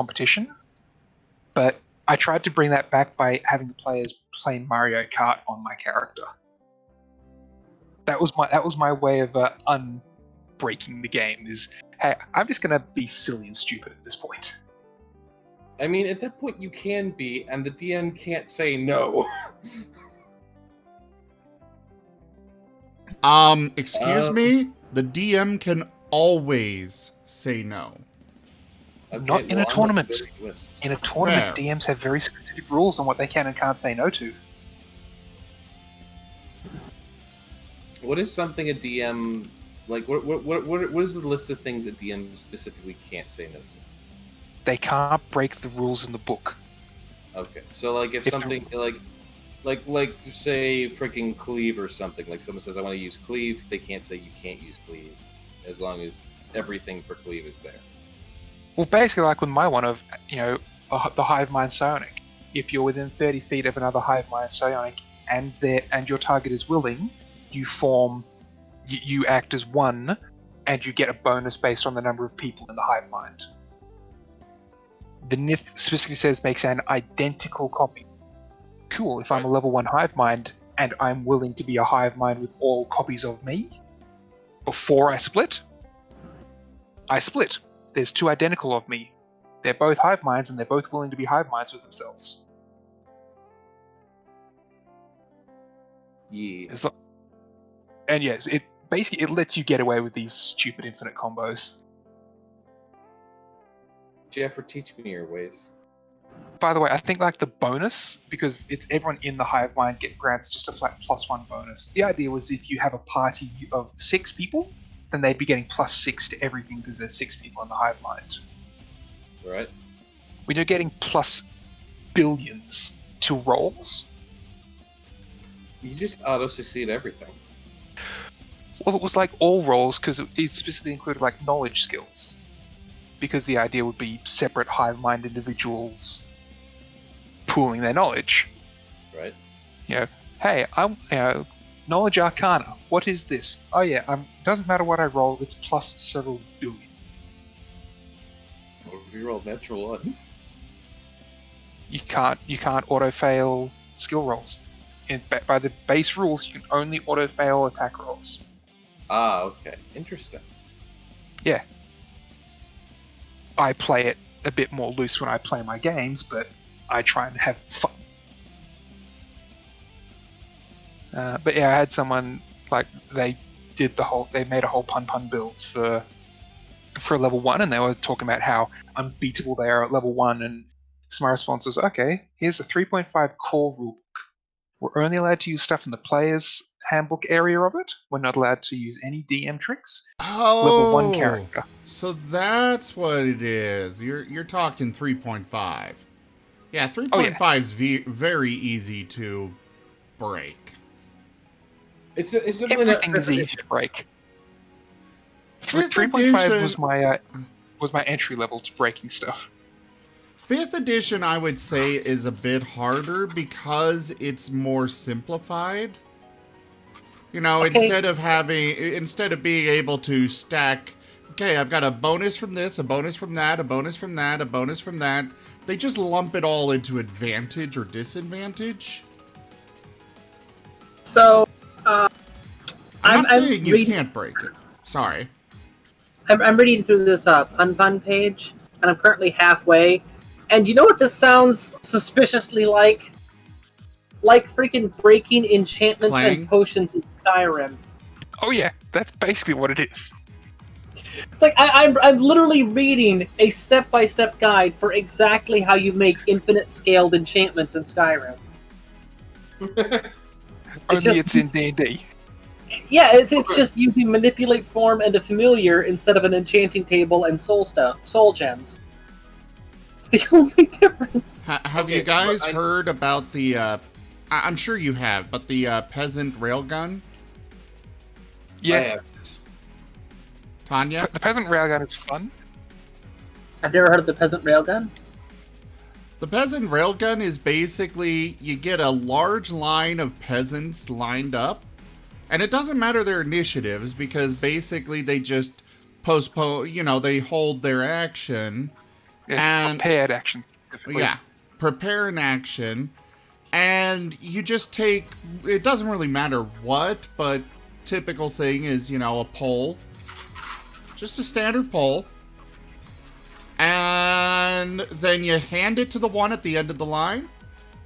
competition, but I tried to bring that back by having the players play Mario Kart on my character. That was my way of unbreaking the game. Is, hey, I'm just gonna be silly and stupid at this point. I mean, at that point you can be, and the DM can't say no. Excuse me? The DM can always say no. Okay, Not in a tournament. In a tournament, Fair. DMs have very specific rules on what they can and can't say no to. What is something a DM like? What is the list of things a DM specifically can't say no to? They can't break the rules in the book. Okay, so like if something like say freaking cleave or something, like someone says I want to use cleave, they can't say you can't use cleave, as long as everything for cleave is there. Well, basically, like with my one of the hive mind psionic. If you're within 30 feet of another hive mind psionic and your target is willing, you act as one, and you get a bonus based on the number of people in the hive mind. The Nith specifically says makes an identical copy. Cool, if I'm a level 1 hive mind and I'm willing to be a hive mind with all copies of me, before I split, There's 2 identical of me. They're both hive minds and they're both willing to be hive minds with themselves. Yeah. And yes, it lets you get away with these stupid infinite combos. Jeffrey, teach me your ways. By the way, I think like the bonus, because it's everyone in the hive mind grants just a flat +1 bonus. The idea was if you have a party of 6 people, then they'd be getting +6 to everything because there's 6 people in the hive mind. Right. When you're getting plus billions to rolls, you just auto succeed everything. Well, it was like all rolls because it specifically included like knowledge skills, because the idea would be separate hive mind individuals pooling their knowledge. Right. Hey, I'm knowledge arcana. What is this? Oh yeah, doesn't matter what I roll. It's plus several billion. Or if you roll natural 1. You can't auto fail skill rolls. By the base rules, you can only auto fail attack rolls. Ah, okay, interesting. Yeah. I play it a bit more loose when I play my games, but I try and have fun. But yeah, I had someone like they made a whole pun build for level 1, and they were talking about how unbeatable they are at level 1, and so my response was, okay, here's a 3.5 core rulebook. We're only allowed to use stuff in the player's handbook area of it. We're not allowed to use any DM tricks. Oh, level 1 character. So that's what it is. You're talking 3.5. Yeah, 3.5 is very easy to break. Everything is easy to break. 3.5 was my entry level to breaking stuff. 5th edition, I would say, is a bit harder because it's more simplified. Instead of being able to stack, okay, I've got a bonus from this, a bonus from that, a bonus from that, a bonus from that. They just lump it all into advantage or disadvantage. So, I'm not saying you can't break it. Sorry. I'm reading through this Pun page, and I'm currently halfway. And you know what this sounds suspiciously like? Like freaking breaking enchantments and potions in Skyrim. Oh yeah, that's basically what it is. It's like I'm literally reading a step-by-step guide for exactly how you make infinite scaled enchantments in Skyrim. It's in D&D. Yeah, it's just using manipulate form and a familiar instead of an enchanting table and soul gems. It's the only difference. Have you guys heard about the? I'm sure you have, but the peasant railgun. Yeah. Tanya? The peasant railgun is fun. I've never heard of the peasant railgun. The peasant railgun is basically you get a large line of peasants lined up, and it doesn't matter their initiatives because basically they just postpone, they hold their action And prepared action. yeah, prepare an action, and you just take. It doesn't really matter what, but typical thing is a pole, just a standard pole, and then you hand it to the one at the end of the line,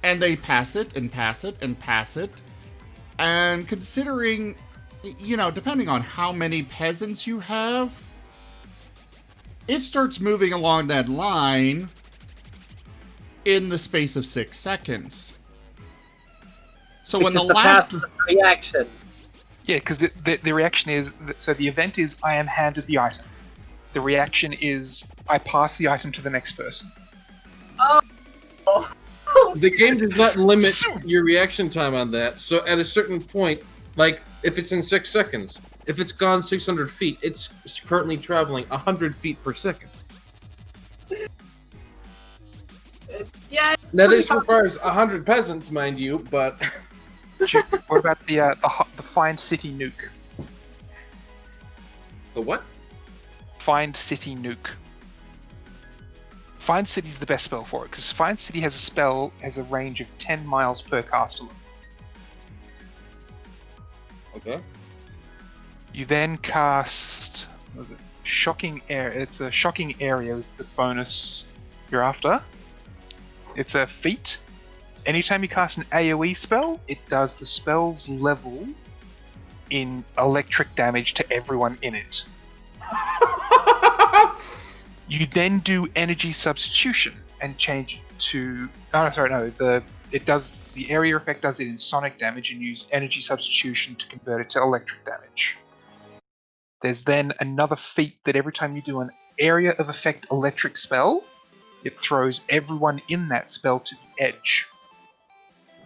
and they pass it and pass it and pass it, and considering, depending on how many peasants you have, it starts moving along that line in the space of 6 seconds. So when the last reaction. Yeah, because the reaction is, so the event is I am handed the item. The reaction is I pass the item to the next person. Oh. The game does not limit your reaction time on that. So at a certain point, like if it's in 6 seconds, if it's gone 600 feet, it's currently traveling 100 feet per second. Yeah. Now this requires 100 peasants, mind you, but. What about the Find City nuke? The what? Find City nuke. Find City's the best spell for it, because Find City has a range of 10 miles per caster. Okay. You then cast, what was it? Shocking Area. It's a Shocking Area is the bonus you're after. It's a feat. Anytime you cast an AoE spell, it does the spell's level in electric damage to everyone in it. You then do energy substitution and change it to. Oh, sorry, no. The area effect does it in sonic damage, and use energy substitution to convert it to electric damage. There's then another feat that every time you do an area of effect electric spell, it throws everyone in that spell to the edge.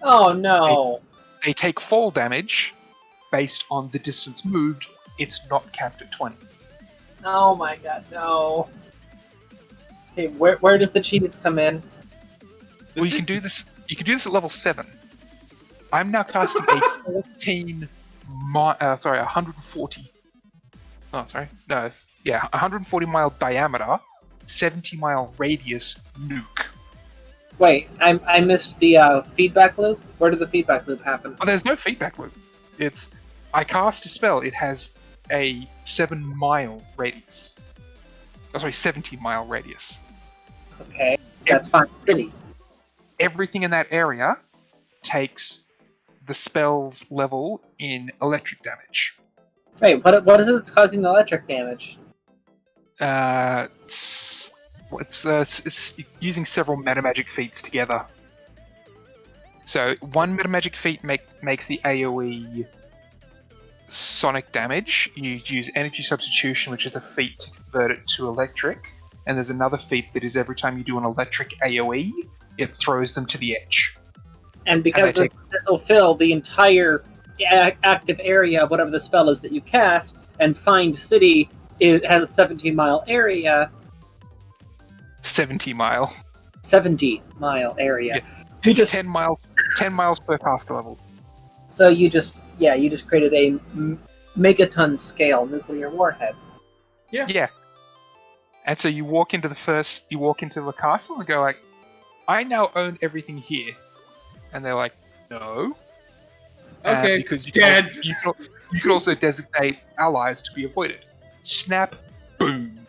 Oh no! They take fall damage based on the distance moved. It's not capped at 20. Oh my god, no! Okay, where does the cheese come in? Well, you can do this. You can do this at level 7. I'm now casting a 140. Oh, sorry. No, yeah, 140 mile diameter, 70 mile radius nuke. Wait, I missed the feedback loop? Where did the feedback loop happen? Oh, there's no feedback loop. It's, I cast a spell, it has a 7 mile radius. Oh, sorry, 70 mile radius. Okay, that's Find City. Everything in that area takes the spell's level in electric damage. Wait, what is it that's causing the electric damage? It's using several metamagic feats together. So one metamagic feat makes the AoE sonic damage. You use energy substitution, which is a feat to convert it to electric. And there's another feat that is every time you do an electric AoE, it throws them to the edge. And because this will fill the entire active area of whatever the spell is that you cast, and Find City has a 17-mile area. 70 mile. 70-mile area. Yeah. It's 10 miles per caster level. So you just created a megaton scale nuclear warhead. Yeah. Yeah. And so you walk into the castle and go like, I now own everything here. And they're like, no. Okay, because you dead. You can also designate allies to be avoided. Snap, boom.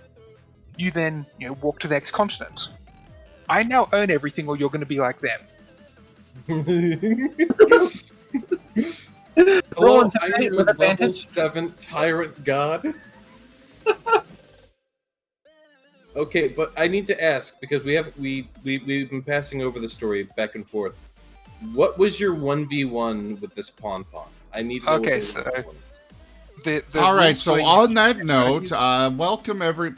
You then walk to the next continent. I now own everything, or you're going to be like them. Hello, I am a level 7 tyrant god. Okay, but I need to ask, because we've been passing over the story back and forth. What was your 1v1 with this pon? I need to know. Okay, so all right. So on that note, welcome every.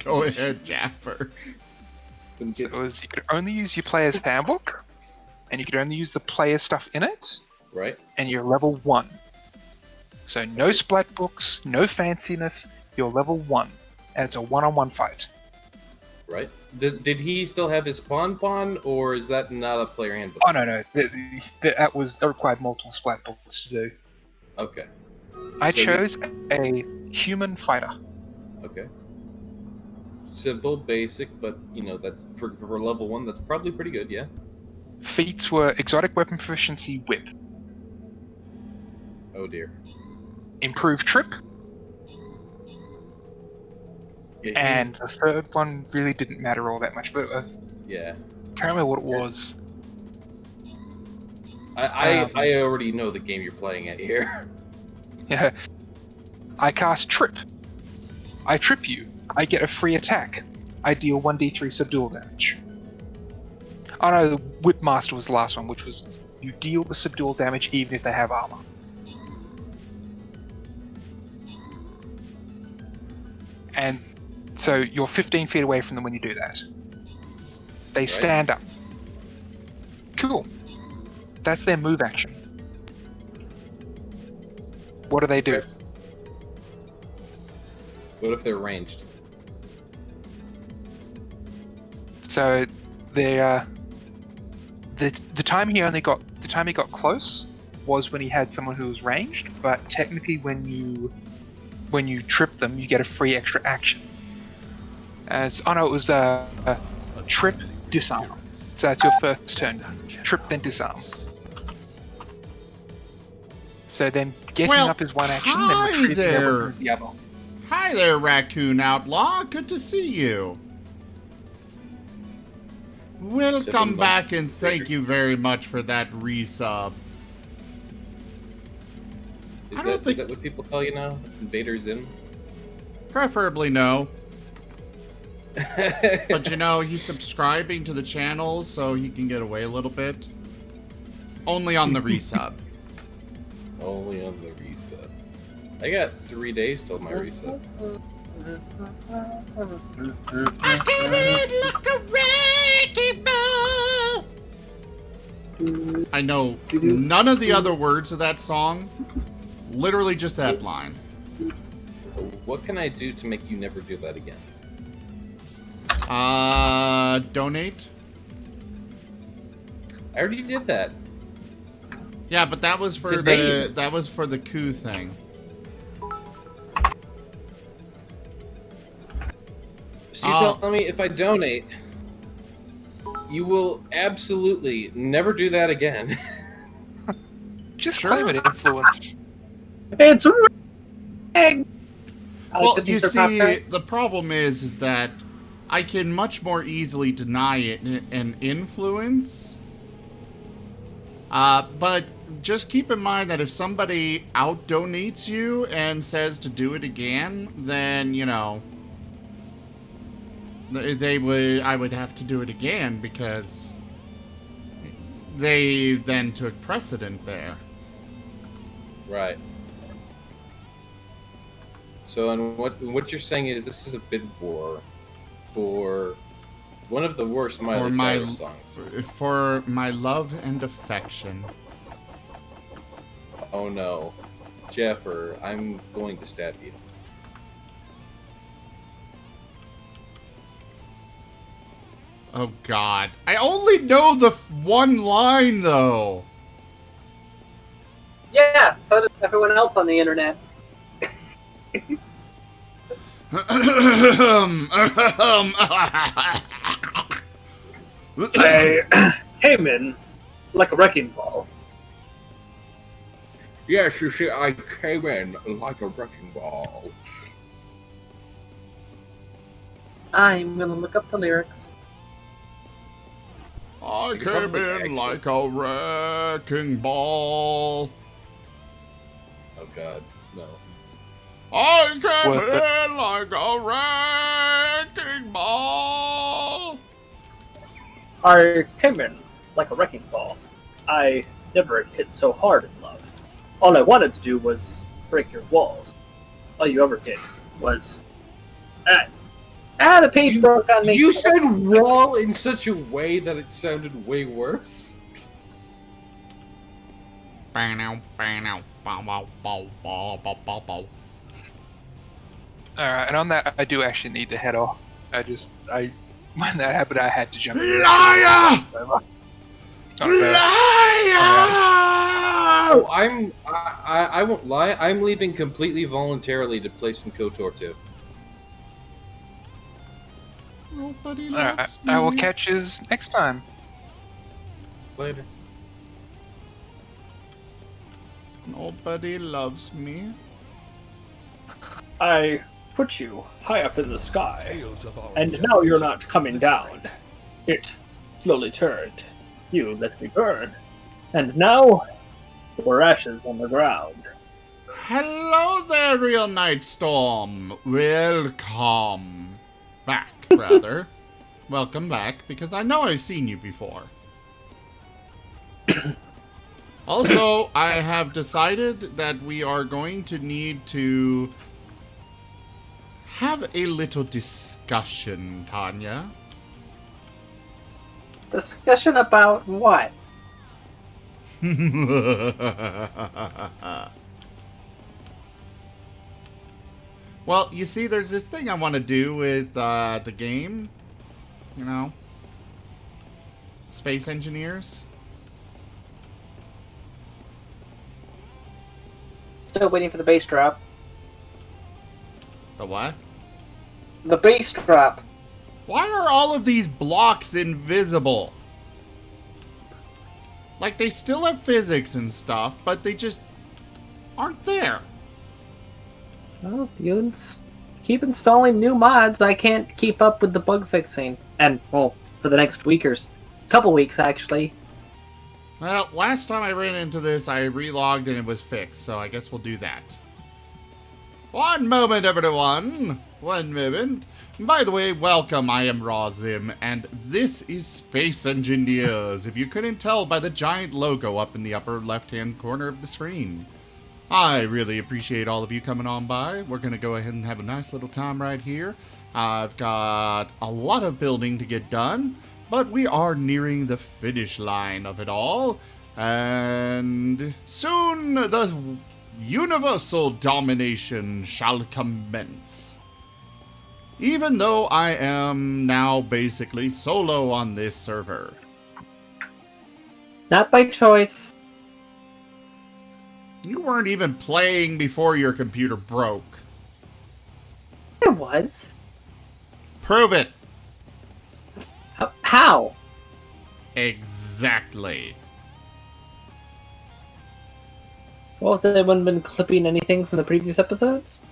Go ahead, Jaffer. So it was, you could only use your player's handbook, and you could only use the player stuff in it. Right. And you're level 1. So no splat books, no fanciness. You're level 1, and it's a one-on-one fight. Right. Did he still have his pon, or is that not a player handbook? Oh no, that required multiple splat books to do. Okay. I chose a human fighter. Okay. simple, basic, but that's for level 1. That's probably pretty good. Yeah. Feats were exotic weapon proficiency, whip, Oh dear. improved trip, and the third one really didn't matter all that much. But I yeah. can't remember what it was. I already know the game you're playing at here. Yeah. I cast trip. I trip you. I get a free attack. I deal 1d3 subdual damage. Oh no, the Whip Master was the last one, which was you deal the subdual damage even if they have armor. And so you're 15 feet away from them when you do that. They stand up. Cool. That's their move action. What do they do? What if they're ranged? So the time he got close was when he had someone who was ranged, but technically when you trip them, you get a free extra action. It was trip, disarm. So that's your first turn. Trip, then disarm. So then getting up is one action, then retrieving their weapon is the other. Hi there, Raccoon Outlaw. Good to see you. Welcome back, and thank you very much for that resub. Is that what people call you now? Invaders in? Preferably no. But he's subscribing to the channel, so he can get away a little bit. Only on the resub. Only on the resub. I got 3 days till my resub. I came in like a wrecking ball. I know none of the other words of that song. Literally just that line. What can I do to make you never do that again? Donate? I already did that. Yeah, but that was for the coup thing. So you tell me if I donate, you will absolutely never do that again. Just claim it influence. It's rigged! Well, you see, the problem is that I can much more easily deny it an influence. But just keep in mind that if somebody out-donates you and says to do it again, then, I would have to do it again because they then took precedent there. Right. So, and what you're saying is this is a bid war for one of the worst Miley Cyrus songs. For my love and affection. Oh no. Jeffer, I'm going to stab you. Oh god. I only know the one line, though. Yeah, so does everyone else on the internet. I came in like a wrecking ball. Yes, you see, I came in like a wrecking ball. I'm gonna look up the lyrics. I came in like a wrecking ball. Oh god, no. I came in like a wrecking ball. I came in like a wrecking ball. I never hit so hard in love. All I wanted to do was break your walls. All you ever did was... the page broke on me. You said wall in such a way that it sounded way worse. Alright, and on that, I do actually need to head off. When that happened, I had to jump in. Liar! Oh, I won't lie. I'm leaving completely voluntarily to play some KOTOR 2. Nobody Alright, loves me. I will catch you next time. Later. Nobody loves me. I put you high up in the sky, and now you're not coming down. It slowly turned. You let me burn. And now, we're ashes on the ground. Hello there, Real Night Storm. Welcome back, rather. Welcome back, because I know I've seen you before. Also, I have decided that we are going to need to have a little discussion, Tanya. Discussion about what? Well, you see, there's this thing I want to do with the game. You know? Space engineers. Still waiting for the bass drop. The what? The bass drop. Why are all of these blocks invisible? Like, they still have physics and stuff, but they just aren't there. Well, you keep installing new mods. I can't keep up with the bug fixing. And, well, for the next week or couple weeks, actually. Well, last time I ran into this, I relogged and it was fixed, so I guess we'll do that. One moment, everyone. One moment. By the way, welcome, I am Razim, and this is Space Engineers, if you couldn't tell by the giant logo up in the upper left-hand corner of the screen. I really appreciate all of you coming on by. We're going to go ahead and have a nice little time right here. I've got a lot of building to get done, but we are nearing the finish line of it all, and soon the universal domination shall commence. Even though I am now basically solo on this server. Not by choice. You weren't even playing before your computer broke. I was. Prove it. How? Exactly. Well, has anyone been clipping anything from the previous episodes?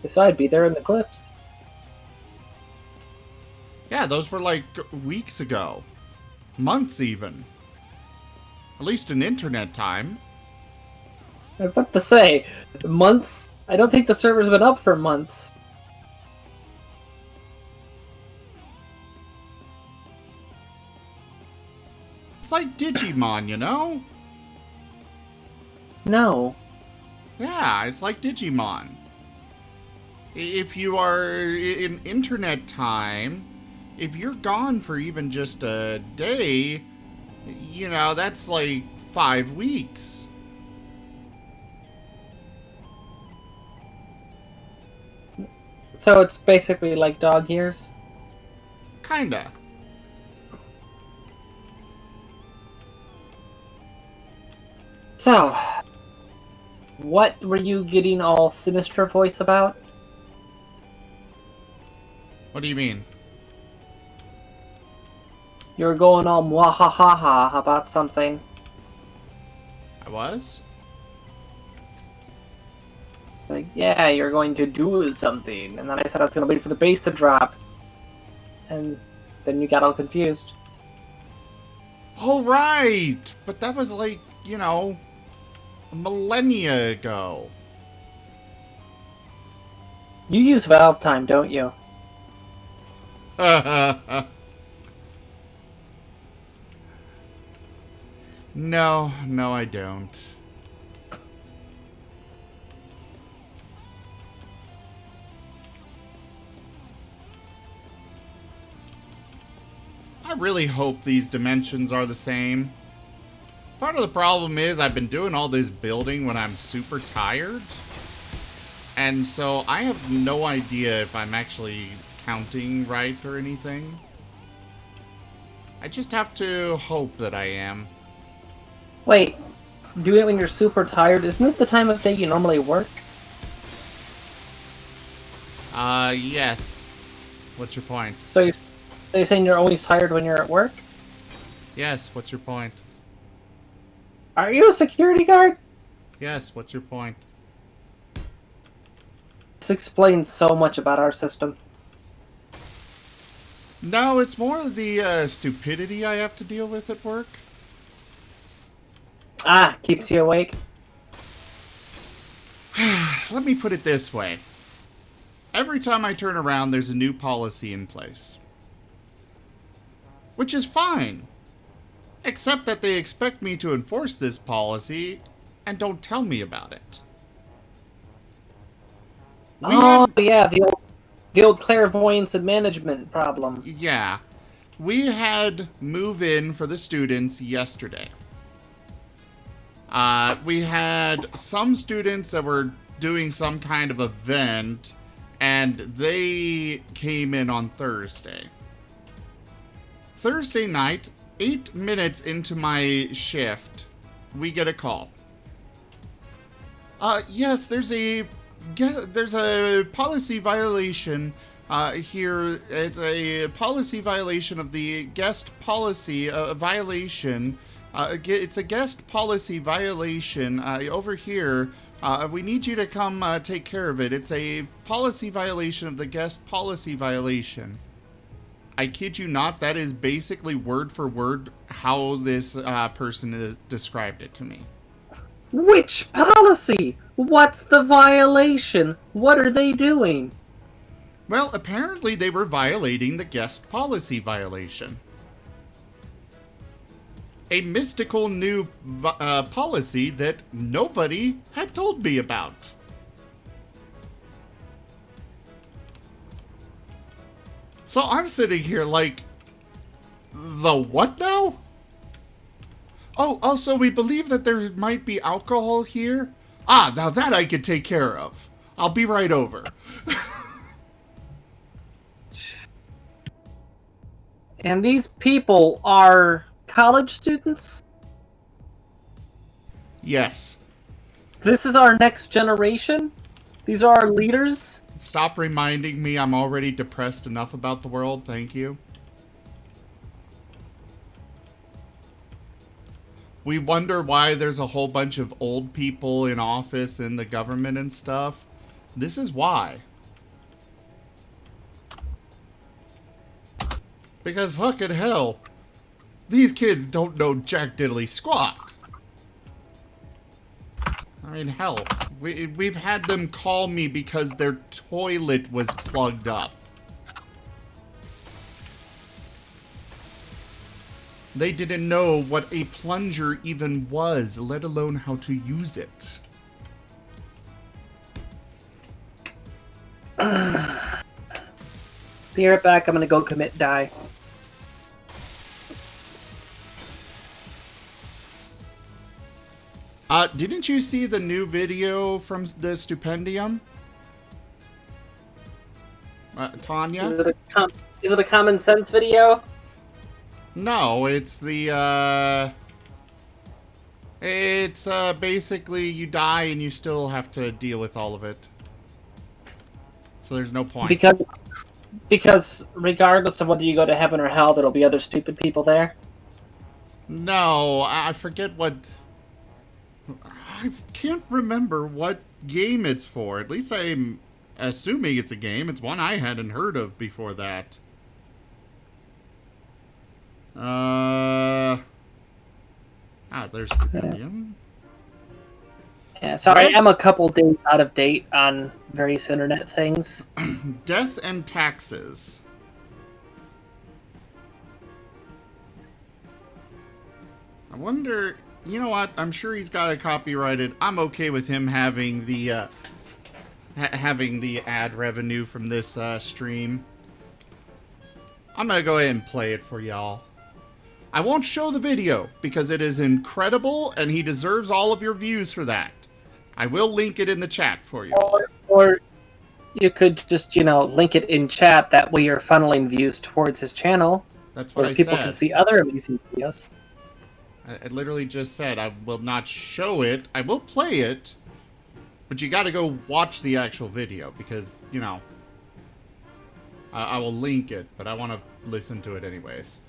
If so, I'd be there in the clips. Yeah, those were like weeks ago. Months even. At least in internet time. I was about to say, months? I don't think the server's been up for months. It's like Digimon, you know? No. Yeah, it's like Digimon. If you are in internet time, if you're gone for even just a day, you know, that's like 5 weeks. So it's basically like dog years? Kinda. So, what were you getting all sinister voice about? What do you mean? You were going all mwahahaha about something. I was? Like, yeah, you're going to do something. And then I said I was going to wait for the bass to drop. And then you got all confused. Oh, right! But that was like, you know, a millennia ago. You use Valve Time, don't you? No, I don't. I really hope these dimensions are the same. Part of the problem is I've been doing all this building when I'm super tired. And so I have no idea if I'm actually counting right or anything. I just have to hope that I am. Wait, doing it when you're super tired? Isn't this the time of day you normally work? Yes. What's your point? So So you're saying you're always tired when you're at work? Yes, what's your point? Are you a security guard? Yes, what's your point? This explains so much about our system. No, it's more the stupidity I have to deal with at work. Ah, keeps you awake. Let me put it this way. Every time I turn around, there's a new policy in place. Which is fine. Except that they expect me to enforce this policy and don't tell me about it. Yeah, the old clairvoyance and management problem. Yeah. We had move-in for the students yesterday. We had some students that were doing some kind of event, and they came in on Thursday. Thursday night, 8 minutes into my shift, we get a call. Yes, there's a policy violation here. It's a policy violation of the guest policy violation. It's a guest policy violation over here. We need you to come take care of it. It's a policy violation of the guest policy violation. I kid you not, that is basically word for word how this person described it to me. Which policy? What's the violation? What are they doing? Well, apparently they were violating the guest policy violation. A mystical new policy that nobody had told me about. So I'm sitting here like, the what now? Oh, also we believe that there might be alcohol here. Ah, now that I can take care of. I'll be right over. And these people are college students? Yes. This is our next generation? These are our leaders? Stop reminding me I'm already depressed enough about the world, thank you. We wonder why there's a whole bunch of old people in office in the government and stuff. This is why. Because fucking hell, these kids don't know jack diddly squat. I mean, hell, we've had them call me because their toilet was plugged up. They didn't know what a plunger even was, let alone how to use it. Be right back, I'm gonna go commit die. Didn't you see the new video from the Stupendium? Tanya? Is it a common sense video? No, it's the, it's, basically you die and you still have to deal with all of it. So there's no point. Because regardless of whether you go to heaven or hell, there'll be other stupid people there? No, I forget what... I can't remember what game it's for. At least I'm assuming it's a game. It's one I hadn't heard of before that. There's Stupendium. Yeah, so I am a couple days out of date on various internet things. Death and taxes. I wonder... You know what? I'm sure he's got it copyrighted. I'm okay with him having the ad revenue from this stream. I'm gonna go ahead and play it for y'all. I won't show the video because it is incredible and he deserves all of your views for that. I will link it in the chat for you. Or you could just, link it in chat. That way you're funneling views towards his channel. That's what I said. People can see other amazing videos. I literally just said I will not show it. I will play it. But you gotta go watch the actual video because, I will link it, but I want to listen to it anyways.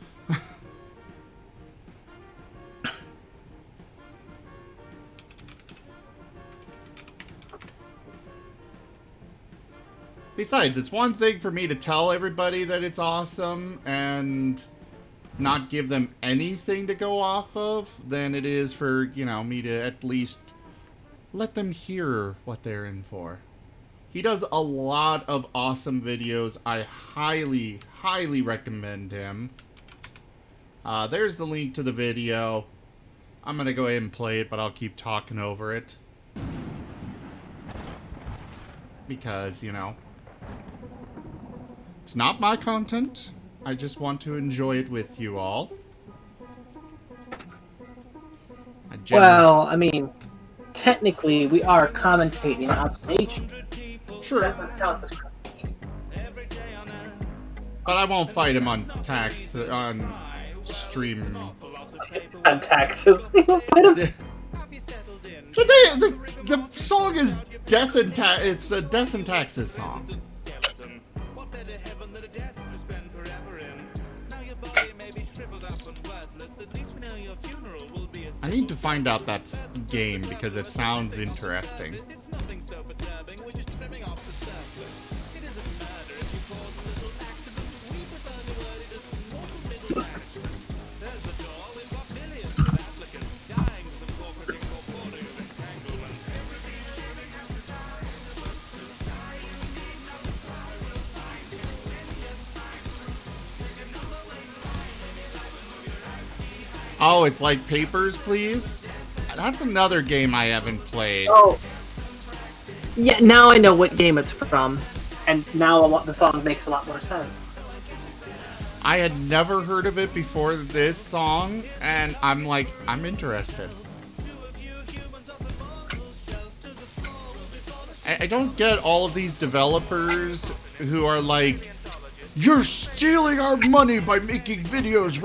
Besides, it's one thing for me to tell everybody that it's awesome and not give them anything to go off of than it is for, you know, me to at least let them hear what they're in for. He does a lot of awesome videos. I highly, highly recommend him. There's the link to the video. I'm gonna go ahead and play it, but I'll keep talking over it. Because, you know, it's not my content. I just want to enjoy it with you all. Well, I mean, technically, we are commentating on nature. True. That counts as But I won't fight him on stream. on taxes. The song is Death and it's a Death and Taxes song. I need to find out that game because it sounds interesting. Oh, it's like Papers, Please? That's another game I haven't played. Oh. Yeah, now I know what game it's from. And now the song makes a lot more sense. I had never heard of it before this song, and I'm like, I'm interested. I don't get all of these developers who are like, you're stealing our money by making videos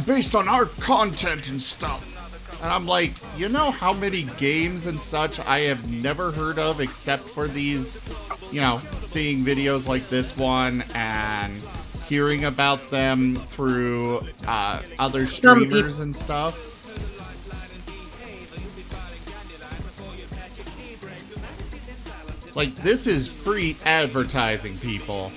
based on our content and stuff. And I'm like, you know how many games and such I have never heard of except for these, you know, seeing videos like this one and hearing about them through other streamers and stuff. Like, this is free advertising, people.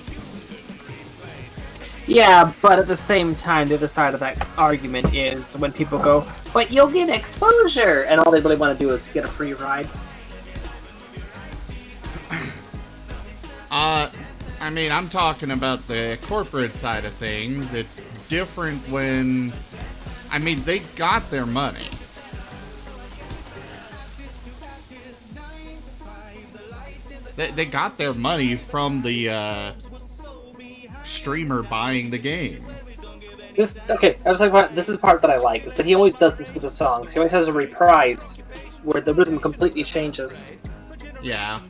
Yeah, but at the same time, the other side of that argument is when people go, but you'll get exposure, and all they really want to do is get a free ride. I mean, I'm talking about the corporate side of things. It's different when, I mean, they got their money. They got their money from the streamer buying the game. Okay, I was like, this is the part that I like, is that he always does this with the songs. He always has a reprise where the rhythm completely changes. Yeah.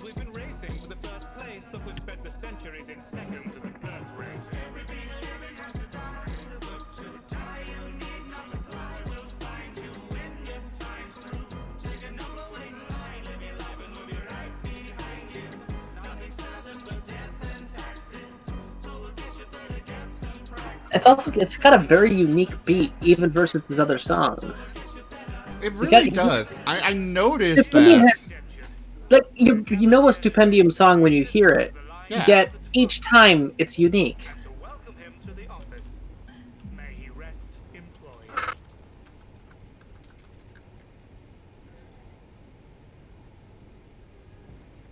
It's got a very unique beat, even versus his other songs. It really does. I noticed Stipendium that. Like, you know a Stipendium song when you hear it, Yeah. yet each time it's unique.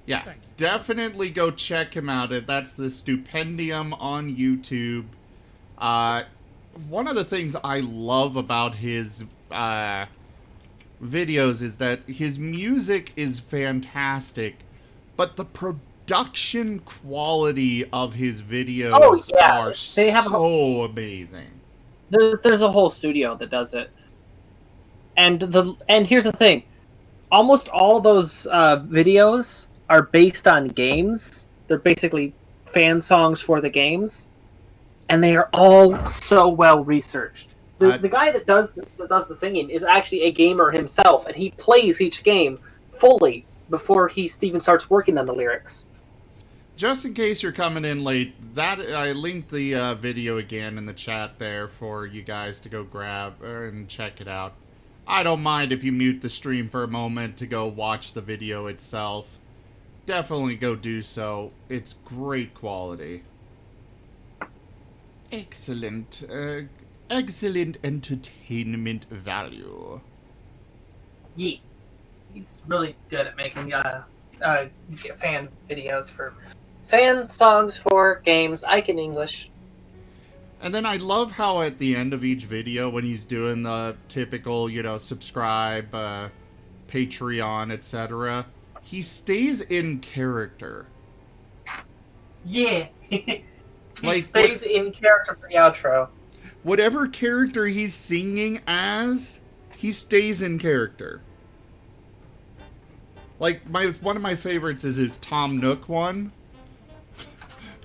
Yeah, definitely go check him out. That's the Stipendium on YouTube. One of the things I love about his videos is that his music is fantastic, but the production quality of his videos are so amazing. There's a whole studio that does it, and here's the thing: almost all those videos are based on games. They're basically fan songs for the games. And they are all so well researched. The guy that does the singing is actually a gamer himself, and he plays each game fully before he even starts working on the lyrics. just in case you're coming in late, that I linked the video again in the chat there for you guys to go grab and check it out. I don't mind if you mute the stream for a moment to go watch the video itself. Definitely go do so. It's great quality. Excellent. Excellent entertainment value. Yeah. He's really good at making fan videos for fan songs for games. I can English. And then I love how at the end of each video, when he's doing the typical, you know, subscribe, Patreon, etc., he stays in character. Yeah. He stays in character for the outro. Whatever character he's singing as, he stays in character. Like, one of my favorites is his Tom Nook one.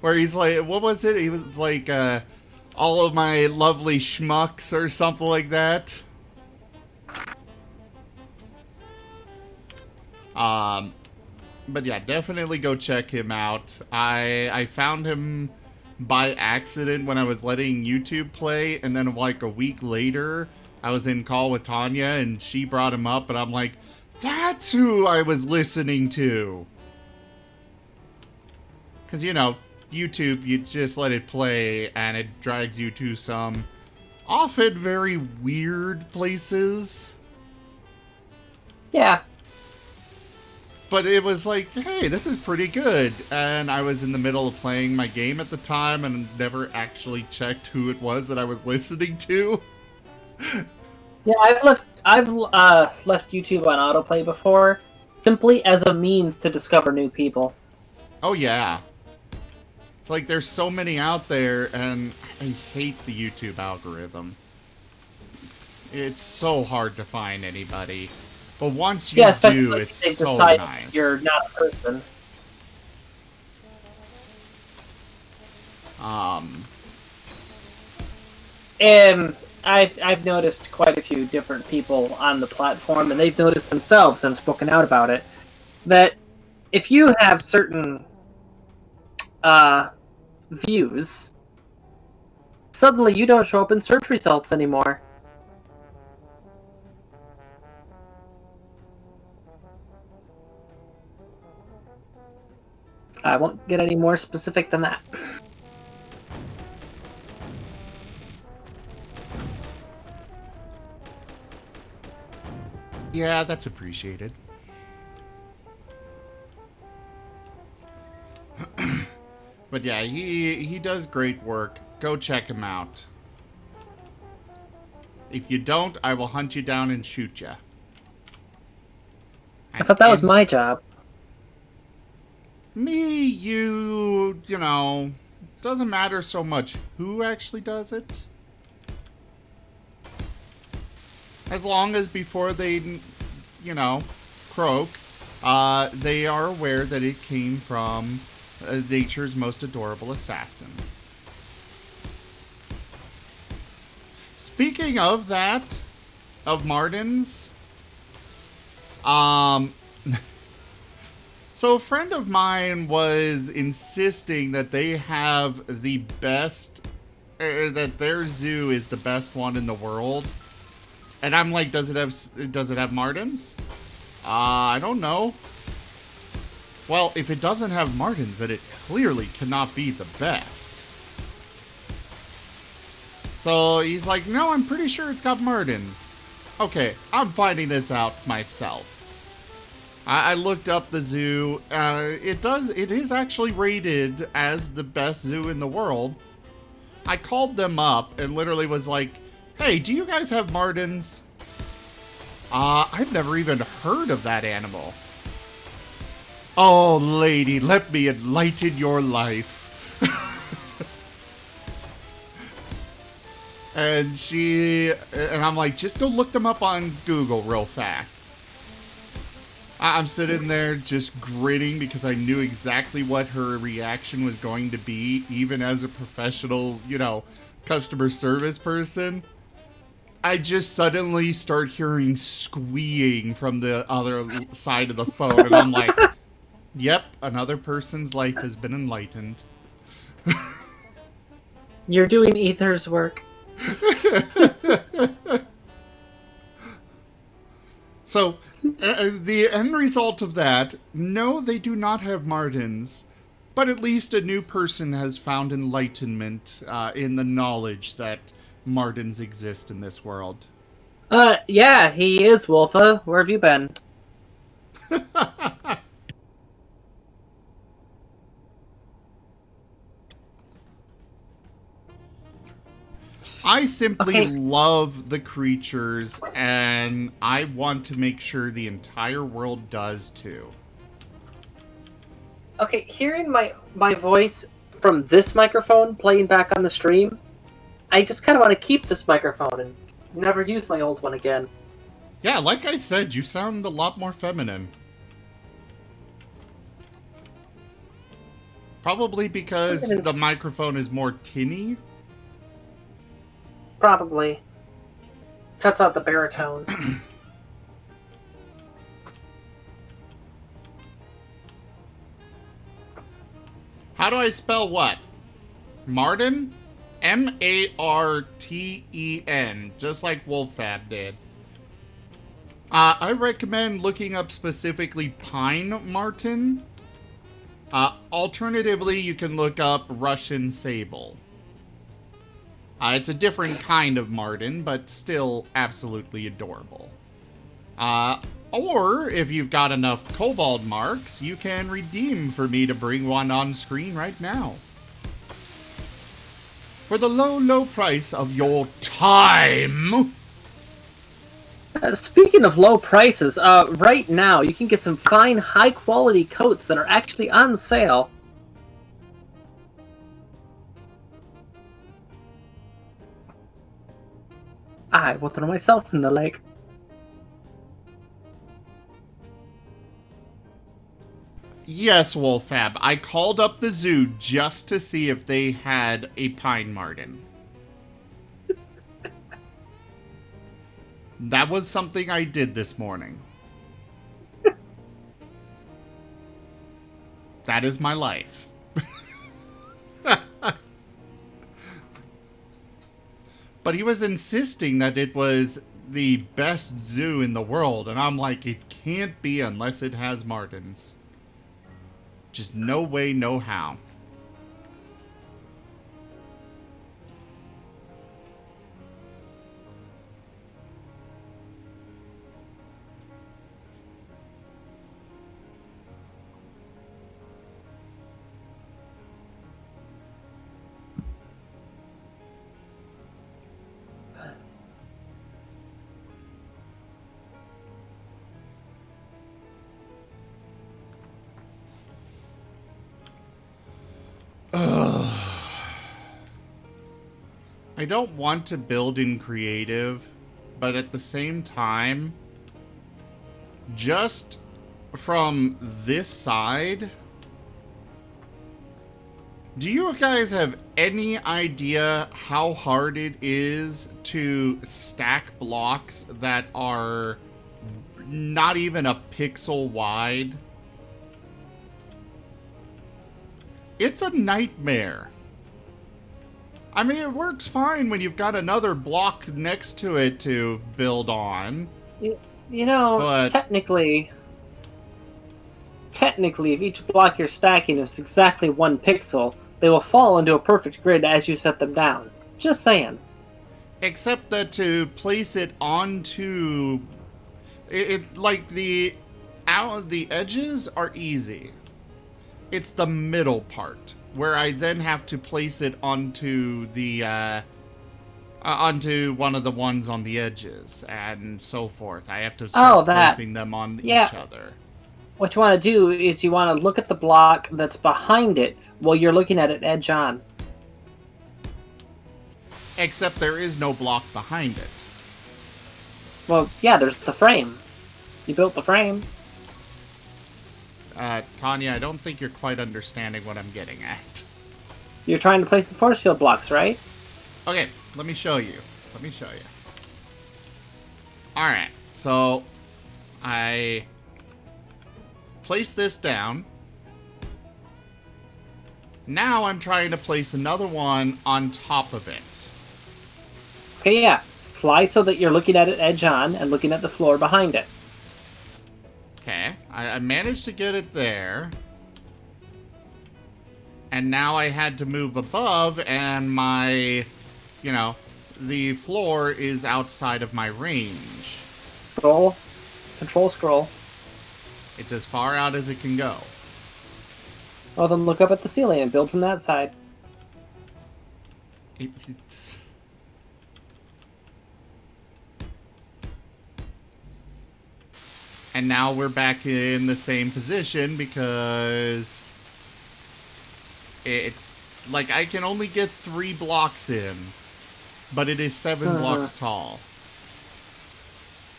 Where he's like, what was it? He was like, all of my lovely schmucks or something like that. But yeah, definitely go check him out. I found him by accident when I was letting YouTube play, and then like a week later, I was in call with Tanya, and she brought him up, and I'm like, that's who I was listening to. Because, you know, YouTube, you just let it play, and it drags you to some often very weird places. Yeah. But it was like, hey, this is pretty good. And I was in the middle of playing my game at the time and never actually checked who it was that I was listening to. Yeah, I've left YouTube on autoplay before, simply as a means to discover new people. Oh yeah. It's like there's so many out there, and I hate the YouTube algorithm. It's so hard to find anybody. But once you do, it's so nice. You're not a person. And I've noticed quite a few different people on the platform, and they've noticed themselves and spoken out about it, that if you have certain views, suddenly you don't show up in search results anymore. I won't get any more specific than that. Yeah, that's appreciated. But yeah, he does great work. Go check him out. If you don't, I will hunt you down and shoot you. I thought that was my job. You know, doesn't matter so much who actually does it. As long as before they, you know, croak, they are aware that it came from nature's most adorable assassin. Speaking of that, of Martins, so a friend of mine was insisting that they have the best, that their zoo is the best one in the world. And I'm like, does it have Martins? I don't know. Well, if it doesn't have Martins, then it clearly cannot be the best. So he's like, no, I'm pretty sure it's got Martins. Okay, I'm finding this out myself. I looked up the zoo. It is actually rated as the best zoo in the world. I called them up and literally was like, hey, do you guys have Martins? I've never even heard of that animal. Oh, lady, let me enlighten your life. And I'm like, just go look them up on Google real fast. I'm sitting there just grinning because I knew exactly what her reaction was going to be, even as a professional, you know, customer service person. I just suddenly start hearing squeeing from the other side of the phone, and I'm like, Yep, another person's life has been enlightened. You're doing Ether's work. So, the end result of that, no, they do not have Martins, but at least a new person has found enlightenment in the knowledge that Martins exist in this world. Yeah, he is, Wolfa. Where have you been? I simply Okay. love the creatures, and I want to make sure the entire world does too. Okay, hearing my voice from this microphone playing back on the stream, I just kind of want to keep this microphone and never use my old one again. Yeah, like I said, you sound a lot more feminine. Probably because the microphone is more tinny. Probably. Cuts out the baritone. How do I spell what? Martin? Marten, just like Wolfab did. I recommend looking up specifically Pine Marten. Alternatively, you can look up Russian Sable. It's a different kind of Marten, but still absolutely adorable. Or, if you've got enough Kobold marks, you can redeem for me to bring one on screen right now. For the low, low price of your time! Speaking of low prices, right now you can get some fine, high-quality coats that are actually on sale. I will throw myself in the lake. Yes, Wolfab, I called up the zoo just to see if they had a Pine Marten. That was something I did this morning. That is my life. But he was insisting that it was the best zoo in the world, and I'm like, it can't be unless it has Martins. Just no way, no how. I don't want to build in creative, but at the same time, just from this side, do you guys have any idea how hard it is to stack blocks that are not even a pixel wide? It's a nightmare. I mean, it works fine when you've got another block next to it to build on. You know, But- technically, if each block you're stacking is exactly 1 pixel, they will fall into a perfect grid as you set them down. Just saying. Except that to place it onto... like, the edges are easy. It's the middle part, where I then have to place it onto the, onto one of the ones on the edges, and so forth. I have to start placing them on each other. What you want to do is you want to look at the block that's behind it while you're looking at it edge on. Except there is no block behind it. Well, yeah, there's the frame. You built the frame. Tanya, I don't think you're quite understanding what I'm getting at. You're trying to place the force field blocks, right? Okay, let me show you. Alright, so I place this down. Now I'm trying to place another one on top of it. Okay, yeah. Fly so that you're looking at it edge on and looking at the floor behind it. Okay, I managed to get it there. And now I had to move above, and my, the floor is outside of my range. Scroll. Control scroll. It's as far out as it can go. Well, then look up at the ceiling and build from that side. It's... And now we're back in the same position because it's like I can only get 3 blocks in, but it is 7 blocks tall.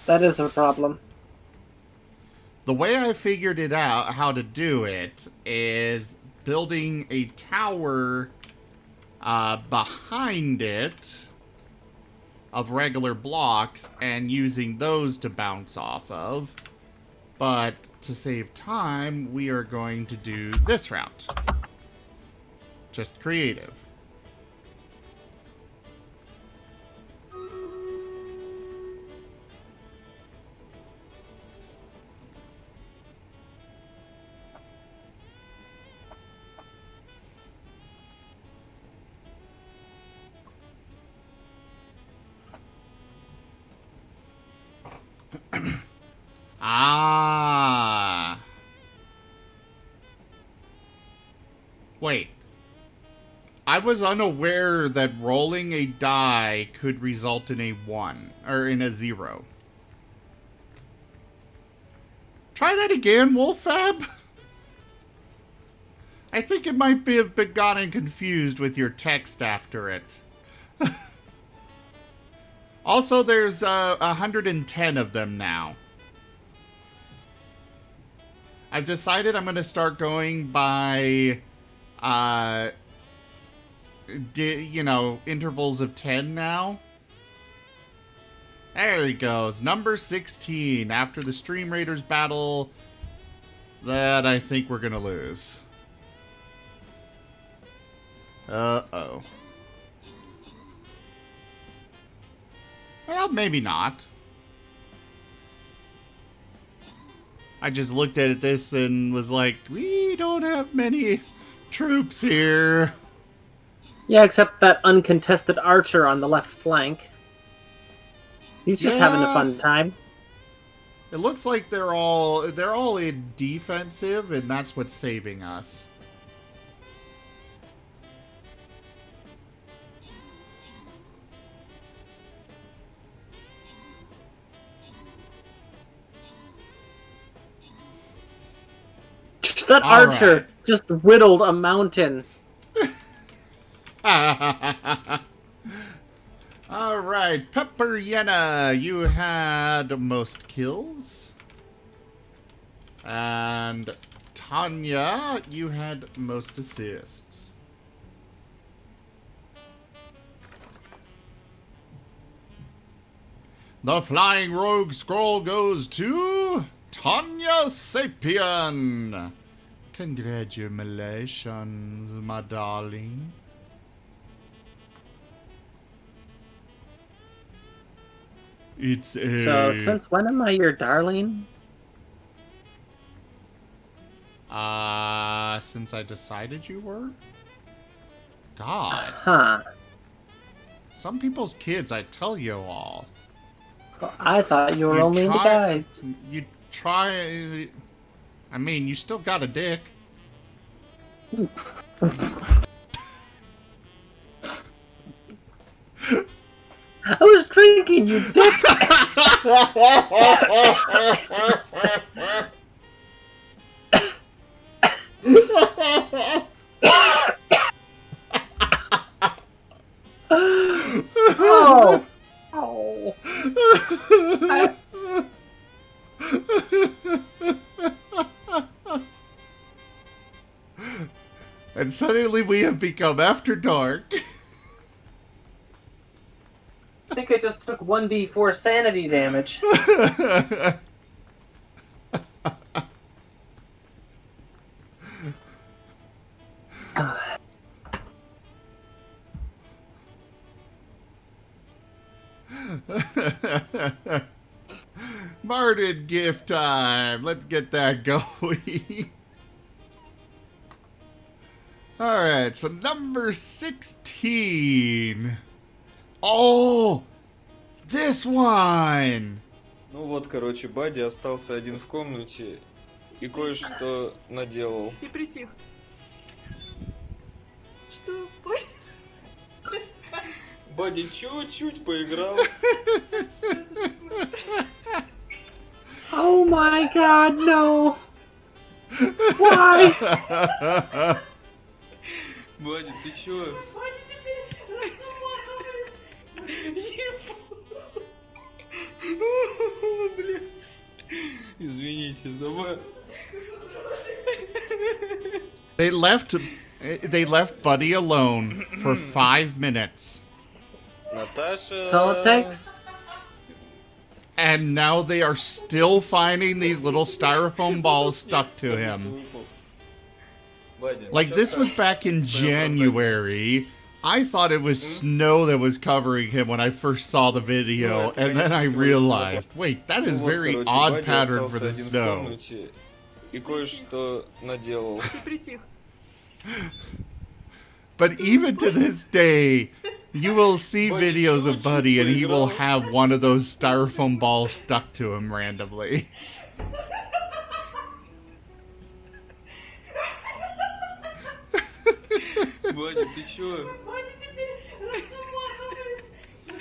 That is a problem. The way I figured it out, how to do it, is building a tower behind it of regular blocks and using those to bounce off of. But to save time, we are going to do this route. Just creative. Ah. Wait. I was unaware that rolling a die could result in a 1, or in a 0. Try that again, Wolfab. I think it might have been gotten confused with your text after it. Also, there's 110 of them now. I've decided I'm going to start going by, intervals of 10 now. There he goes. Number 16. After the Stream Raiders battle that I think we're going to lose. Uh-oh. Well, maybe not. I just looked at this and was like, we don't have many troops here. Yeah, except that uncontested archer on the left flank. He's just having a fun time. It looks like they're all in defensive, and that's what's saving us. That archer just whittled a mountain. Alright, Pepper Yenna, you had most kills. And Tanya, you had most assists. The Flying Rogue Scroll goes to Tanya Sapien. Congratulations, my darling. It's a... So, since when am I your darling? Since I decided you were? God. Huh. Some people's kids, I tell you all. Well, I thought you were only into guys. You try... I mean, you still got a dick. I was drinking, you dick! Oh! Oh! And suddenly we have become After Dark. I think I just took 1d4 sanity damage. Martin gift time. Let's get that going. Alright, so number 16. Oh! This one! Ну вот, короче, Бадди остался один в комнате и кое-что наделал. И притих. Что? Бадди чуть-чуть поиграл. Oh my god, no! Why? Бадди, ты чё? Извините, забыл. They left Buddy alone for 5 minutes. Наташа... That's all it takes. And now they are still finding these little styrofoam balls stuck to him. Like, this was back in January. I thought it was snow that was covering him when I first saw the video, and then I realized, wait, that is very odd pattern for the snow. И кое-что наделал. И притих. But even to this day, you will see videos of Buddy and he will have one of those styrofoam balls stuck to him randomly. Бадди, ты чё?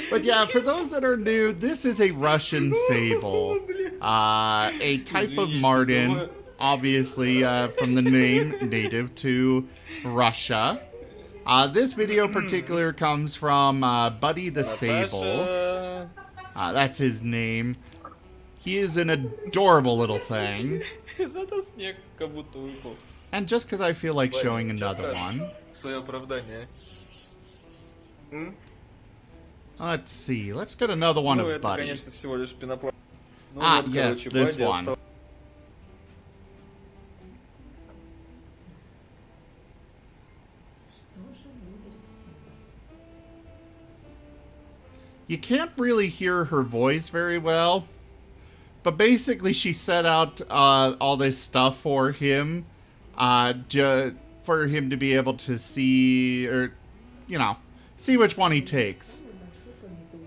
But yeah, for those that are new, this is a Russian sable. A type of marten, obviously from the name, native to Russia. This video in particular comes from Buddy the Sable. That's his name. He is an adorable little thing. Зато снег как будто выпал. And just because I feel like showing another one. Свое оправдание. Let's see. Let's get another one Ну, of это, Buddy. конечно, всего лишь пенопласт. Ну, вот, Yes, короче, this Бадди one. остался... You can't really hear her voice very well. But basically, she set out all this stuff for him. For him to be able to see, or, you know, see which one he takes.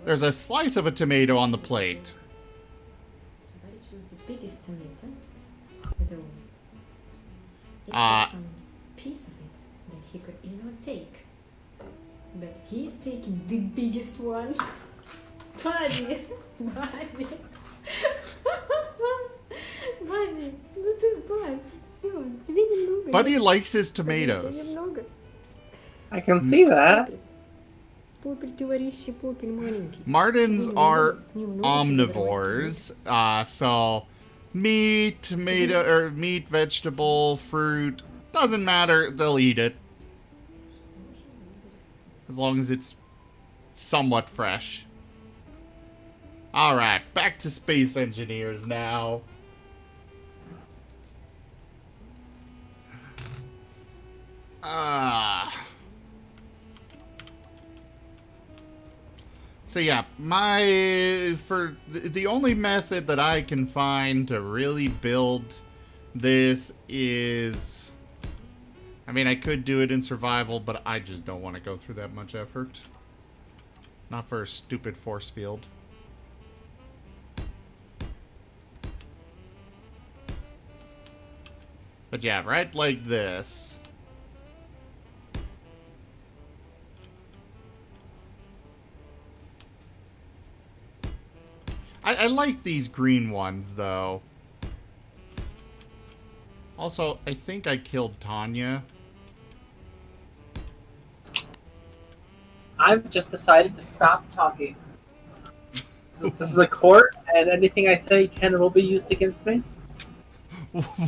There's a slice of a tomato on the plate. So Buddy chose the biggest tomato with a it Ah. was some piece of it that he could easily take. But he's taking the biggest one. Buddy! Buddy! Buddy! Ну ты, Buddy, все, тебе немного. Buddy likes his Тебе tomatoes. немного. I can see that. Попель, ты воришь, попель маленький. Martens are Немного, omnivores, so meat, tomato, or meat, vegetable, fruit, doesn't matter, they'll eat it. As long as it's somewhat fresh. Alright, back to Space Engineers now. So yeah, the only method that I can find to really build this is, I mean, I could do it in survival, but I just don't want to go through that much effort. Not for a stupid force field. But yeah, right like this. I like these green ones, though. Also, I think I killed Tanya. I've just decided to stop talking. This is a court, and anything I say can and will be used against me.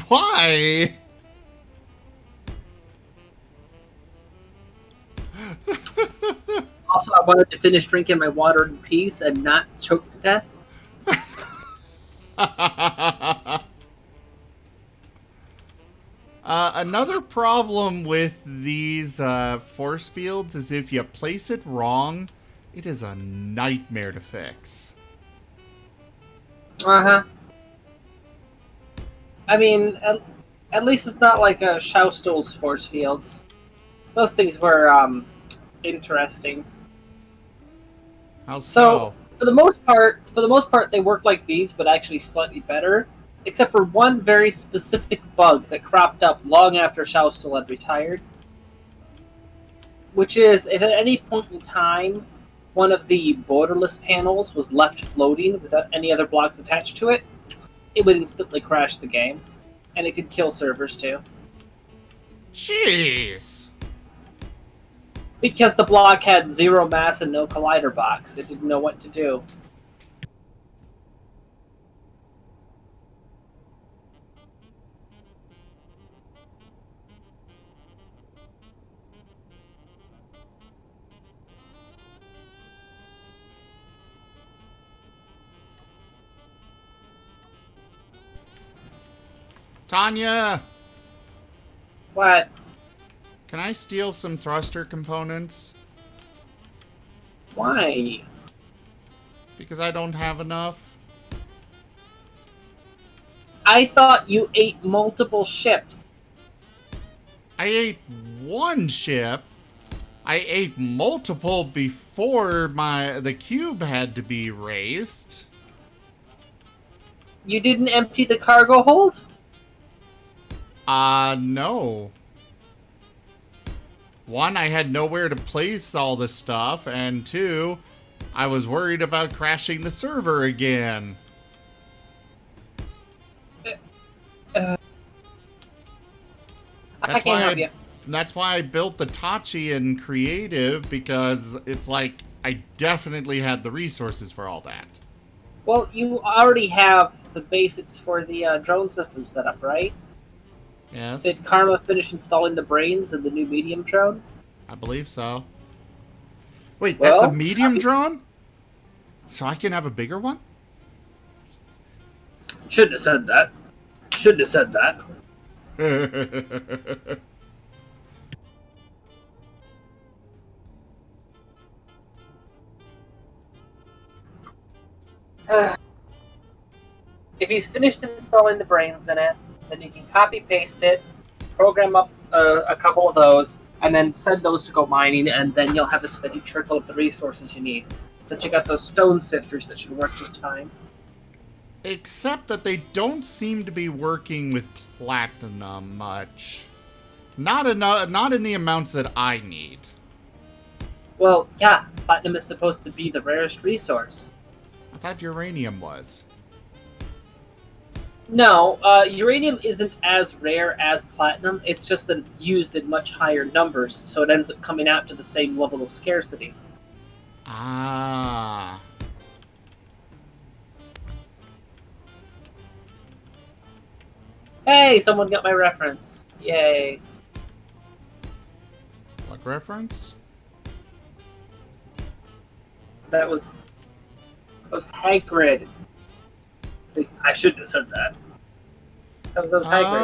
Why? Also, I wanted to finish drinking my water in peace and not choke to death. Another problem with these force fields is if you place it wrong, It is a nightmare to fix. Uh-huh. I mean, at least it's not like Schaustul's force fields. Those things were, interesting. How So, for the most part, they work like these, but actually slightly better. Except for one very specific bug that cropped up long after Schaustul had retired. Which is, if at any point in time, one of the borderless panels was left floating without any other blocks attached to it, it would instantly crash the game. And it could kill servers too. Jeez! Because the block had 0 mass and no collider box. It didn't know what to do. Tanya! What? Can I steal some thruster components? Why? Because I don't have enough. I thought you ate multiple ships. I ate one ship. I ate multiple before the cube had to be raised. You didn't empty the cargo hold? No. One, I had nowhere to place all the stuff, and two, I was worried about crashing the server again. I can't help you. That's why I built the Tachi in creative, because it's like, I definitely had the resources for all that. Well, you already have the basics for the drone system set up, right? Yes. Did Karma finish installing the brains in the new medium drone? I believe so. Wait, Well, that's a medium drone? So I can have a bigger one? Shouldn't have said that. Shouldn't have said that. If he's finished installing the brains in it, then you can copy-paste it, program up a couple of those, and then send those to go mining, and then you'll have a steady trickle of the resources you need. Since you got those stone sifters that should work just fine. Except that they don't seem to be working with platinum much. Not enough, not in the amounts that I need. Well, yeah, platinum is supposed to be the rarest resource. I thought uranium was. No, uranium isn't as rare as platinum. It's just that it's used in much higher numbers, so it ends up coming out to the same level of scarcity. Ah. Hey, someone got my reference. Yay. What reference? That was Hagrid. I shouldn't have said that. That was Hagrid.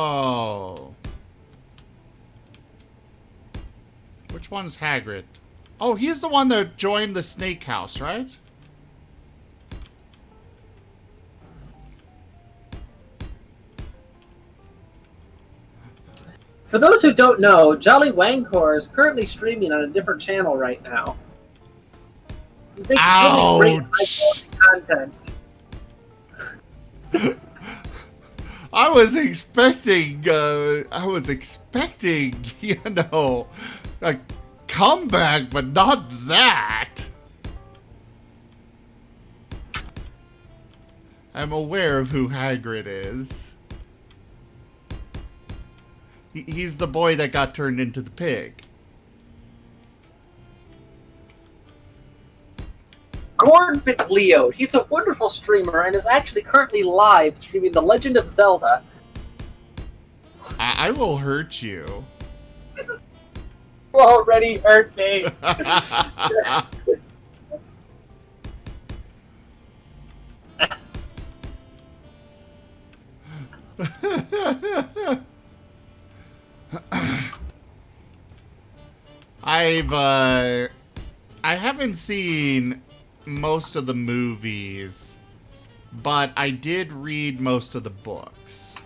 Oh. Which one's Hagrid? Oh, he's the one that joined the snake house, right? For those who don't know, Jolly Wangkor is currently streaming on a different channel right now. He makes really great high-quality content. I was expecting, you know, a comeback, but not that. I'm aware of who Hagrid is. He's the boy that got turned into the pig. Gord McLeod. He's a wonderful streamer and is actually currently live streaming The Legend of Zelda. I will hurt you. You already hurt me. I haven't seen most of the movies, but I did read most of the books.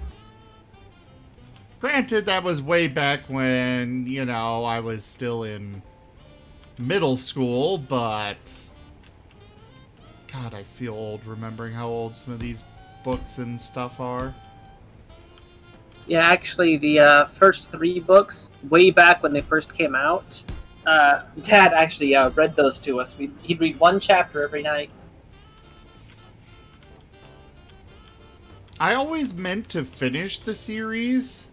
Granted, that was way back when, you know, I was still in middle school, but... God, I feel old remembering how old some of these books and stuff are. Yeah, actually, the first 3 books, way back when they first came out, Dad actually read those to us. He'd read 1 chapter every night. I always meant to finish the series,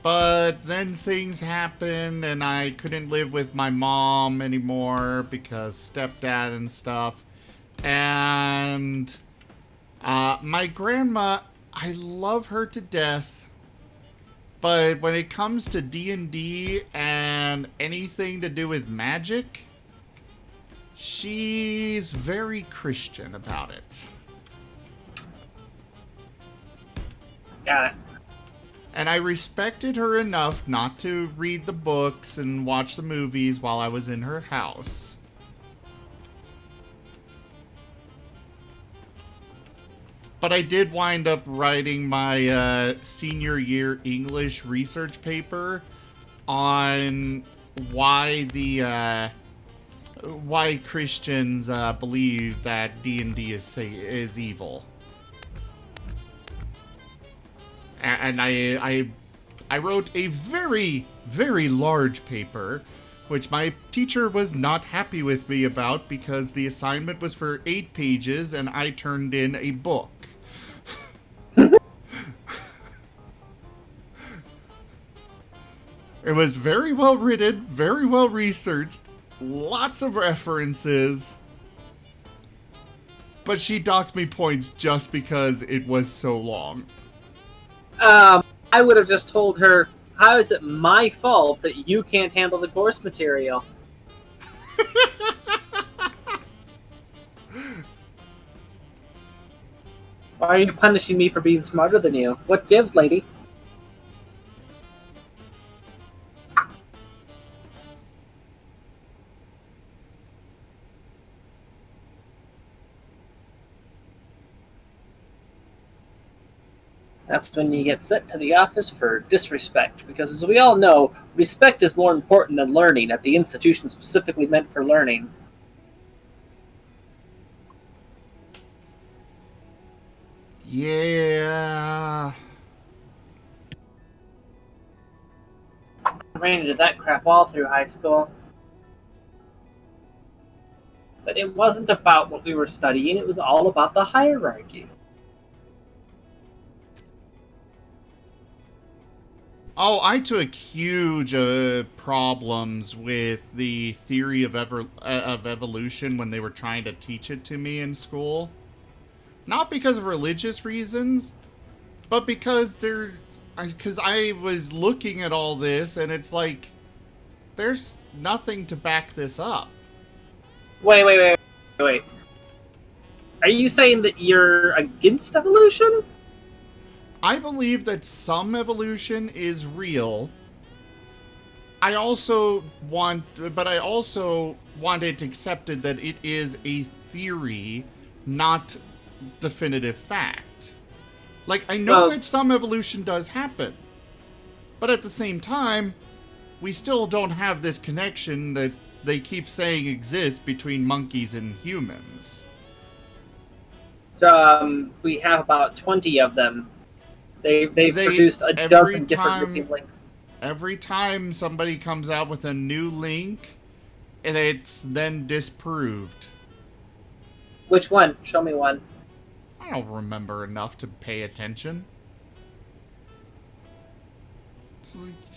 but then things happened and I couldn't live with my mom anymore because stepdad and stuff. And my grandma, I love her to death. But when it comes to D&D and anything to do with magic, she's very Christian about it. Got it. And I respected her enough not to read the books and watch the movies while I was in her house. But I did wind up writing my senior year English research paper on why why Christians believe that D&D is evil. And I wrote a very, very large paper, which my teacher was not happy with me about because the assignment was for 8 pages and I turned in a book. It was very well written, very well researched, lots of references, but she docked me points just because it was so long. I would have just told her, how is it my fault that you can't handle the course material? Why are you punishing me for being smarter than you? What gives, lady? That's when you get sent to the office for disrespect, because as we all know, respect is more important than learning at the institution specifically meant for learning. Yeah. I ran into that crap all through high school. But it wasn't about what we were studying, it was all about the hierarchy. Oh, I took huge problems with the theory of evolution when they were trying to teach it to me in school. Not because of religious reasons, but because I was looking at all this and it's like, there's nothing to back this up. Wait. Are you saying that you're against evolution? I believe that some evolution is real. I also want it accepted that it is a theory, not definitive fact. Like, I know that some evolution does happen, but at the same time, we still don't have this connection that they keep saying exists between monkeys and humans. We have about 20 of them. They've produced a dozen different missing links. Every time somebody comes out with a new link, and it's then disproved. Which one? Show me one. I don't remember enough to pay attention.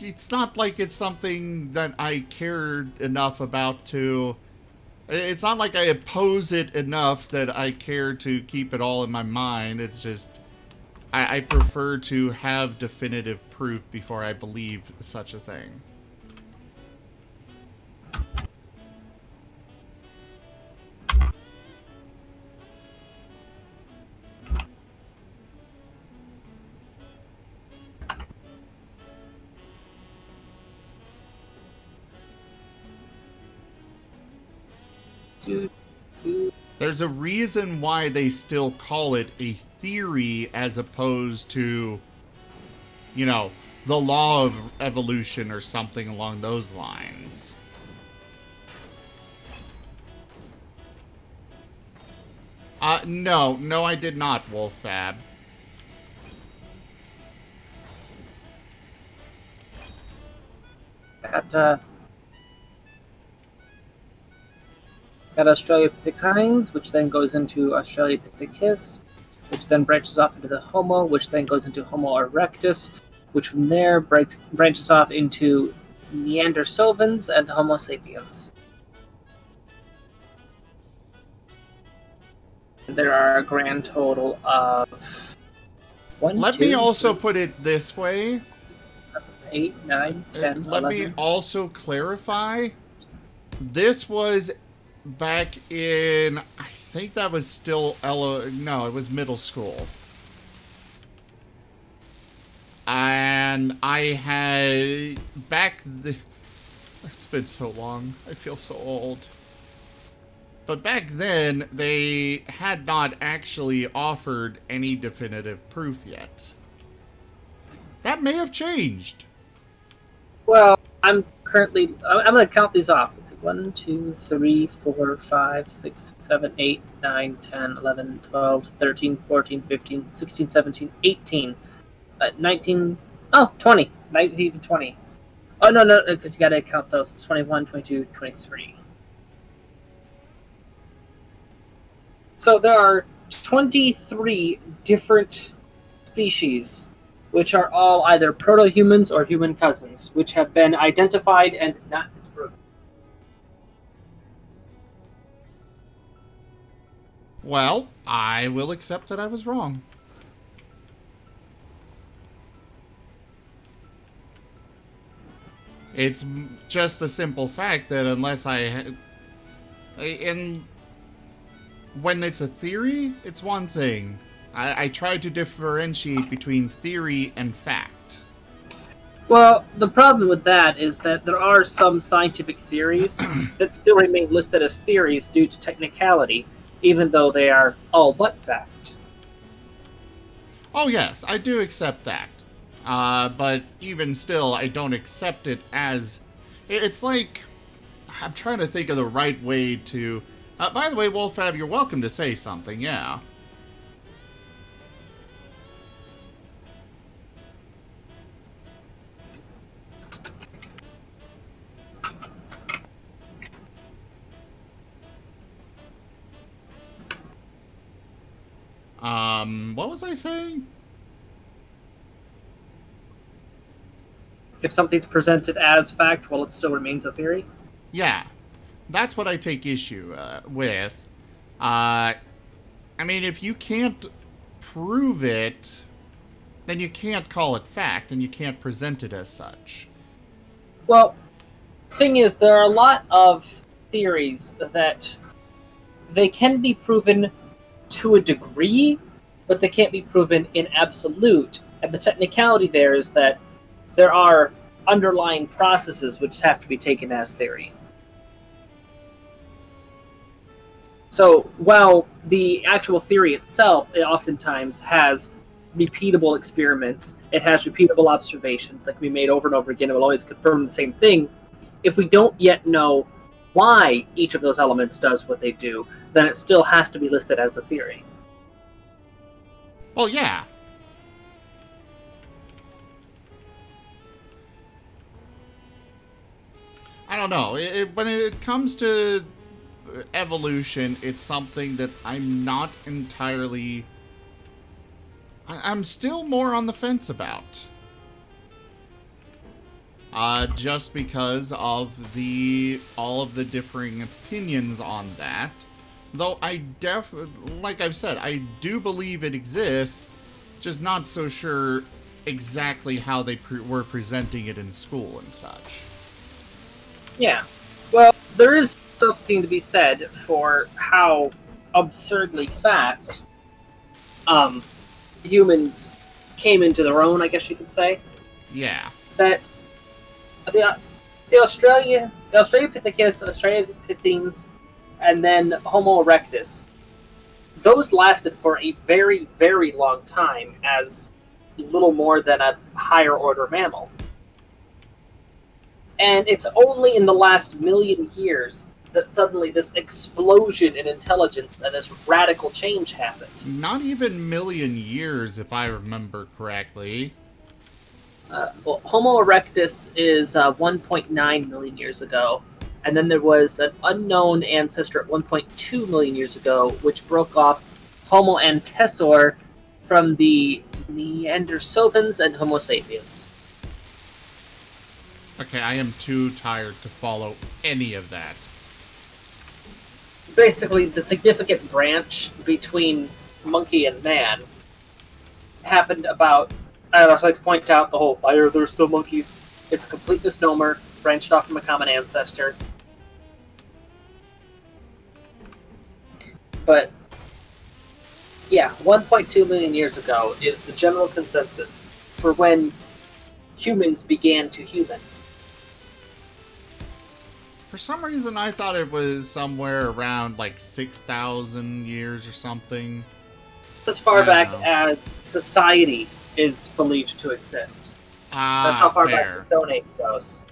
It's not like it's something that I cared enough about to... It's not like I oppose it enough that I care to keep it all in my mind. It's just... I prefer to have definitive proof before I believe such a thing. There's a reason why they still call it a theory as opposed to, you know, the law of evolution or something along those lines. No, I did not, Wolffab. Got Australopithecines, which then goes into Australopithecus, which then branches off into the Homo, which then goes into Homo erectus, which from there branches off into Neandersovans and Homo sapiens. There are a grand total of 1, Let 2, me also 3, put it this way. 8, 9, 10, Let 11. me also clarify. This was back in, I think that was still no, it was middle school. And I had it's been so long. I feel so old. But back then, they had not actually offered any definitive proof yet. That may have changed. Well, I'm going to count these off. Let's see. 1, 2, 3, 4, 5, 6, 7, 8, 9, 10, 11, 12, 13, 14, 15, 16, 17, 18, 19, 20. 19, 20. Oh, no, because you got to count those. It's 21, 22, 23. So there are 23 different species, which are all either proto-humans or human cousins, which have been identified and not disproven. Well, I will accept that I was wrong. It's just the simple fact that unless when it's a theory, it's one thing. I try to differentiate between theory and fact. Well, the problem with that is that there are some scientific theories that still remain listed as theories due to technicality, even though they are all but fact. Oh yes, I do accept that. But even still, I don't accept it as... It's like... I'm trying to think of the right way to... by the way, Wolffab, you're welcome to say something, yeah. What was I saying? If something's presented as fact, well, it still remains a theory? Yeah. That's what I take issue with. I mean, if you can't prove it, then you can't call it fact, and you can't present it as such. Well, the thing is, there are a lot of theories that they can be proven to a degree, but they can't be proven in absolute. And the technicality there is that there are underlying processes which have to be taken as theory. So while the actual theory itself, it oftentimes has repeatable experiments, it has repeatable observations that can be made over and over again, it will always confirm the same thing. If we don't yet know why each of those elements does what they do, then it still has to be listed as a theory. Well, yeah. I don't know. When it comes to evolution, it's something that I'm not entirely... I'm still more on the fence about. Just because of all of the differing opinions on that. Though like I've said, I do believe it exists, just not so sure exactly how they were presenting it in school and such. Yeah. Well, there is something to be said for how absurdly fast humans came into their own, I guess you could say. Yeah. That the Australopithecus, Australopithecines, and then Homo erectus. Those lasted for a very, very long time as little more than a higher order mammal. And it's only in the last million years that suddenly this explosion in intelligence and this radical change happened. Not even million years, if I remember correctly. Well, Homo erectus is 1.9 million years ago. And then there was an unknown ancestor at 1.2 million years ago, which broke off Homo antecessor from the Neanderthals and Homo sapiens. Okay, I am too tired to follow any of that. Basically, the significant branch between monkey and man happened about... I'd also like to point out the whole why are there still monkeys is a complete misnomer, branched off from a common ancestor. But, yeah, 1.2 million years ago is the general consensus for when humans began to human. For some reason, I thought it was somewhere around like 6,000 years or something. As far back as society is believed to exist. That's how far back the Stone Age goes.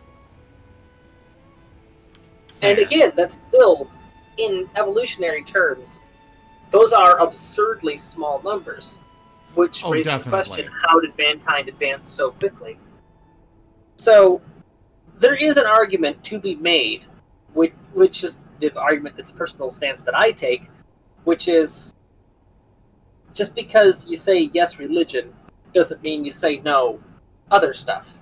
Fair. And again, that's still, in evolutionary terms, those are absurdly small numbers. Which raises the question, how did mankind advance so quickly? So, there is an argument to be made, which is the argument that's a personal stance that I take, which is, just because you say yes religion, doesn't mean you say no other stuff.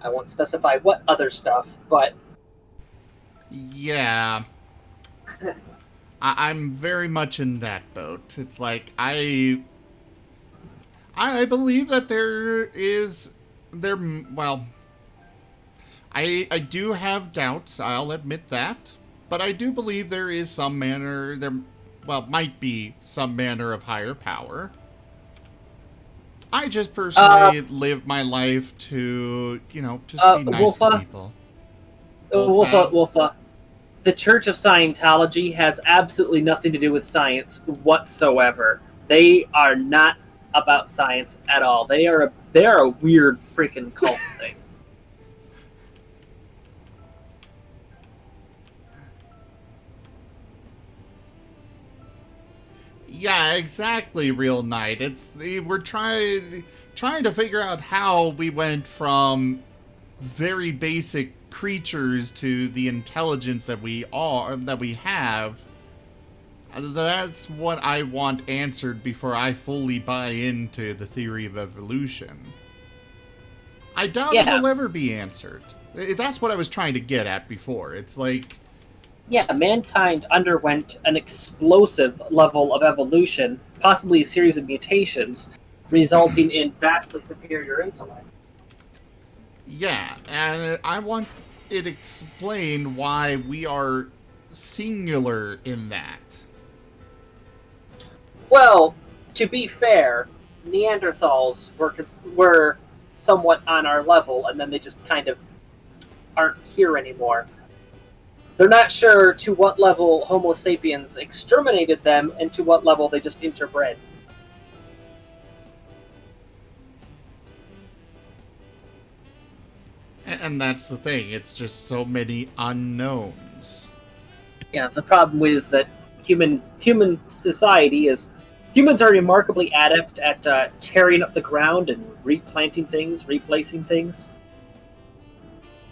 I won't specify what other stuff, but... Yeah. I'm very much in that boat. It's like, I believe that well... I do have doubts, I'll admit that, but I do believe there is some manner, might be some manner of higher power. I just personally live my life to, just be nice to people. Wolfa, the Church of Scientology has absolutely nothing to do with science whatsoever. They are not about science at all. They are a weird freaking cult thing. Yeah, exactly, Real Knight. We're trying to figure out how we went from very basic creatures to the intelligence that we have. That's what I want answered before I fully buy into the theory of evolution. I doubt it will ever be answered. That's what I was trying to get at before. It's like... Yeah, mankind underwent an explosive level of evolution, possibly a series of mutations, resulting in vastly superior intellect. Yeah, and I want it explained why we are singular in that. Well, to be fair, Neanderthals were somewhat on our level, and then they just kind of aren't here anymore. They're not sure to what level Homo sapiens exterminated them and to what level they just interbred. And that's the thing, it's just so many unknowns. Yeah, the problem is that human society is... Humans are remarkably adept at tearing up the ground and replanting things, replacing things.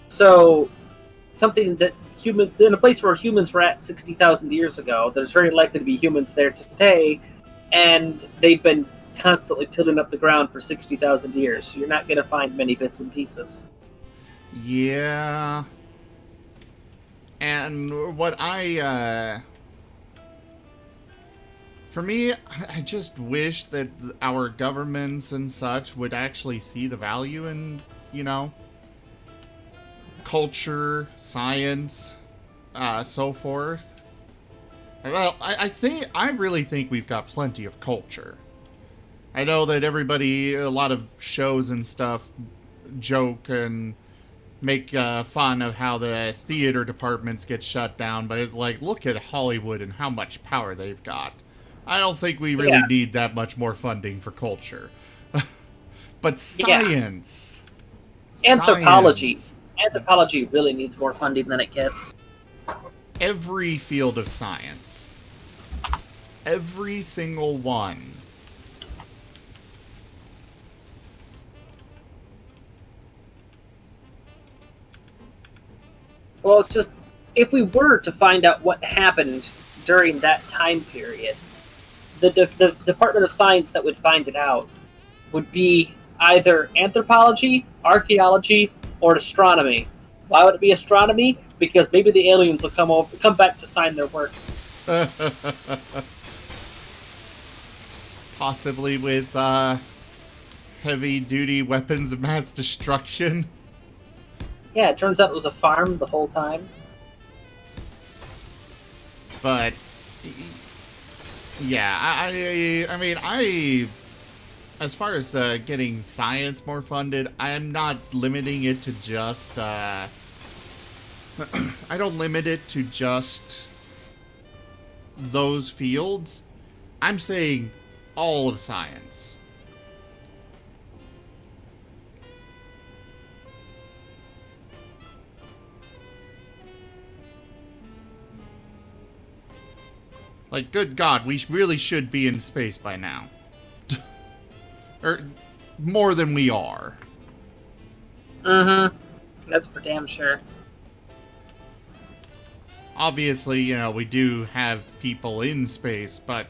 So... something that in a place where humans were at 60,000 years ago, there's very likely to be humans there today, and they've been constantly tilling up the ground for 60,000 years, so you're not going to find many bits and pieces. Yeah. And what for me, I just wish that our governments and such would actually see the value in, culture, science, so forth. Well, I really think we've got plenty of culture. I know that a lot of shows and stuff joke and, make fun of how the theater departments get shut down, but it's like, look at Hollywood and how much power they've got. I don't think we really need that much more funding for culture. But science. Anthropology. Science. Anthropology really needs more funding than it gets. Every field of science. Every single one. Well, it's just, if we were to find out what happened during that time period, the Department of Science that would find it out would be either anthropology, archaeology, or astronomy. Why would it be astronomy? Because maybe the aliens will come back to sign their work. Possibly with heavy-duty weapons of mass destruction. Yeah, it turns out it was a farm the whole time. But yeah, I mean, as far as getting science more funded, I'm not limiting it to just I don't limit it to just those fields. I'm saying all of science. Like, good God, we really should be in space by now. Or more than we are. Mm-hmm. That's for damn sure. Obviously, you know, we do have people in space, but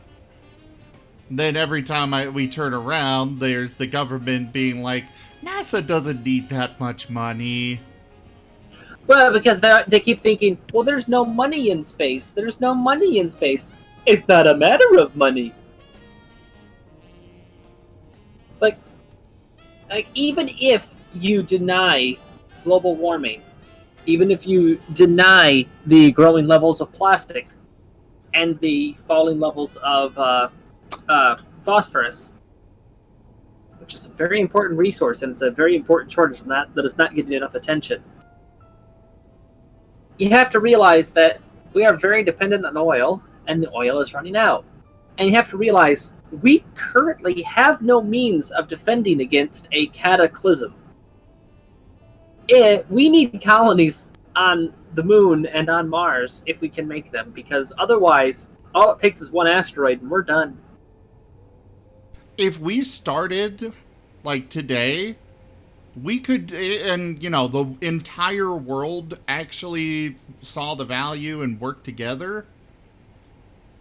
then every time we turn around, there's the government being like, NASA doesn't need that much money. Well, because they keep thinking, well, there's no money in space. There's no money in space. It's not a matter of money. It's like even if you deny global warming, even if you deny the growing levels of plastic and the falling levels of phosphorus, which is a very important resource, and it's a very important shortage that is not getting enough attention. You have to realize that we are very dependent on oil, and the oil is running out. And you have to realize we currently have no means of defending against a cataclysm. We need colonies on the moon and on Mars if we can make them, because otherwise, all it takes is one asteroid and we're done. If we started, like, today, we could, and, you know, the entire world actually saw the value and worked together,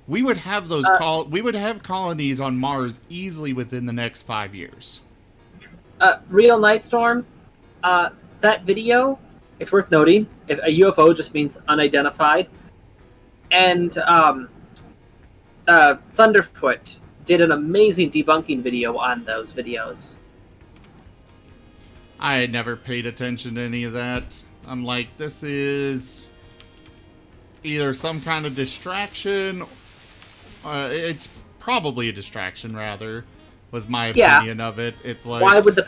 we would have those we would have colonies on Mars easily within the next 5 years. Real Nightstorm, that video, it's worth noting, if a UFO just means unidentified, and Thunderfoot did an amazing debunking video on those videos. I had never paid attention to any of that. I'm like, this is either some kind of distraction. It's probably a distraction, rather, was my opinion of it. It's like, why would the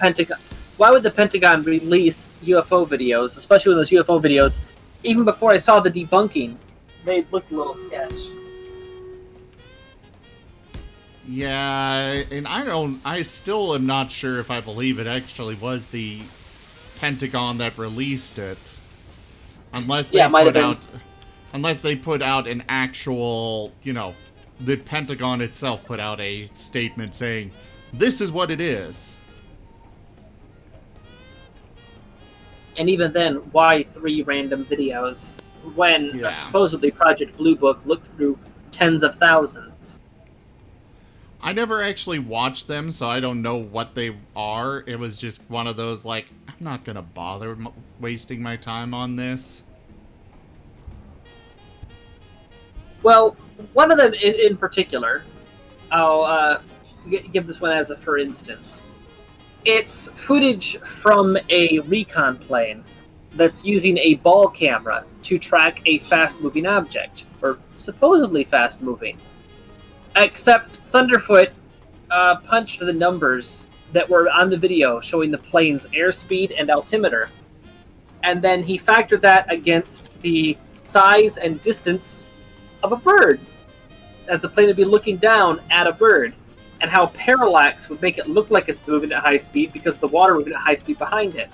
Pentagon release UFO videos, especially when those UFO videos, even before I saw the debunking, they looked a little sketch. Yeah, and I still am not sure if I believe it actually was the Pentagon that released it. Unless they put out an actual, you know, the Pentagon itself put out a statement saying, this is what it is. And even then, why 3 random videos when supposedly Project Blue Book looked through tens of thousands? I never actually watched them, so I don't know what they are. It was just one of those, like, I'm not gonna bother wasting my time on this. Well, one of them in particular, I'll give this one as a for instance. It's footage from a recon plane that's using a ball camera to track a fast-moving object, or supposedly fast-moving. Except Thunderfoot punched the numbers that were on the video showing the plane's airspeed and altimeter, and then he factored that against the size and distance of a bird, as the plane would be looking down at a bird, and how parallax would make it look like it's moving at high speed because the water moving at high speed behind it.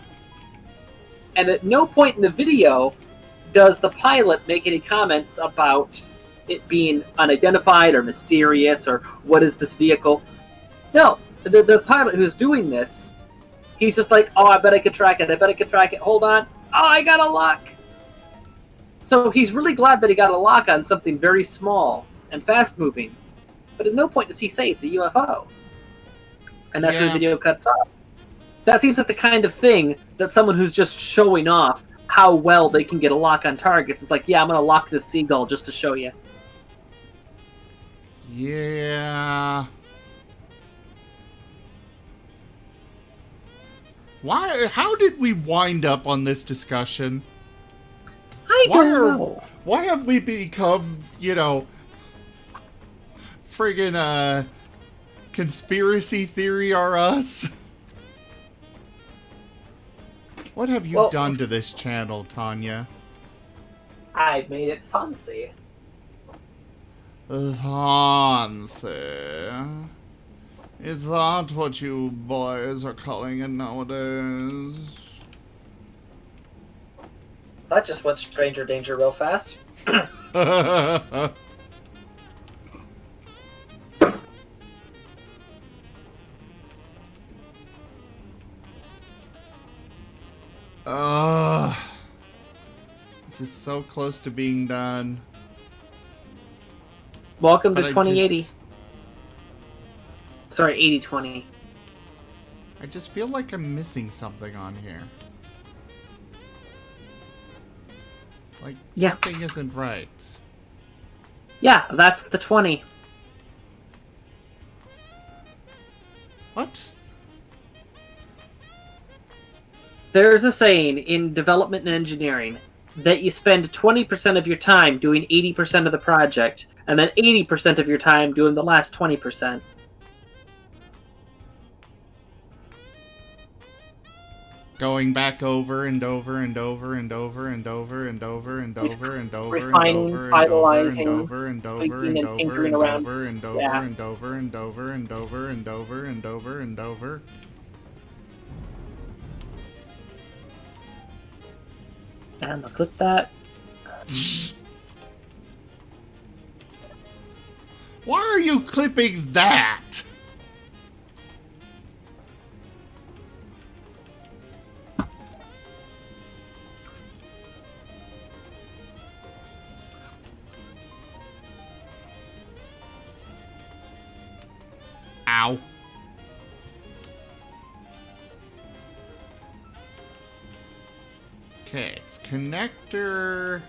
And at no point in the video does the pilot make any comments about it being unidentified or mysterious or what is this vehicle. No, the pilot who's doing this, he's just like, oh, I bet I could track it, I bet I could track it, hold on, oh, I got a lock. So he's really glad that he got a lock on something very small and fast moving, but at no point does he say it's a UFO. And that's where the video cuts off. That seems like the kind of thing that someone who's just showing off how well they can get a lock on targets is like, yeah, I'm going to lock this seagull just to show you. Yeah. Why? How did we wind up on this discussion? I don't know. Why have we become, friggin' conspiracy theory are us? What have you done to this channel, Tanya? I made it fancy. Fancy. Is that what you boys are calling it nowadays? That just went stranger danger real fast. This is so close to being done. Welcome to 2080. Sorry, 8020. I just feel like I'm missing something on here. Like, something isn't right. Yeah, that's the 20. What? There's a saying in development and engineering that you spend 20% of your time doing 80% of the project, and then 80% of your time doing the last 20%. Going back over and over and over and over and over and over and over and over refining, finalizing, tweaking and tinkering around. and over and over and over and over and over and over and over. And I'll click that. Why are you clipping that? Ow. Okay, it's connector.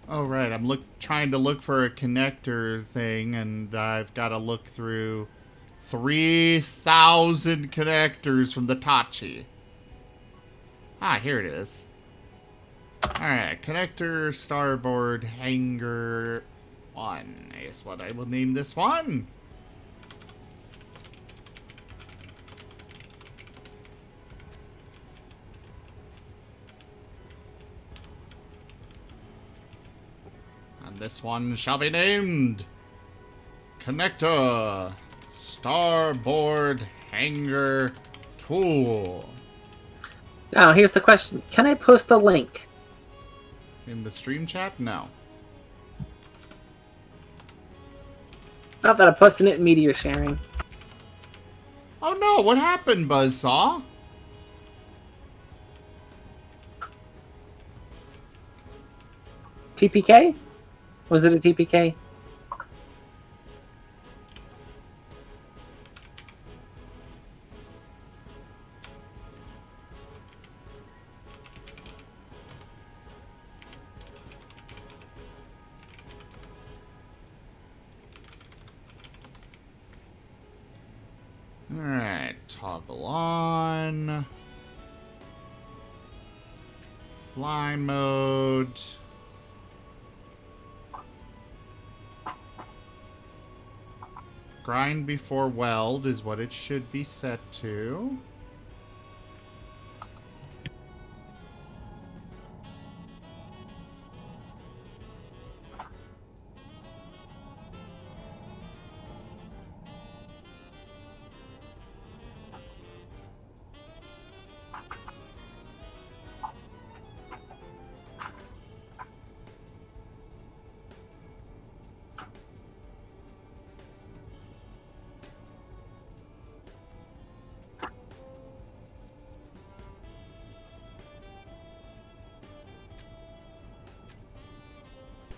Oh, right, I'm trying to look for a connector thing, and I've got to look through 3,000 connectors from the Tachi. Ah, here it is. Alright, connector, starboard, hangar 1 is what I will name this one. And this one shall be named connector, starboard, hangar, tool. Now, here's the question. Can I post a link? In the stream chat? No. Not that I'm posting it in media sharing. Oh no, what happened, Buzzsaw? TPK? Was it a TPK? Alright, toggle on. Fly mode. Grind before weld is what it should be set to.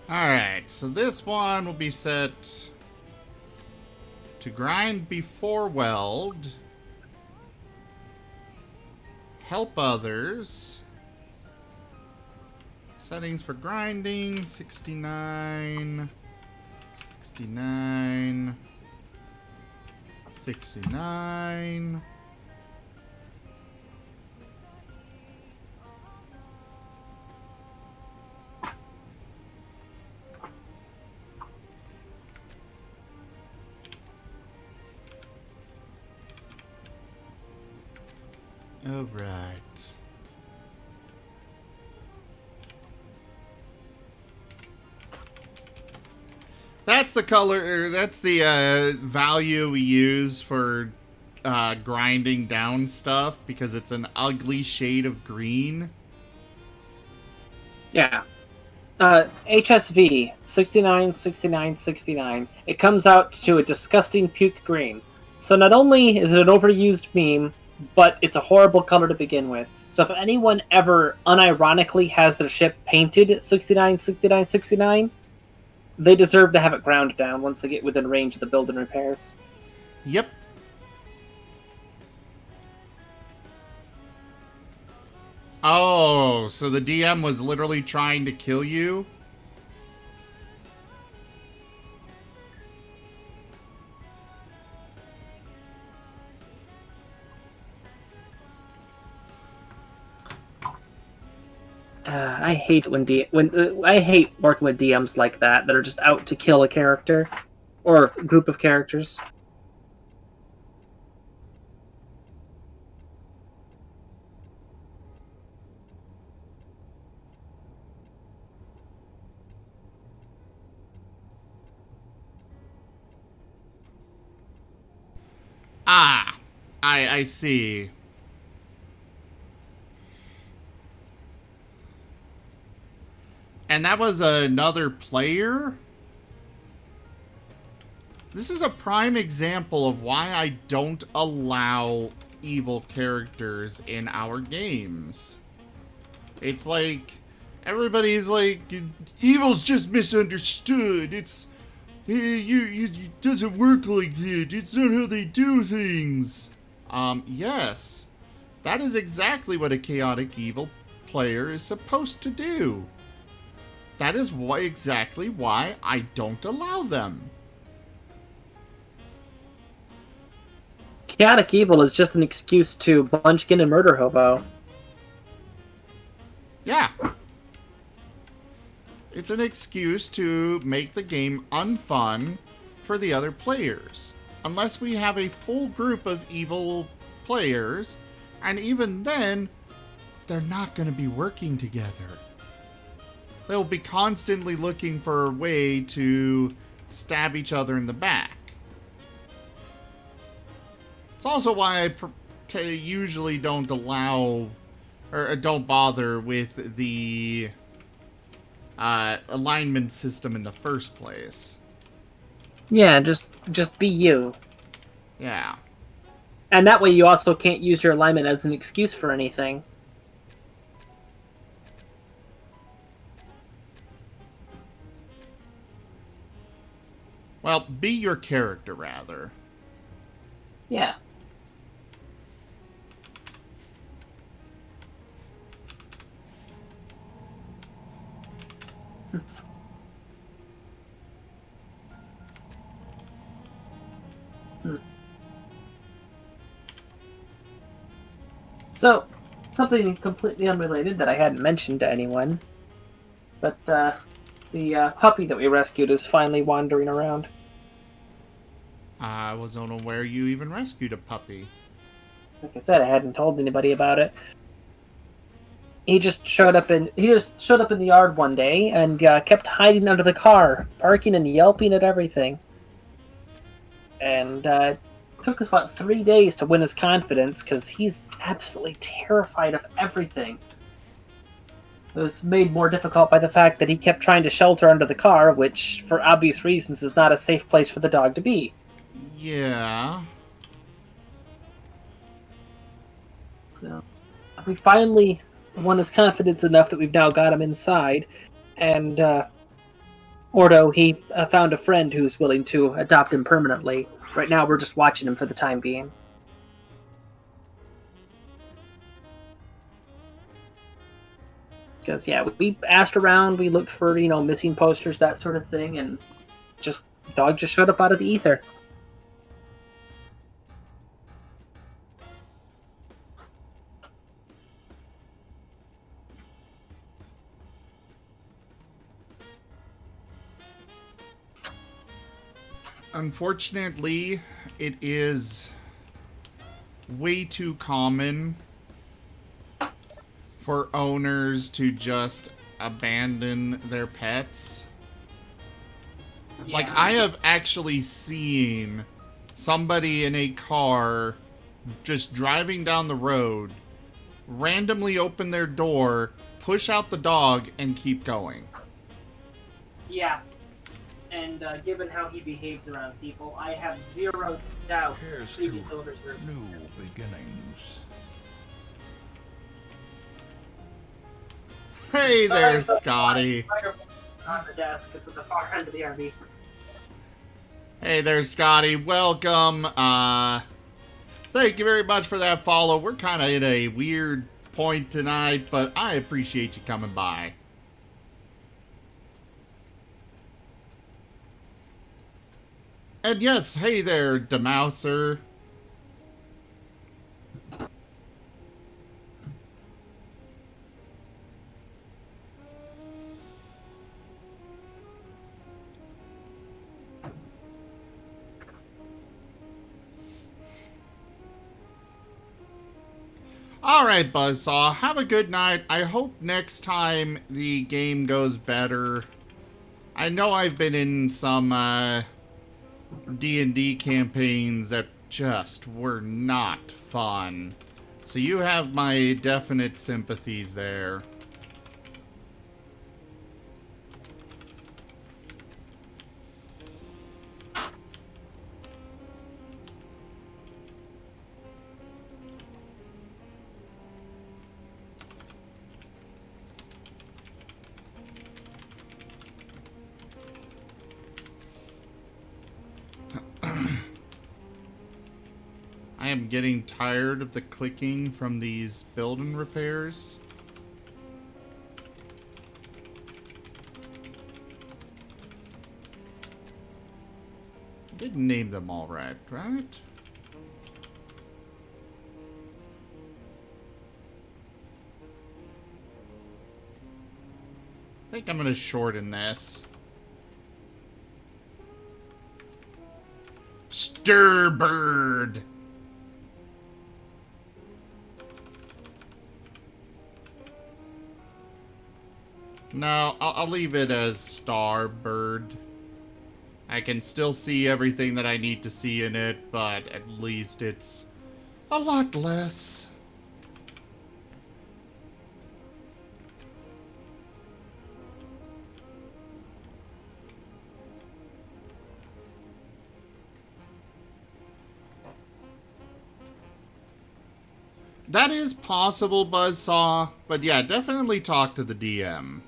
Alright, so this one will be set to grind before weld, help others, settings for grinding, 69, 69, 69. All right. That's the color, or that's the value we use for grinding down stuff, because it's an ugly shade of green. Yeah. HSV 69, 69, 69. It comes out to a disgusting puke green. So not only is it an overused meme, but it's a horrible color to begin with. So if anyone ever unironically has their ship painted 69, 69, 69, they deserve to have it ground down once they get within range of the build and repairs. Yep. Oh, so the DM was literally trying to kill you? I hate I hate working with DMs like that are just out to kill a character or a group of characters. Ah, I see. And that was another player? This is a prime example of why I don't allow evil characters in our games. It's like, everybody's like, evil's just misunderstood. It doesn't work like that. It's not how they do things. Yes. That is exactly what a chaotic evil player is supposed to do. That is exactly why I don't allow them. Chaotic evil is just an excuse to munchkin and murder hobo. Yeah. It's an excuse to make the game unfun for the other players. Unless we have a full group of evil players, and even then, they're not going to be working together. They'll be constantly looking for a way to stab each other in the back. It's also why I usually don't allow, or don't bother with the alignment system in the first place. Yeah, just be you. Yeah. And that way you also can't use your alignment as an excuse for anything. Well, be your character, rather. Yeah. So, something completely unrelated that I hadn't mentioned to anyone, but the puppy that we rescued is finally wandering around. I was unaware you even rescued a puppy. Like I said, I hadn't told anybody about it. He just showed up in the yard one day and kept hiding under the car, barking and yelping at everything. And it took us about 3 days to win his confidence because he's absolutely terrified of everything. It was made more difficult by the fact that he kept trying to shelter under the car, which, for obvious reasons, is not a safe place for the dog to be. Yeah. So, we finally won his confidence enough that we've now got him inside, and Ordo, he found a friend who's willing to adopt him permanently. Right now, we're just watching him for the time being. Because, yeah, we asked around, we looked for, missing posters, that sort of thing, and dog just showed up out of the ether. Unfortunately, it is way too common for owners to just abandon their pets. Yeah. Like, I have actually seen somebody in a car just driving down the road, randomly open their door, push out the dog, and keep going. Yeah. And given how he behaves around people, I have zero doubt previous owners were new beginnings. Hey there, Scotty. On the desk, it's at the far end of the RV. Hey there, Scotty. Welcome. Thank you very much for that follow. We're kind of in a weird point tonight, but I appreciate you coming by. And yes, hey there, Demouser. Alright, Buzzsaw, have a good night. I hope next time the game goes better. I know I've been in some, D&D campaigns that just were not fun. So you have my definite sympathies there. I am getting tired of the clicking from these building repairs. I didn't name them all right? I think I'm gonna shorten this. Starboard. No, I'll leave it as Starboard. I can still see everything that I need to see in it, but at least it's a lot less. That is possible, Buzzsaw, but yeah, definitely talk to the DM.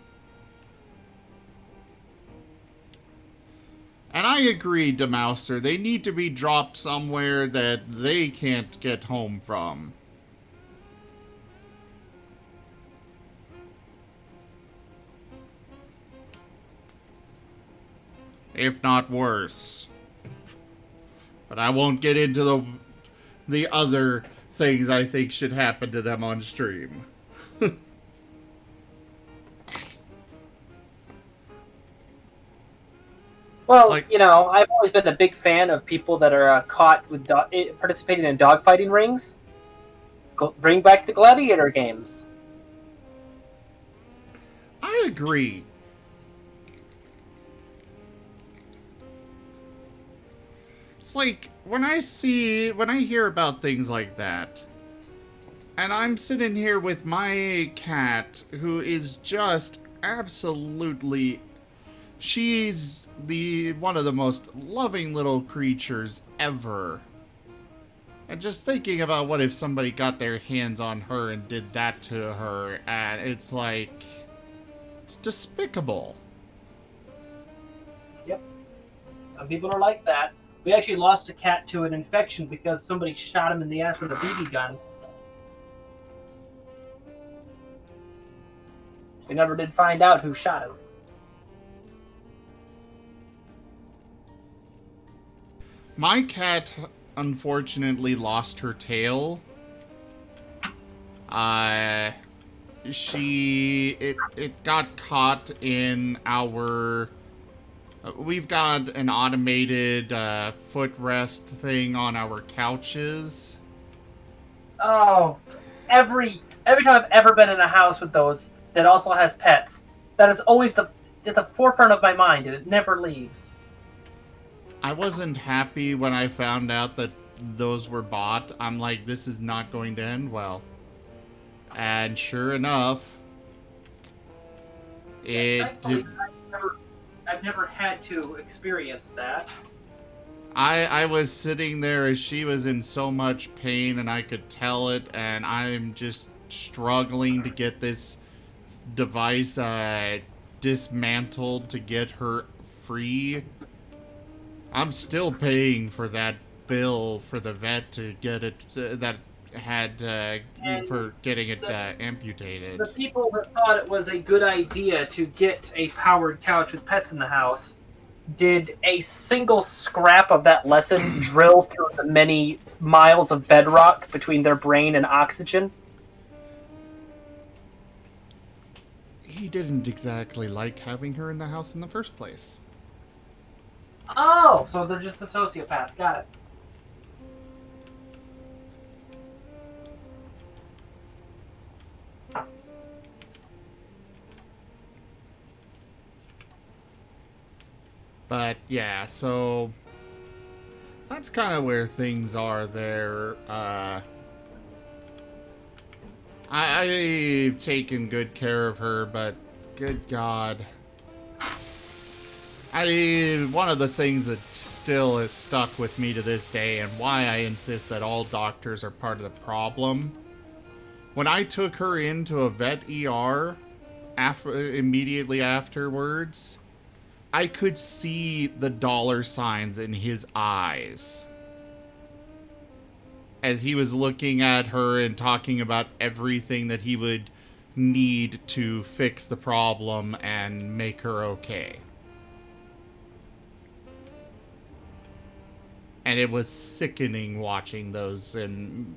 And I agree, Demouser, they need to be dropped somewhere that they can't get home from. If not worse. But I won't get into the other things I think should happen to them on stream. Well, Like- I've always been a big fan of people that are caught with participating in dogfighting rings. Bring back the gladiator games. I agree. It's like, when I hear about things like that, and I'm sitting here with my cat, who is just absolutely... She's one of the most loving little creatures ever. And just thinking about what if somebody got their hands on her and did that to her, and it's like... It's despicable. Yep. Some people are like that. We actually lost a cat to an infection because somebody shot him in the ass with a BB gun. We never did find out who shot him. My cat, unfortunately, lost her tail. It got caught in our... We've got an automated footrest thing on our couches. Oh, every time I've ever been in a house with those that also has pets, that is always at the forefront of my mind, and it never leaves. I wasn't happy when I found out that those were bought. I'm like, this is not going to end well. And sure enough, Thankfully, I've never had to experience that. I was sitting there as she was in so much pain, and I could tell it, and I'm just struggling to get this device dismantled to get her free. I'm still paying for that bill for the vet to get it for getting it amputated. The people that thought it was a good idea to get a powered couch with pets in the house did a single scrap of that lesson drill through the many miles of bedrock between their brain and oxygen? He didn't exactly like having her in the house in the first place. Oh, so they're just a sociopath. Got it. But yeah, so that's kind of where things are there. I've taken good care of her, but good God. One of the things that still is stuck with me to this day, and why I insist that all doctors are part of the problem. When I took her into a vet ER, immediately afterwards, I could see the dollar signs in his eyes as he was looking at her and talking about everything that he would need to fix the problem and make her okay. And it was sickening watching those, and,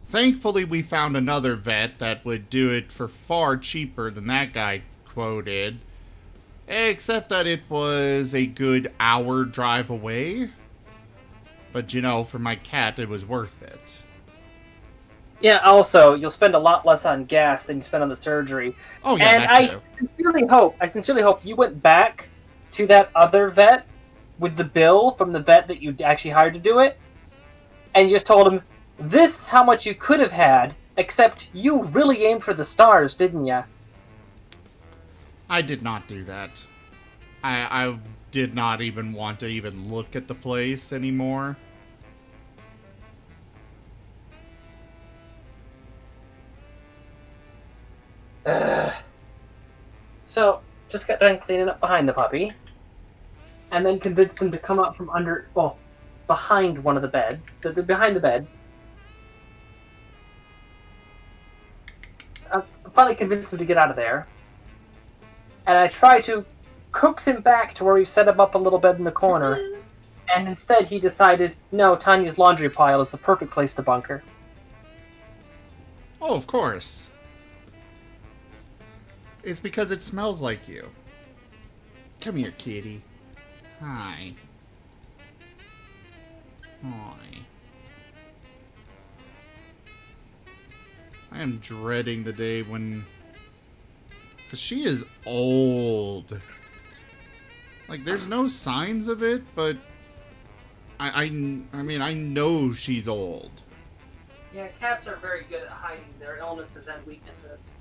Thankfully, we found another vet that would do it for far cheaper than that guy quoted. Except that it was a good hour drive away. But, for my cat, it was worth it. Yeah, also, you'll spend a lot less on gas than you spend on the surgery. Oh, yeah, and that too. I sincerely hope you went back to that other vet with the bill from the vet that you actually hired to do it, and you just told him, this is how much you could have had, except you really aimed for the stars, didn't ya? I did not do that. I did not even want to even look at the place anymore. So, just got done cleaning up behind the puppy, and then convinced him to come out from behind one of the bed, behind the bed. I finally convinced him to get out of there, and I tried to coax him back to where we set him up a little bit in the corner, and instead he decided, no, Tanya's laundry pile is the perfect place to bunker. Oh, of course. It's because it smells like you. Come here, kitty. Hi. Hi. I am dreading the day when... Because she is old. Like, there's no signs of it, but... I mean, I know she's old. Yeah, cats are very good at hiding their illnesses and weaknesses.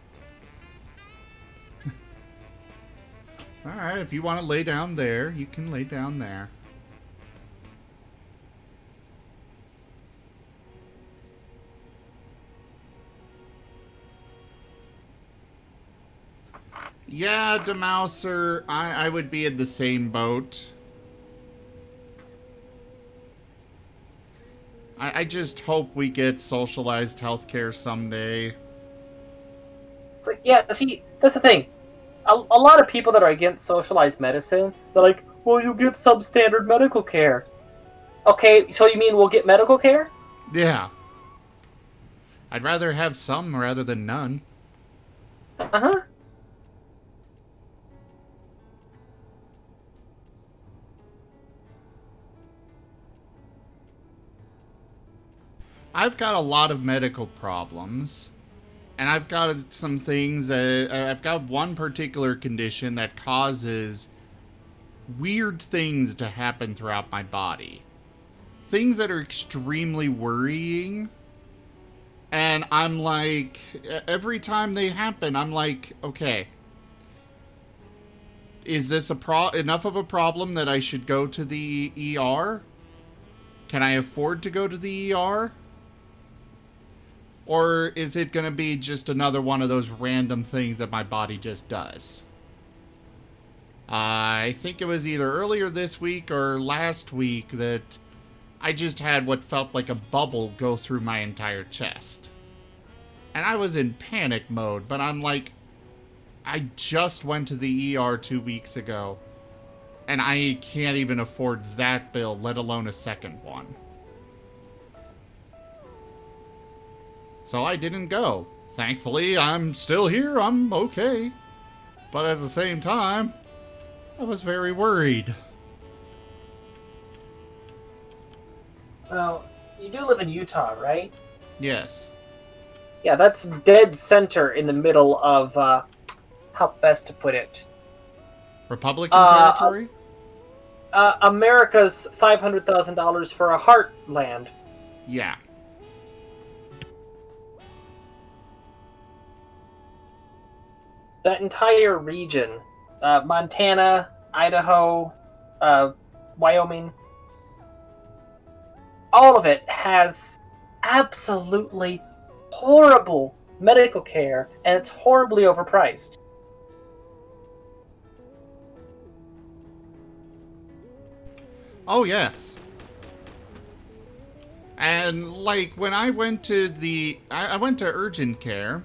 Alright, if you want to lay down there, you can lay down there. Yeah, Demouser, I would be in the same boat. I just hope we get socialized healthcare someday. It's like, yeah, see, that's the thing. A lot of people that are against socialized medicine, they're like, well, you get substandard medical care. Okay, so you mean we'll get medical care? Yeah. I'd rather have some rather than none. Uh-huh. I've got a lot of medical problems. And I've got some things that... I've got one particular condition that causes weird things to happen throughout my body. Things that are extremely worrying. And I'm like... Every time they happen, I'm like, okay. Is this enough of a problem that I should go to the ER? Can I afford to go to the ER? Or is it going to be just another one of those random things that my body just does? I think it was either earlier this week or last week that I just had what felt like a bubble go through my entire chest. And I was in panic mode, but I'm like, I just went to the ER 2 weeks ago. And I can't even afford that bill, let alone a second one. So I didn't go. Thankfully, I'm still here. I'm okay. But at the same time, I was very worried. Well, you do live in Utah, right? Yes. Yeah, that's dead center in the middle of, how best to put it? Republican territory? America's $500,000 for a heartland. Yeah. That entire region, Montana, Idaho, Wyoming, all of it has absolutely horrible medical care, and it's horribly overpriced. Oh, yes. And, like, when I went to I went to urgent care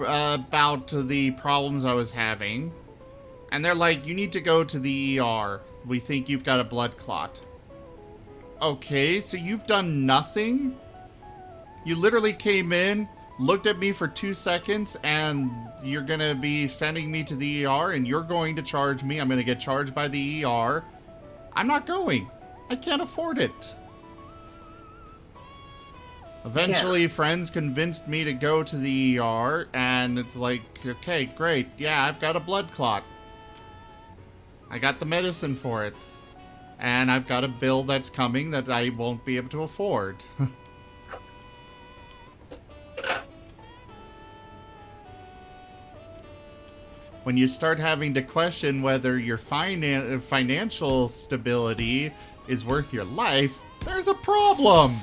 about the problems I was having. And they're like, you need to go to the ER. We think you've got a blood clot. Okay, so you've done nothing? You literally came in, looked at me for 2 seconds, and you're going to be sending me to the ER, and you're going to charge me. I'm going to get charged by the ER. I'm not going. I can't afford it. Eventually, friends convinced me to go to the ER, and it's like, okay, great. Yeah, I've got a blood clot. I got the medicine for it. And I've got a bill that's coming that I won't be able to afford. When you start having to question whether your financial stability is worth your life, there's a problem!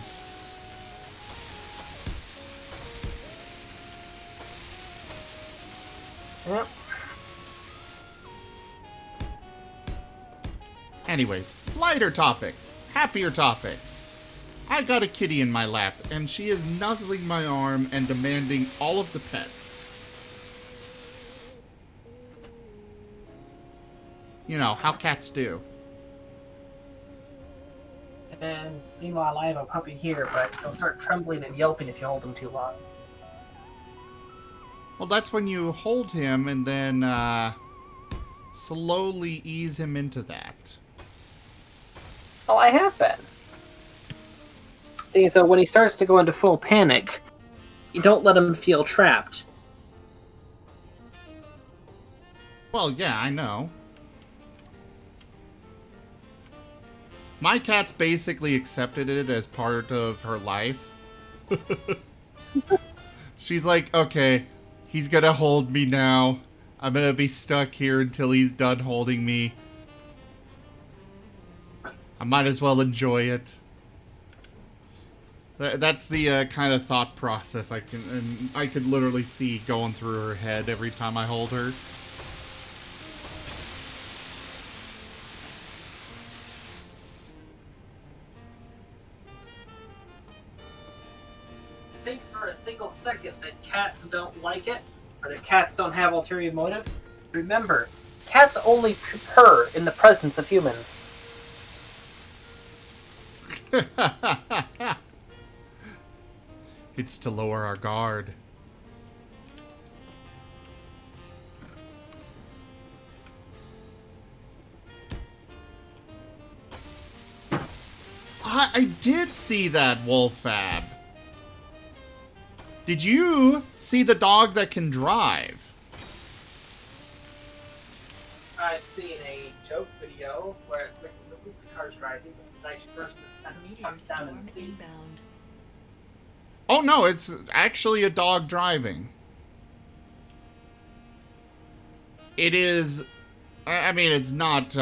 Yep. Anyways, lighter topics, happier topics. I got a kitty in my lap, and she is nuzzling my arm and demanding all of the pets. You know, how cats do. And meanwhile, I have a puppy here, but he'll start trembling and yelping if you hold him too long. Well, that's when you hold him and then slowly ease him into that. Oh, I have been. Thing is, when he starts to go into full panic, you don't let him feel trapped. Well, yeah, I know. My cat's basically accepted it as part of her life. She's like, okay, he's gonna hold me now. I'm gonna be stuck here until he's done holding me. I might as well enjoy it. That's the kind of thought process I could literally see going through her head every time I hold her. Think for a single second that cats don't like it, or that cats don't have ulterior motive. Remember, cats only purr in the presence of humans. It's to lower our guard. I did see that, Wolfab. Did you see the dog that can drive? I've seen a joke video where it looks like the car's driving, but it's actually a person that's kind of tucked down in the seat. Oh no, it's actually a dog driving. It is... I mean, it's not...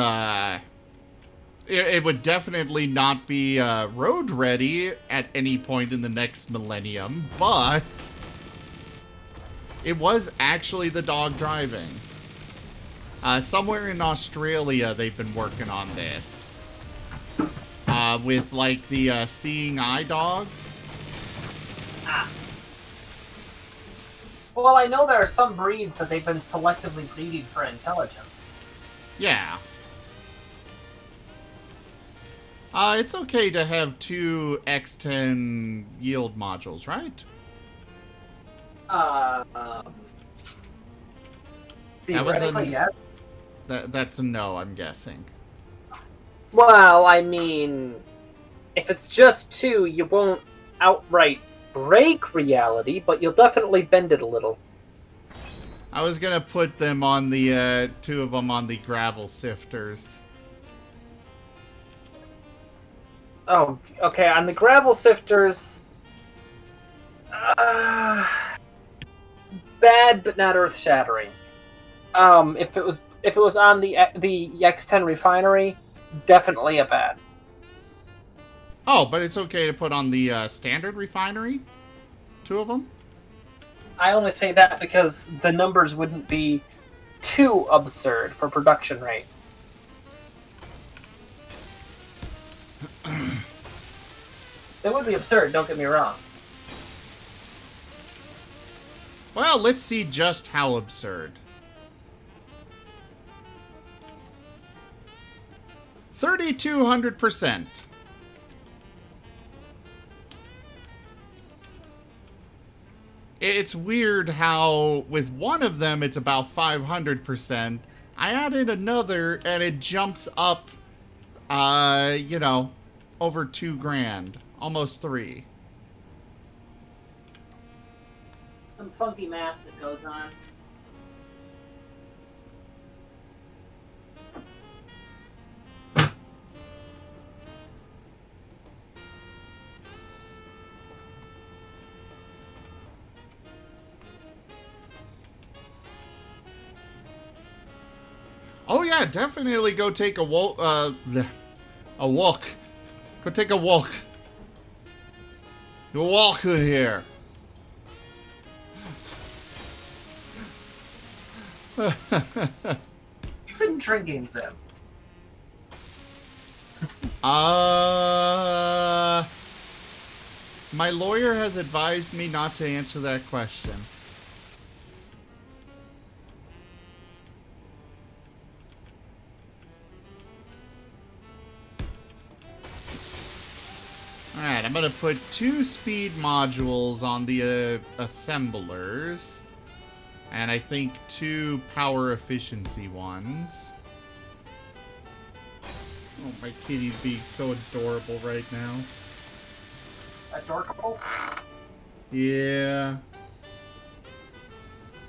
It would definitely not be road ready at any point in the next millennium, but it was actually the dog driving. Somewhere in Australia, they've been working on this. With, like, the seeing eye dogs. Ah. Well, I know there are some breeds that they've been selectively breeding for intelligence. Yeah. It's okay to have 2 X10 yield modules, right? Theoretically, yes. That's a no, I'm guessing. Well, I mean, if it's just 2, you won't outright break reality, but you'll definitely bend it a little. I was gonna put them on the, 2 of them on the gravel sifters. Oh, okay. On the gravel sifters, bad but not earth-shattering. If it was on the X10 refinery, definitely a bad. Oh, but it's okay to put on the standard refinery? 2 of them? I only say that because the numbers wouldn't be too absurd for production rate. It would be absurd, don't get me wrong. Well, let's see just how absurd. 3,200%. It's weird how with one of them it's about 500%. I added another and it jumps up, you know, over $2,000. Almost 3. Some funky math that goes on. Oh yeah, definitely go take a walk. A walk. Go take a walk. Go walk in here. You've been drinking, Zim. My lawyer has advised me not to answer that question. Alright, I'm gonna put 2 speed modules on the assemblers. And I think 2 power efficiency ones. Oh, my kitty's being so adorable right now. Adorable? Yeah.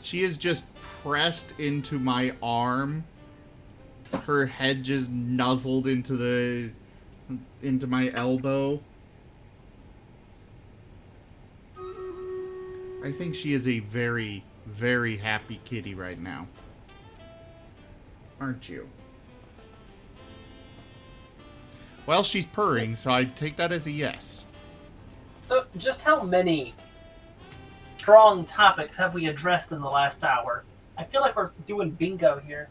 She is just pressed into my arm. Her head just nuzzled into my elbow. I think she is a very, very happy kitty right now. Aren't you? Well, she's purring, so I take that as a yes. So, just how many strong topics have we addressed in the last hour? I feel like we're doing bingo here.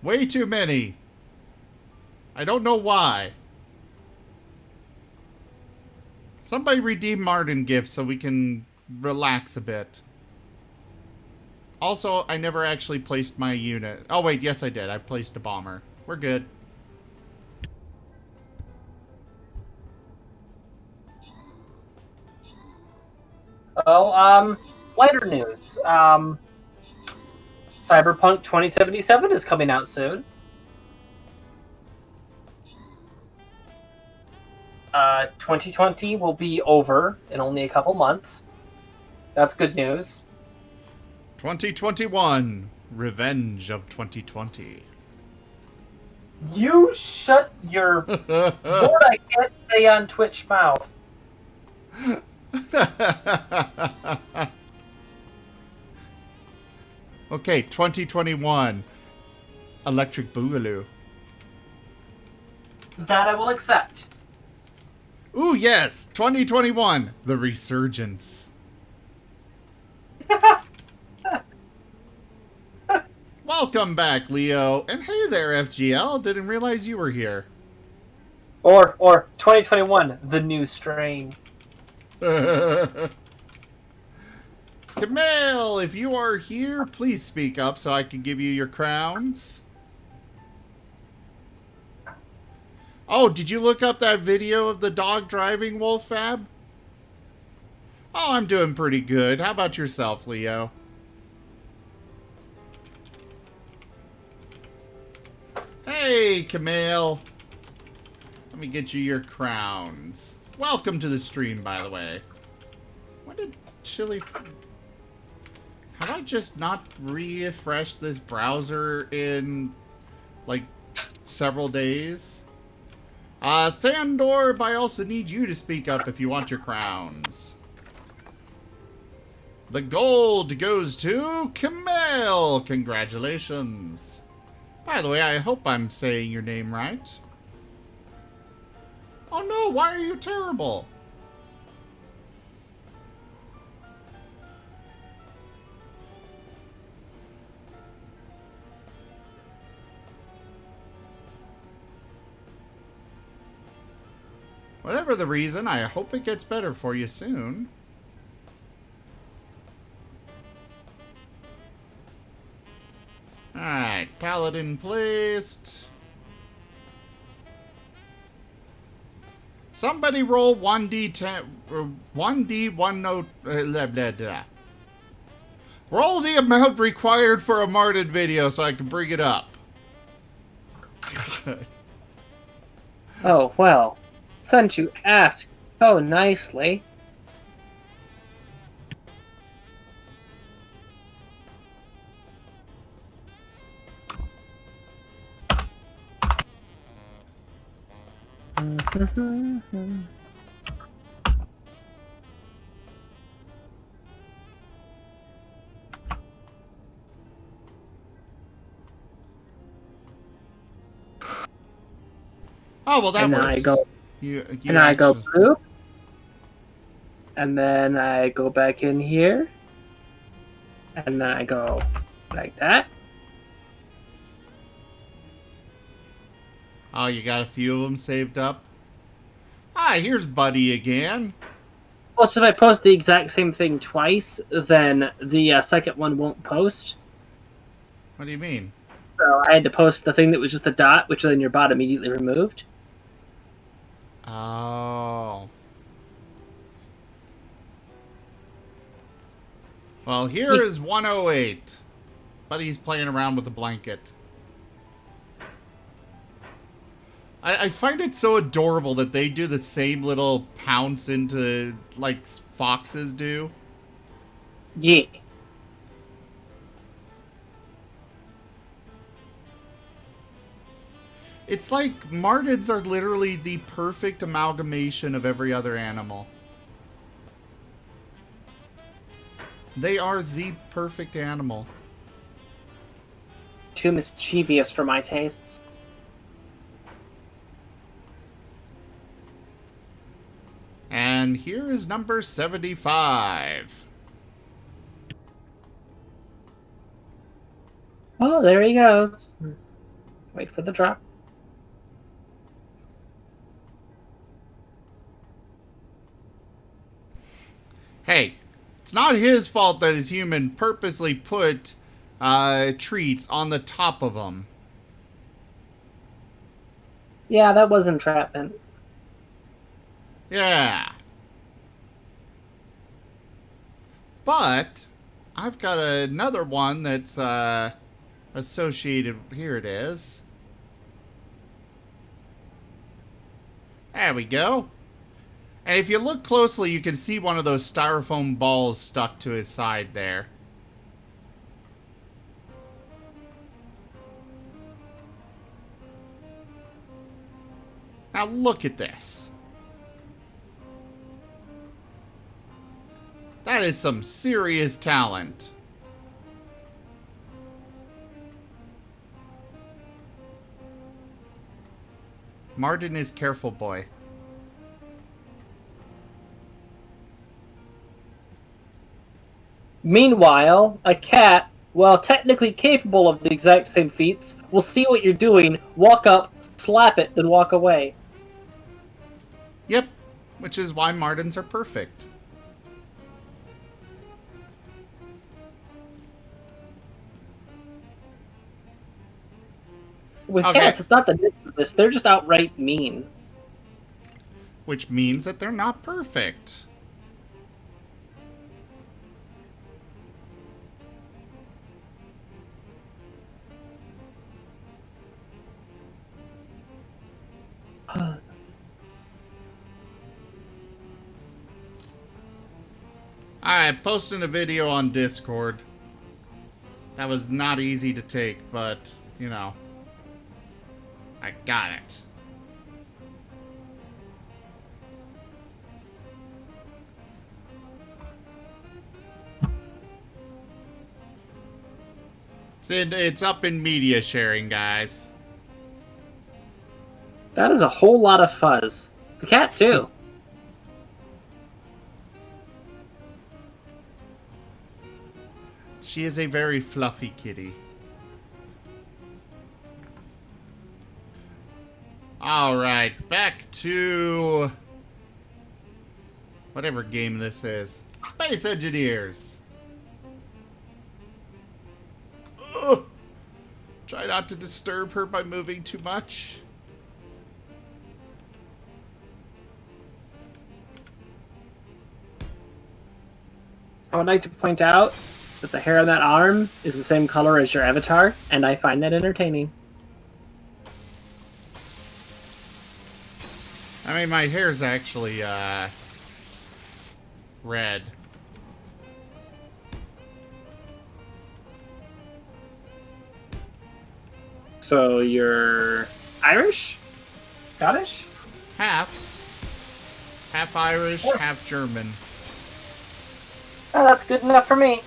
Way too many. I don't know why. Somebody redeem Martin gifts so we can relax a bit. Also, I never actually placed my unit. Oh wait, yes I did. I placed a bomber. We're good. Oh, lighter news. Cyberpunk 2077 is coming out soon. 2020 will be over in only a couple months. That's good news. 2021. Revenge of 2020. You shut your word I can't say on Twitch mouth. Okay, 2021. Electric Boogaloo. That I will accept. Ooh, yes! 2021. The Resurgence. Welcome back, Leo. And hey there, FGL. Didn't realize you were here. Or 2021, the new strain. Camille, if you are here, please speak up so I can give you your crowns. Oh, did you look up that video of the dog driving, Wolffab? Oh, I'm doing pretty good. How about yourself, Leo? Hey, Camille. Let me get you your crowns. Welcome to the stream, by the way. What did Chili... Have I just not refreshed this browser in, like, several days? Thandor, I also need you to speak up if you want your crowns. The gold goes to Camille. Congratulations. By the way, I hope I'm saying your name right. Oh no, why are you terrible? Whatever the reason, I hope it gets better for you soon. Alright, Paladin placed. Somebody roll 1d10 or 1d1 note. Blah, blah, blah. Roll the amount required for a Martin video so I can bring it up. Oh, well. Since you asked so nicely. Oh, well, that And works. then I go, You and I go actually- blue. And then I go back in here. And then I go like that. Oh, you got a few of them saved up? Hi, here's Buddy again. Well, so if I post the exact same thing twice, then the second one won't post. What do you mean? So I had to post the thing that was just a dot, which then your bot immediately removed. Oh. Well, here is 108. But he's playing around with a blanket. I find it so adorable that they do the same little pounce into, like, foxes do. Yeah. It's like martins are literally the perfect amalgamation of every other animal. They are the perfect animal. Too mischievous for my tastes. And here is number 75. Oh, there he goes. Wait for the drop. Hey, it's not his fault that his human purposely put treats on the top of them. Yeah, that was entrapment. Yeah. But I've got another one that's associated. Here it is. There we go. And if you look closely, you can see one of those styrofoam balls stuck to his side there. Now look at this. That is some serious talent. Martin is careful boy. Meanwhile, a cat, while technically capable of the exact same feats, will see what you're doing, walk up, slap it, then walk away. Yep, which is why Martins are perfect. With Okay. cats, it's not the this; they're just outright mean. Which means that they're not perfect. Alright, posting a video on Discord. That was not easy to take, but, you know. I got it. It's up in media sharing, guys. That is a whole lot of fuzz. The cat, too. She is a very fluffy kitty. Alright, back to whatever game this is. Space Engineers. Ugh. Try not to disturb her by moving too much. I would like to point out that the hair on that arm is the same color as your avatar, and I find that entertaining. I mean, my hair's actually, red. So you're Irish? Scottish? Half. Half Irish, half German. Oh, that's good enough for me.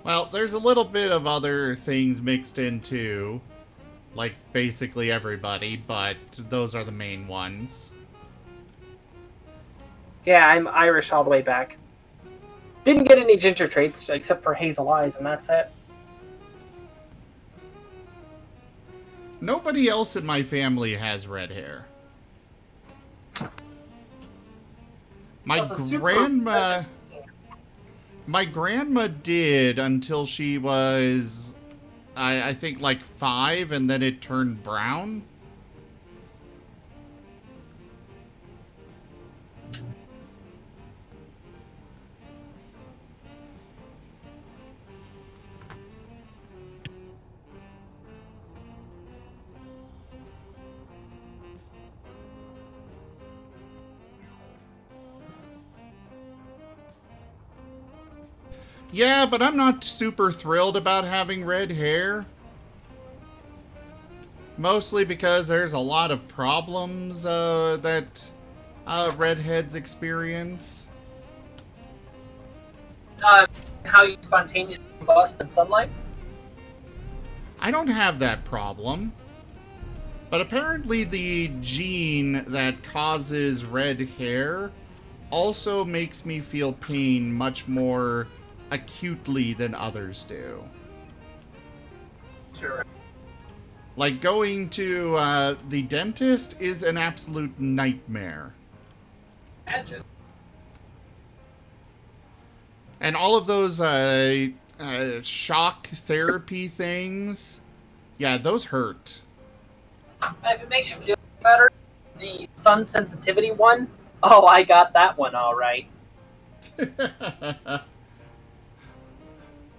Well, there's a little bit of other things mixed in too. Like basically everybody, but those are the main ones. Yeah, I'm Irish all the way back. Didn't get any ginger traits except for hazel eyes, and that's it. Nobody else in my family has red hair. My That's a super- grandma did until she was I think like 5, and then it turned brown. Yeah, but I'm not super thrilled about having red hair. Mostly because there's a lot of problems that redheads experience. How you spontaneously combust in sunlight? I don't have that problem. But apparently the gene that causes red hair also makes me feel pain much more acutely than others do. Sure. Like, going to the dentist is an absolute nightmare. Imagine. And all of those shock therapy things, yeah, those hurt. If it makes you feel better, the sun sensitivity one, oh, I got that one all right.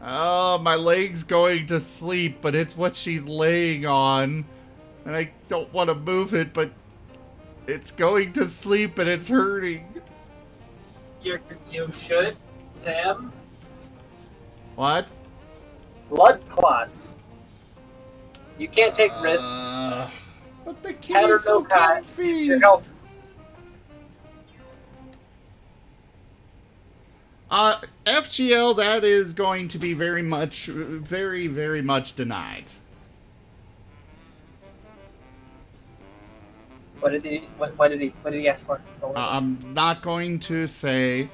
Oh, my leg's going to sleep, but it's what she's laying on. And I don't want to move it, but it's going to sleep and it's hurting. You should, Sam. What? Blood clots. You can't take risks. But the kid Cat or is so no cat, comfy. it's your health. FGL, that is going to be very, very much denied. What did he ask for? What was it? I'm not going to say.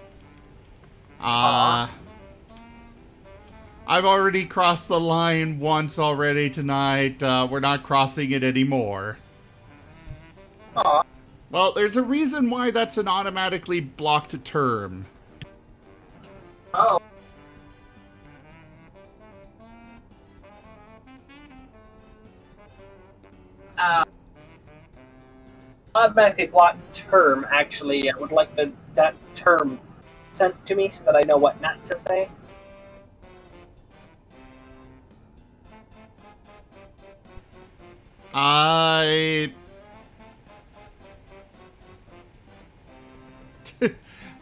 I've already crossed the line once already tonight. We're not crossing it anymore. Aw. Well, there's a reason why that's an automatically blocked term. Oh. Automatically blocked term, actually. I would like that term sent to me so that I know what not to say.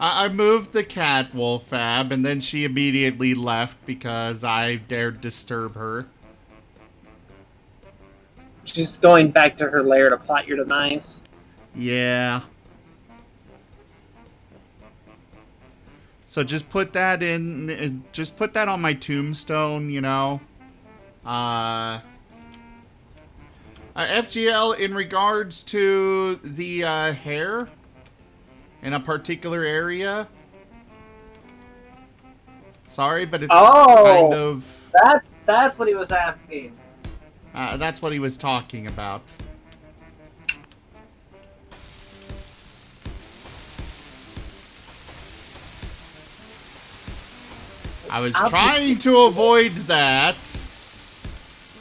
I moved the cat, Wolfab, and then she immediately left because I dared disturb her. She's going back to her lair to plot your demise. Yeah. So just put that in, just put that on my tombstone, you know. FGL, in regards to the hair in a particular area. Sorry, but it's kind of... That's what he was asking. That's what he was talking about. I was trying to avoid that.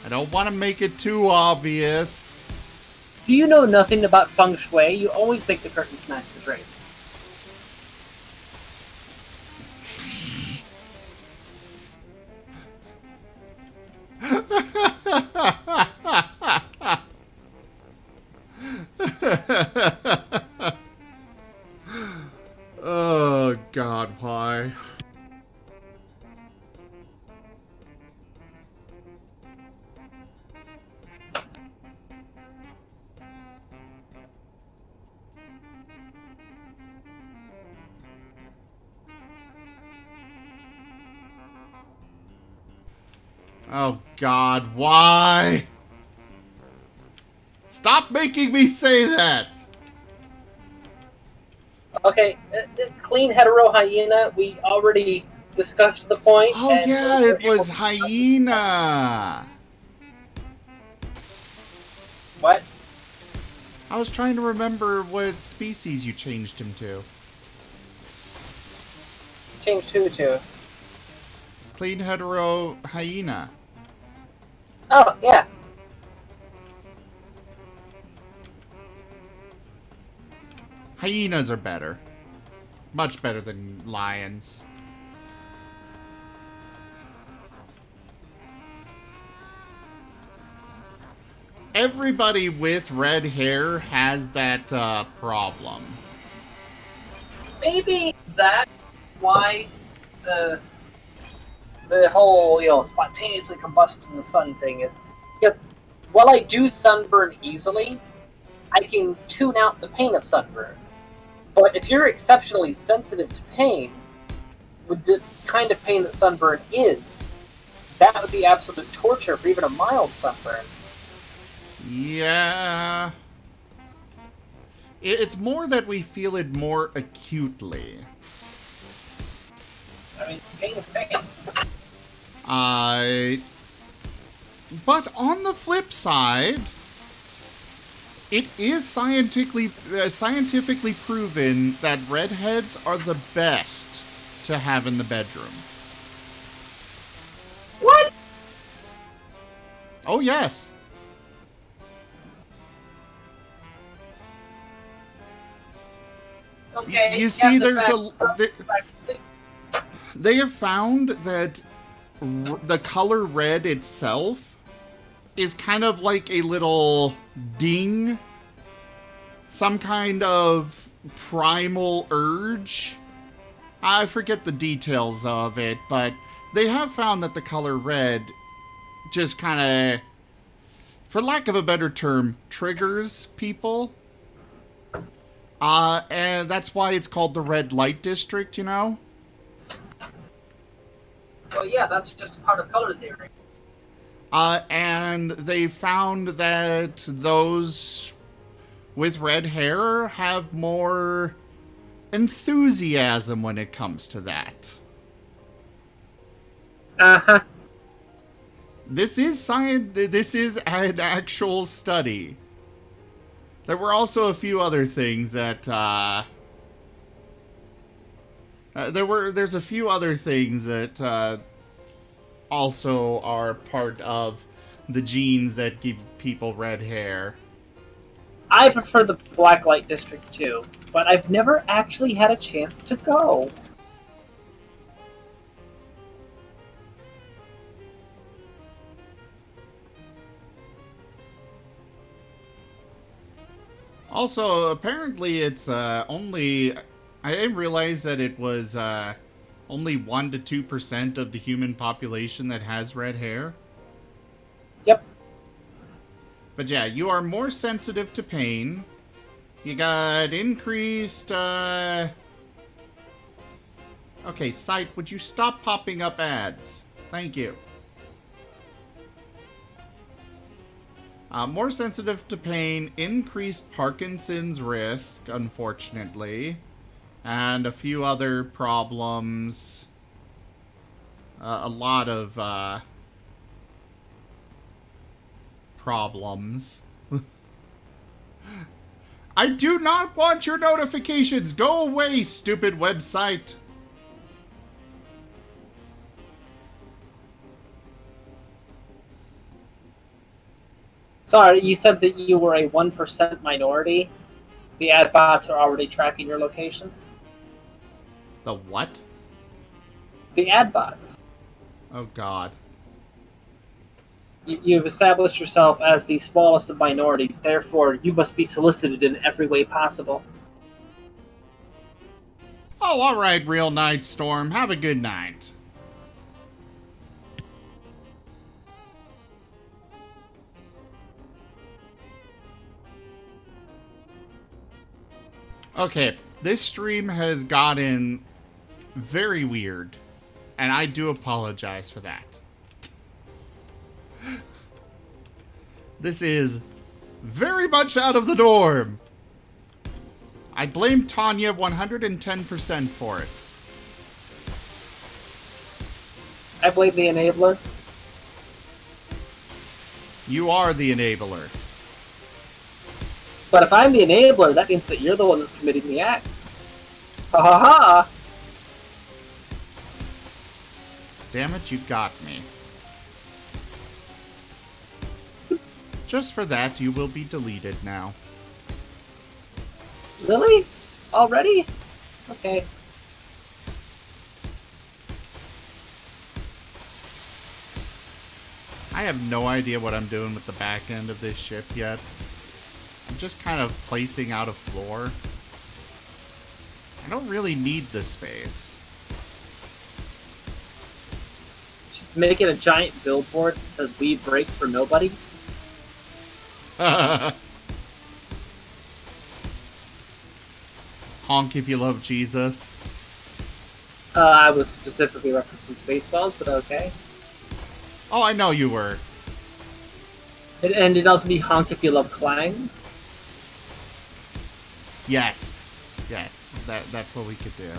I don't want to make it too obvious. Do you know nothing about feng shui? You always make the curtains match the drapes. Oh, God, why? Oh, God, why? Stop making me say that! Okay, clean hetero hyena, we already discussed the point. Oh, yeah, it was hyena! What? I was trying to remember what species you changed him to. Changed who to? Clean hetero hyena. Oh, yeah. Hyenas are better. Much better than lions. Everybody with red hair has that problem. Maybe that's why the whole, spontaneously combust in the sun thing is because while I do sunburn easily, I can tune out the pain of sunburn. But if you're exceptionally sensitive to pain, with the kind of pain that sunburn is, that would be absolute torture for even a mild sunburn. Yeah. It's more that we feel it more acutely. I mean, pain is pain. But on the flip side, it is scientifically proven that redheads are the best to have in the bedroom. What? Oh, yes. Okay. You see, there's they have found that the color red itself is kind of like a little ding. Some kind of primal urge. I forget the details of it, but they have found that the color red just kind of, for lack of a better term, triggers people. And that's why it's called the red light district, you know? Well, yeah, that's just part of color theory. And they found that those with red hair have more enthusiasm when it comes to that. Uh-huh. This is science. This is an actual study. There were also a few other things that there's a few other things that also are part of the genes that give people red hair. I prefer the black light district too, but I've never actually had a chance to go. Also, apparently it's only... I didn't realize that it was only 1% to 2% of the human population that has red hair. Yep. But yeah, you are more sensitive to pain. You got increased... Okay, site, would you stop popping up ads? Thank you. More sensitive to pain, increased Parkinson's risk, unfortunately, and a few other problems. A lot of problems. I do not want your notifications! Go away, stupid website! Sorry, you said that you were a 1% minority. The ad bots are already tracking your location. The what? The ad bots. Oh god. You've established yourself as the smallest of minorities, therefore you must be solicited in every way possible. Oh, alright, Real Night Storm. Have a good night. Okay, this stream has gotten very weird, and I do apologize for that. This is very much out of the norm. I blame Tanya 110% for it. I blame the enabler. You are the enabler. But if I'm the enabler, that means that you're the one that's committing the acts. Ha ha ha! Damn it, you got me. just for that, you will be deleted now. Really? Already? Okay. I have no idea what I'm doing with the back end of this ship yet. I'm just kind of placing out a floor. I don't really need this space. Make it a giant billboard that says "We break for nobody." Honk if you love Jesus. I was specifically referencing Spaceballs, but okay. Oh, I know you were. And it'd also be honk if you love Clang. Yes. Yes, that's what we could do.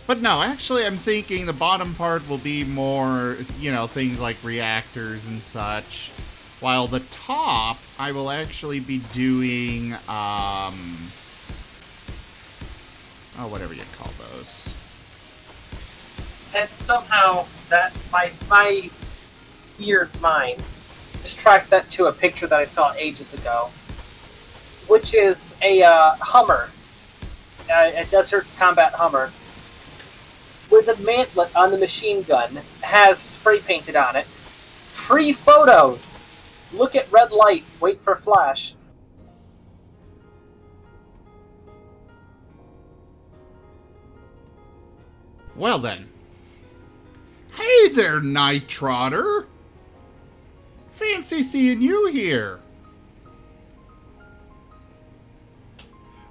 But no, actually I'm thinking the bottom part will be more, you know, things like reactors and such. While the top, I will actually be doing, whatever you call those. And somehow that my weird mind just tracked that to a picture that I saw ages ago, which is a Hummer, a desert combat Hummer, with a mantlet on the machine gun, has spray painted on it. Free photos! Look at red light, wait for flash. Well then. Hey there, Night Trotter! Fancy seeing you here!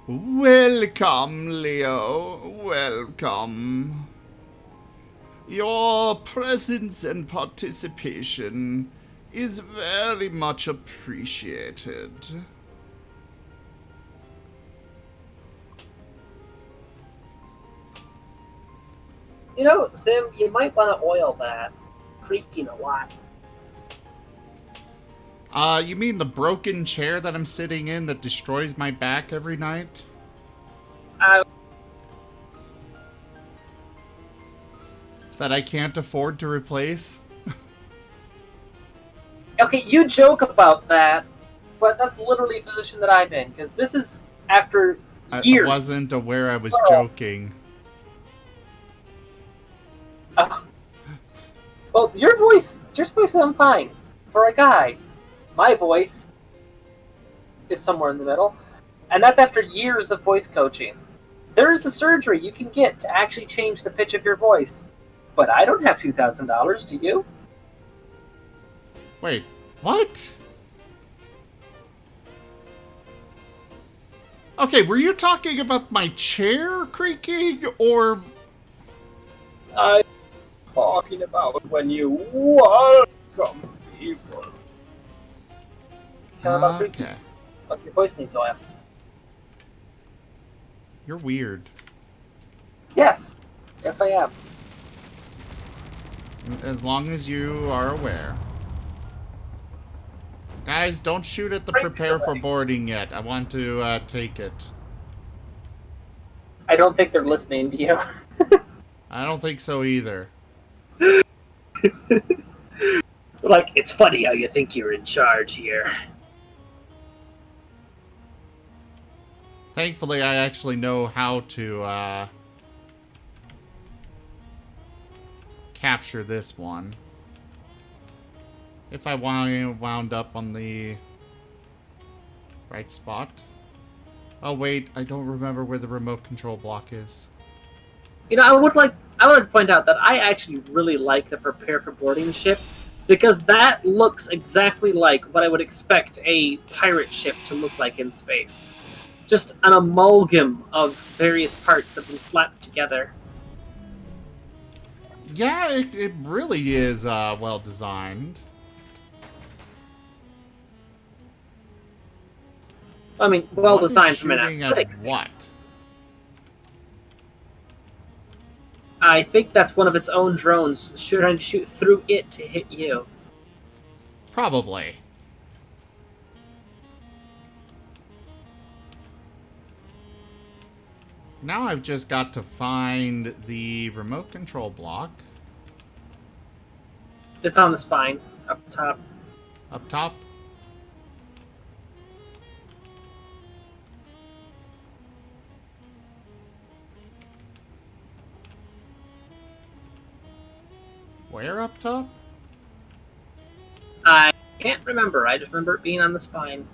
Welcome, Leo. Welcome. Your presence and participation is very much appreciated. You know, Sim, you might want to oil that. Creaking a lot. You mean the broken chair that I'm sitting in that destroys my back every night? That I can't afford to replace? Okay, you joke about that, but that's literally a position that I'm in, because this is after years. I wasn't aware I was joking. Well, your voice is on fine. For a guy. My voice is somewhere in the middle. And that's after years of voice coaching. There is a surgery you can get to actually change the pitch of your voice. But I don't have $2,000, do you? Wait, what? Okay, were you talking about my chair creaking, or... I'm talking about when you welcome people. Okay. Look, your voice needs oil. You're weird. Yes. Yes, I am. As long as you are aware. Guys, don't shoot at the prepare for boarding yet. I want to take it. I don't think they're listening to you. I don't think so either. Like, it's funny how you think you're in charge here. Thankfully, I actually know how to capture this one. If I wound up on the right spot. Oh wait, I don't remember where the remote control block is. You know, I would like to point out that I actually really like the prepare for boarding ship, because that looks exactly like what I would expect a pirate ship to look like in space. Just an amalgam of various parts that have been slapped together. Yeah, it really is well designed. I mean, well designed from an Shooting aesthetic at standpoint. what? I think that's one of its own drones trying to shoot through it to hit you. Probably. Now I've just got to find the remote control block. It's on the spine, up top. Up top? Where up top? I can't remember. I just remember it being on the spine.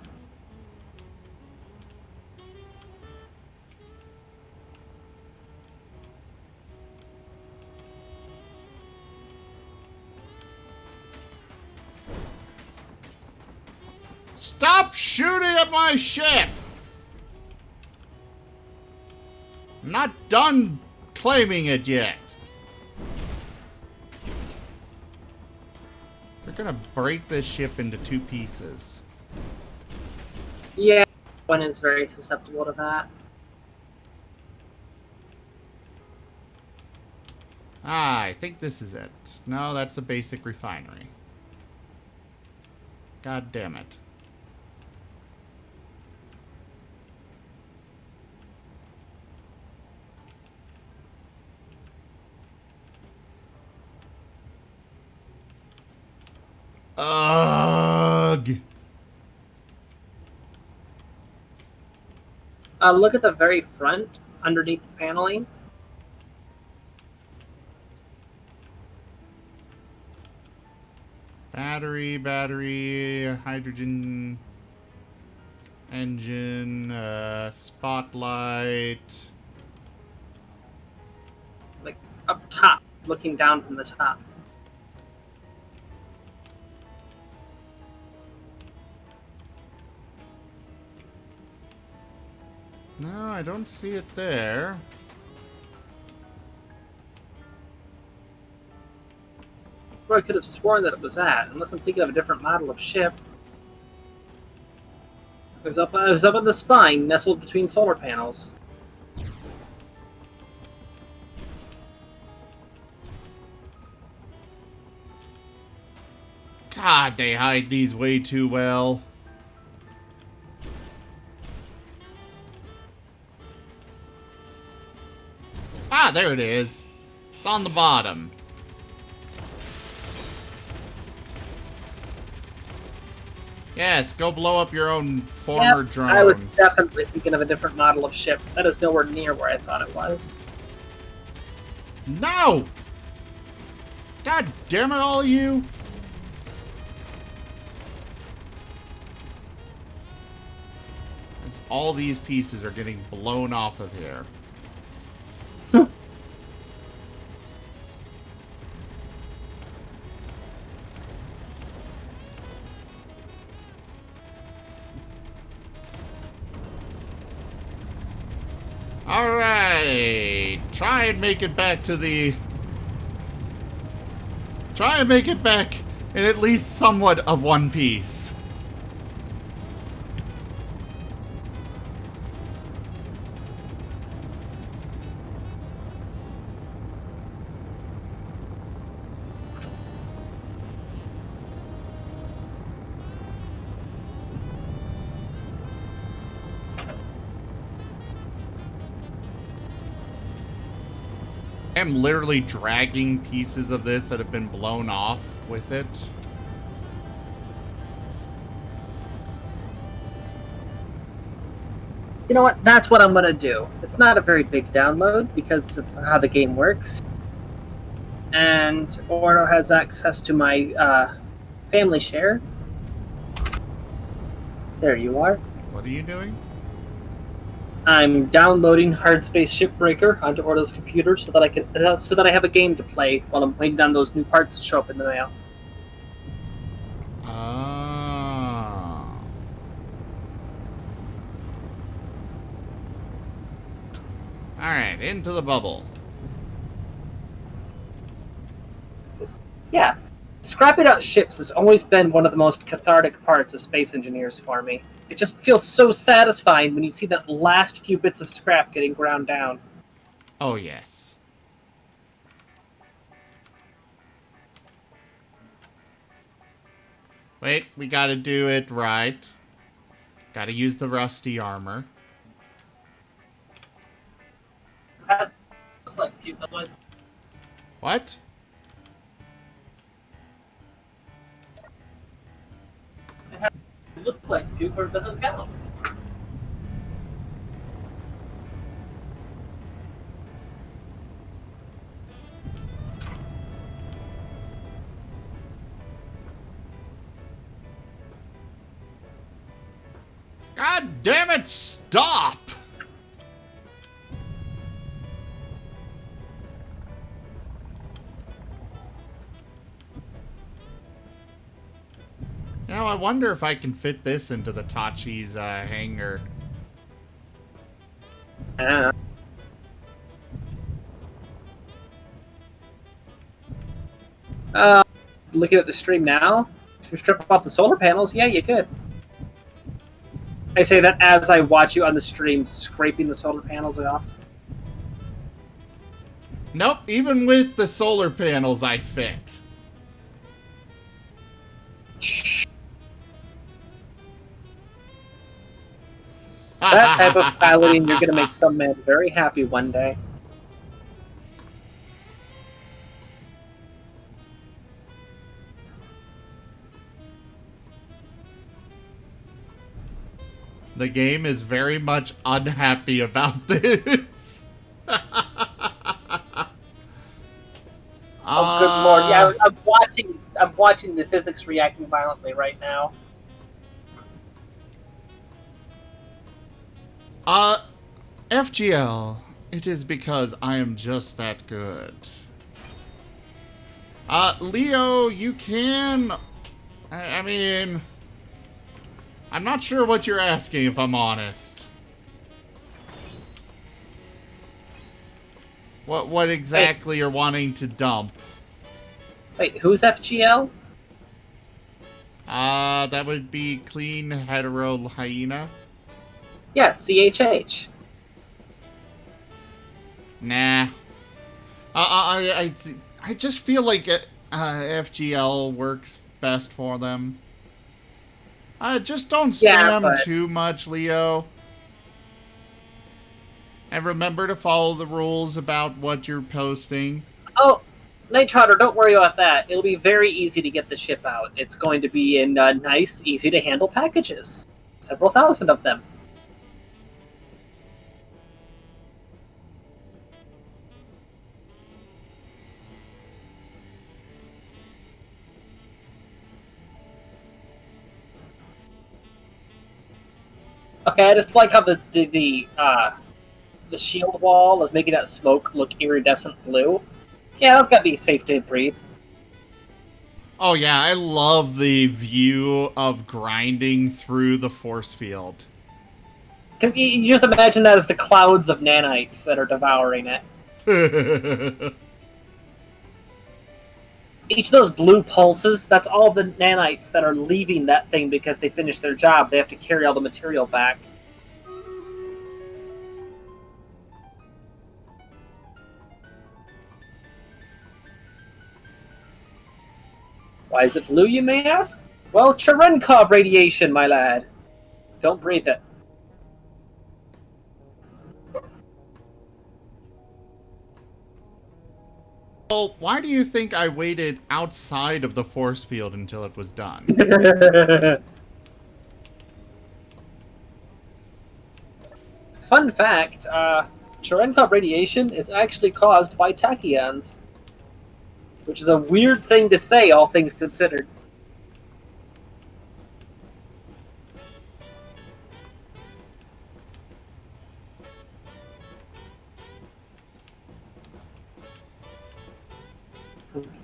Stop shooting at my ship! I'm not done claiming it yet. They're gonna break this ship into 2 pieces. Yeah, one is very susceptible to that. Ah, I think this is it. No, that's a basic refinery. God damn it. Ugh. Look at the very front, underneath the paneling. Battery, hydrogen engine, spotlight. Like, up top, looking down from the top. No, I don't see it there. Where I could have sworn that it was at, unless I'm thinking of a different model of ship. It was up on the spine, nestled between solar panels. God, they hide these way too well. Ah, there it is. It's on the bottom. Yes, go blow up your own former drones. I was definitely thinking of a different model of ship. That is nowhere near where I thought it was. No! God damn it, all of you! As all these pieces are getting blown off of here. Alright! Try and make it back to the... Try and make it back in at least somewhat of one piece. I'm literally dragging pieces of this that have been blown off with it. You know what? That's what I'm going to do. It's not a very big download because of how the game works. And Ordo has access to my family share. There you are. What are you doing? I'm downloading Hardspace Shipbreaker onto Ordo's computer so that I have a game to play while I'm waiting on those new parts to show up in the mail. Oh. Alright, into the bubble. Yeah, scrapping out ships has always been one of the most cathartic parts of Space Engineers for me. It just feels so satisfying when you see that last few bits of scrap getting ground down. Oh, yes. Wait, we gotta do it right. Gotta use the rusty armor. What? like puke or it doesn't count. God damn it, stop! Now I wonder if I can fit this into the Tachi's hangar. Looking at the stream now, to strip off the solar panels, yeah, you could. I say that as I watch you on the stream scraping the solar panels off. Nope, even with the solar panels I fit. That type of piloting, you're going to make some man very happy one day. The game is very much unhappy about this. Oh, good lord! Yeah, I'm watching the physics reacting violently right now. FGL. It is because I am just that good. Leo, you can. I mean, I'm not sure what you're asking, if I'm honest. What exactly you're wanting to dump? Wait, who's FGL? That would be Clean Hetero Hyena. Yeah, CHH. Nah. I just feel like FGL works best for them. Just don't spam too much, Leo. And remember to follow the rules about what you're posting. Oh, Night Trotter, don't worry about that. It'll be very easy to get the ship out. It's going to be in nice, easy-to-handle packages. Several thousand of them. Okay, I just like how the shield wall is making that smoke look iridescent blue. Yeah, that's gotta be safe to breathe. Oh yeah, I love the view of grinding through the force field. Because you just imagine that as the clouds of nanites that are devouring it. Each of those blue pulses, that's all the nanites that are leaving that thing because they finished their job. They have to carry all the material back. Why is it blue, you may ask? Well, Cherenkov radiation, my lad. Don't breathe it. Well, why do you think I waited outside of the force field until it was done? Fun fact, Cherenkov radiation is actually caused by tachyons. Which is a weird thing to say, all things considered.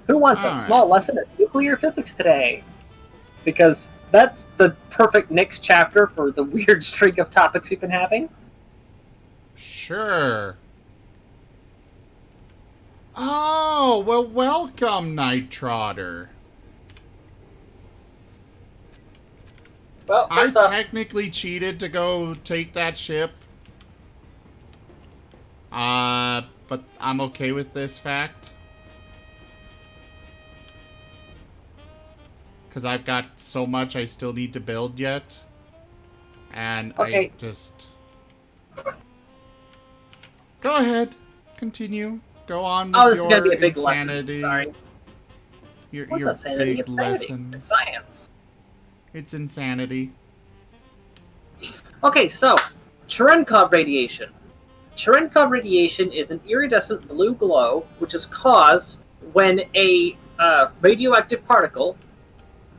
Who wants a small lesson of nuclear physics today? Because that's the perfect next chapter for the weird streak of topics we've been having. Sure. Oh, well, welcome, Night Trotter. Well, I first off, technically cheated to go take that ship. But I'm okay with this fact. Because I've got so much I still need to build yet. And okay. I just... Go ahead. Continue. Go on with this is your gonna be a big insanity. lesson. Sorry. Your What's insanity? big It's sanity. lesson. It's science. It's insanity. Okay, so Cherenkov radiation. Cherenkov radiation is an iridescent blue glow which is caused when a radioactive particle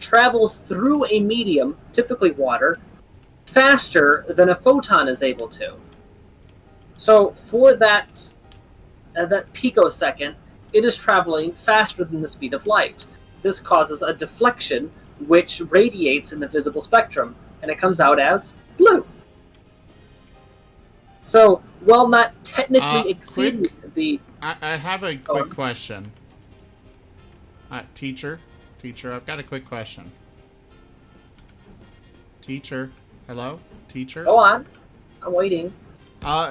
travels through a medium, typically water, faster than a photon is able to. So for that picosecond, it is traveling faster than the speed of light. This causes a deflection which radiates in the visible spectrum, and it comes out as blue. So, while not technically exceeding the... I have a quick question. Teacher, I've got a quick question. Teacher, hello? Teacher? Go on. I'm waiting.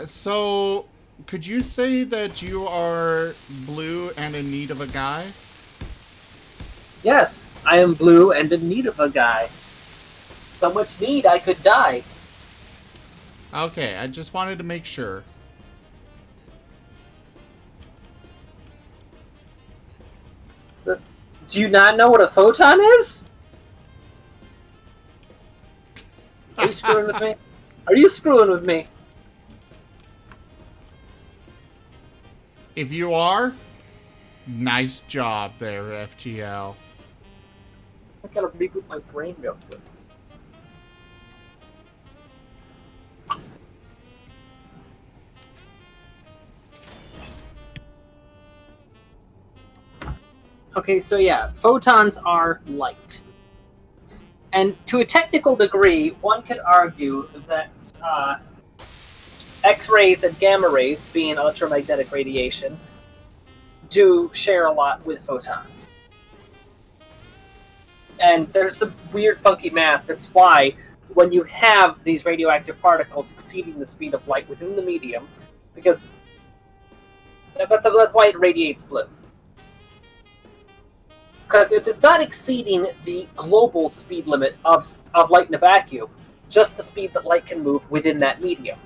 So, could you say that you are blue and in need of a guy? Yes, I am blue and in need of a guy. So much need I could die. Okay, I just wanted to make sure. Do you not know what a photon is? Are you screwing with me? Are you screwing with me? If you are, nice job there, FGL. I gotta reboot my brain real quick. Okay, so yeah, photons are light. And to a technical degree, one could argue that X-rays and gamma rays, being electromagnetic radiation, do share a lot with photons. And there's some weird, funky math. That's why when you have these radioactive particles exceeding the speed of light within the medium, because that's why it radiates blue. Because if it's not exceeding the global speed limit of light in a vacuum, just the speed that light can move within that medium.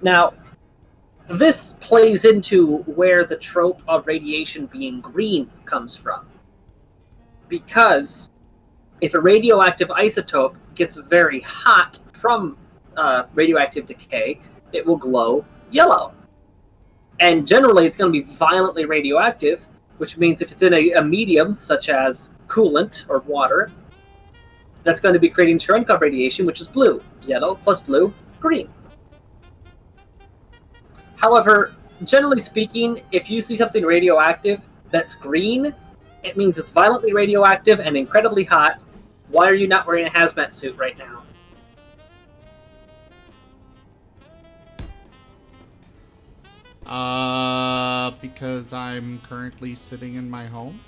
Now, this plays into where the trope of radiation being green comes from. Because if a radioactive isotope gets very hot from radioactive decay, it will glow yellow. And generally, it's going to be violently radioactive, which means if it's in a medium, such as coolant or water, that's going to be creating Cherenkov radiation, which is blue. Yellow plus blue, green. However, generally speaking, if you see something radioactive that's green, it means it's violently radioactive and incredibly hot. Why are you not wearing a hazmat suit right now? Because I'm currently sitting in my home.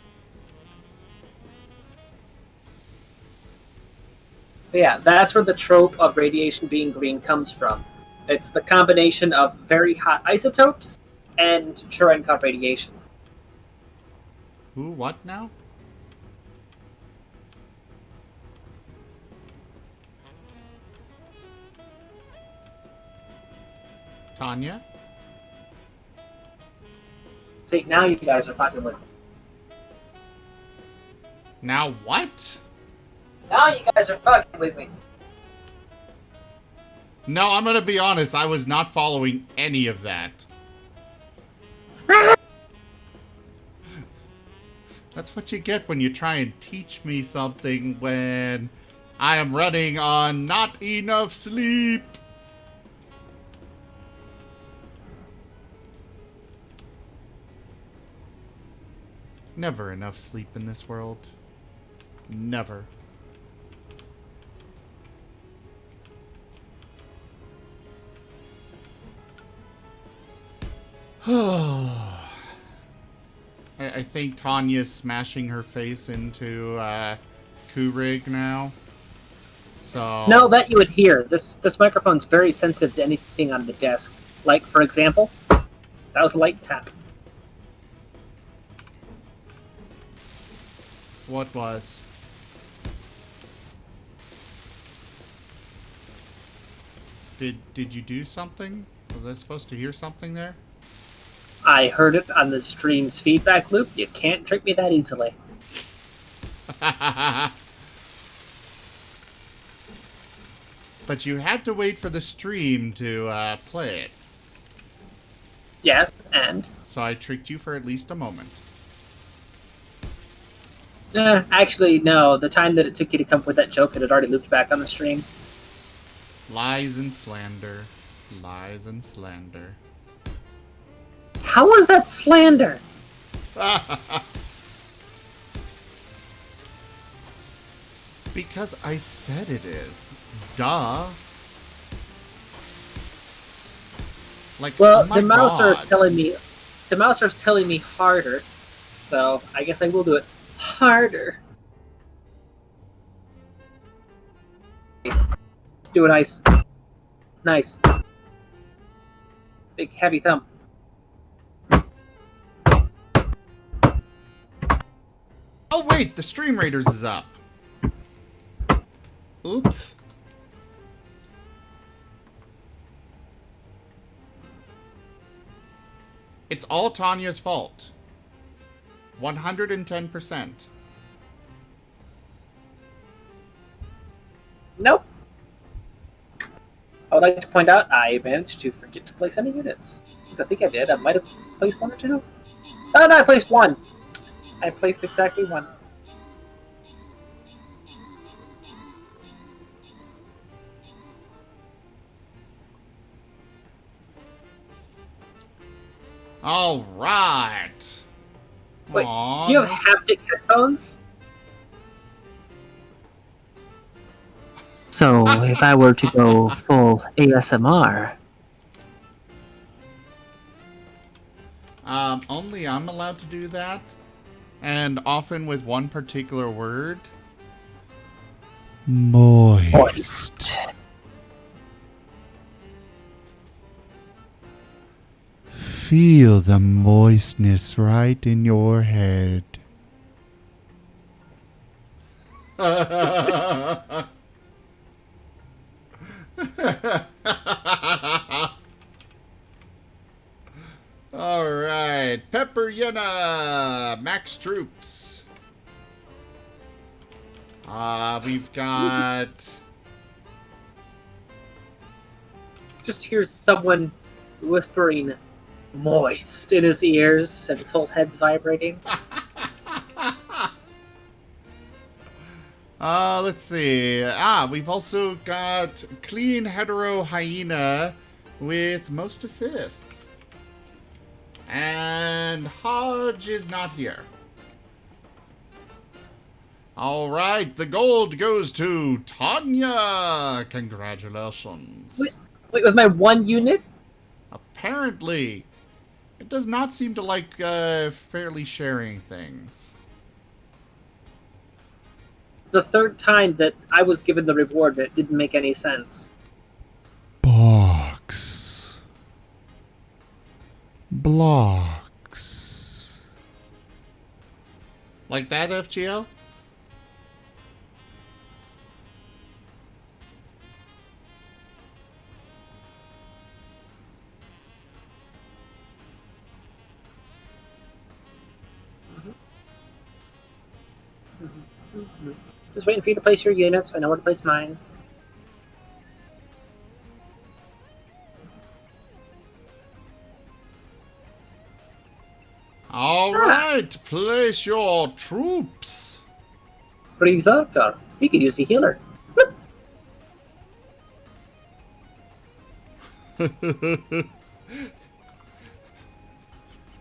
But yeah, that's where the trope of radiation being green comes from. It's the combination of very hot isotopes and Cherenkov radiation. Who, what now? Tanya? See, now you guys are fucking with me. Now what? Now you guys are fucking with me. No, I'm gonna be honest, I was not following any of that. That's what you get when you try and teach me something when I am running on not enough sleep. Never enough sleep in this world. Never. I think Tanya's smashing her face into Keurig now. So No, that you would hear. This microphone's very sensitive to anything on the desk. Like, for example, that was a light tap. what was? Did you do something? Was I supposed to hear something there? I heard it on the stream's feedback loop. You can't trick me that easily. But you had to wait for the stream to play it. Yes, and? So I tricked you for at least a moment. Actually, no. The time that it took you to come up with that joke, it had already looped back on the stream. Lies and slander. Lies and slander. How was that slander? Because I said it is. Duh. Like, Well, oh my Demouser God. is telling me harder, so I guess I will do it harder. Do it nice. Nice. Big heavy thumb. Oh wait, the Stream Raiders is up. Oops. It's all Tanya's fault. 110%. Nope. I would like to point out I managed to forget to place any units. Because I think I did. I might have placed one or two. Oh, no, I placed one. I placed exactly one. All right. Wait, Aw, you have nice. haptic headphones? So, if I were to go full ASMR... Only I'm allowed to do that. And often with one particular word. Moist. Feel the moistness right in your head. All right, Pepper Yenna, max troops. We've got. Just hears someone whispering moist in his ears and his whole head's vibrating. Let's see. We've also got Clean Hetero Hyena with most assists. And Hodge is not here. All right, the gold goes to Tanya. Congratulations. Wait, with my one unit? Apparently, it does not seem to like fairly sharing things. The third time that I was given the reward, that didn't make any sense. Box. Blocks. Like that, FGL? Just waiting for you to place your units so I know where to place mine. All right, place your troops. Berserker. He could use a healer.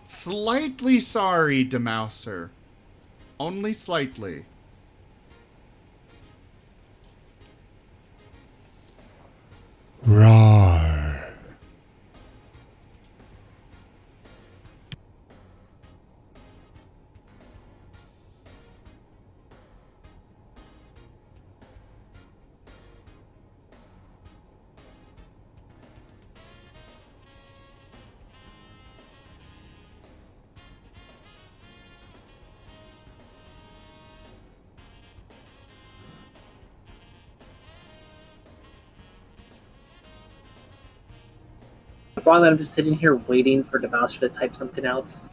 Slightly sorry, Demouser. Only slightly. Roar. Wrong that I'm just sitting here waiting for Demouser to type something else.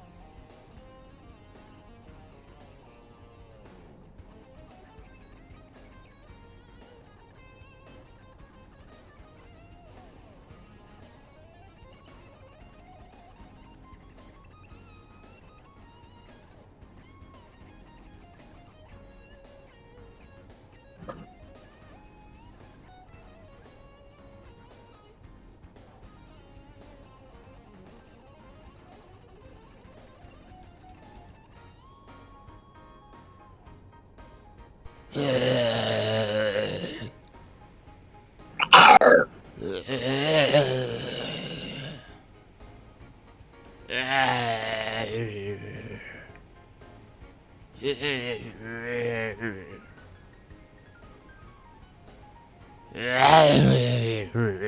Am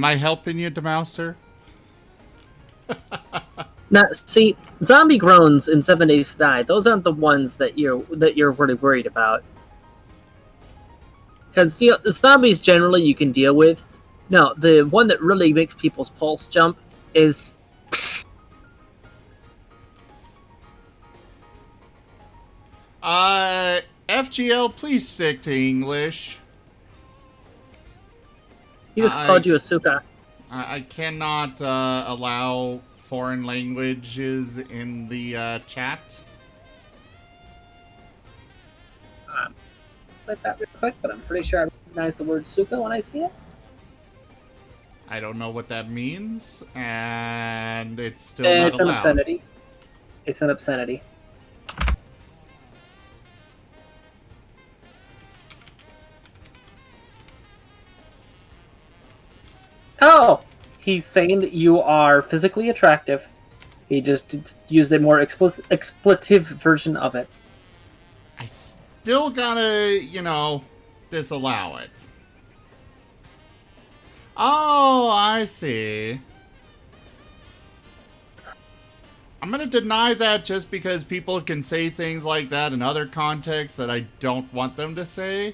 I helping you, Demouser? Now, see, zombie groans in 7 Days to Die. Those aren't the ones that you're really worried about. Because the zombies generally you can deal with. No, the one that really makes people's pulse jump is. FGL, please stick to English. He just called you a suka. I cannot allow foreign languages in the chat. Like that real quick, but I'm pretty sure I recognize the word suka when I see it. I don't know what that means, and it's still It's not an allowed. obscenity. It's an obscenity. Oh! He's saying that you are physically attractive. He just used a more expletive version of it. I still gotta, disallow it. Oh, I see. I'm gonna deny that just because people can say things like that in other contexts that I don't want them to say.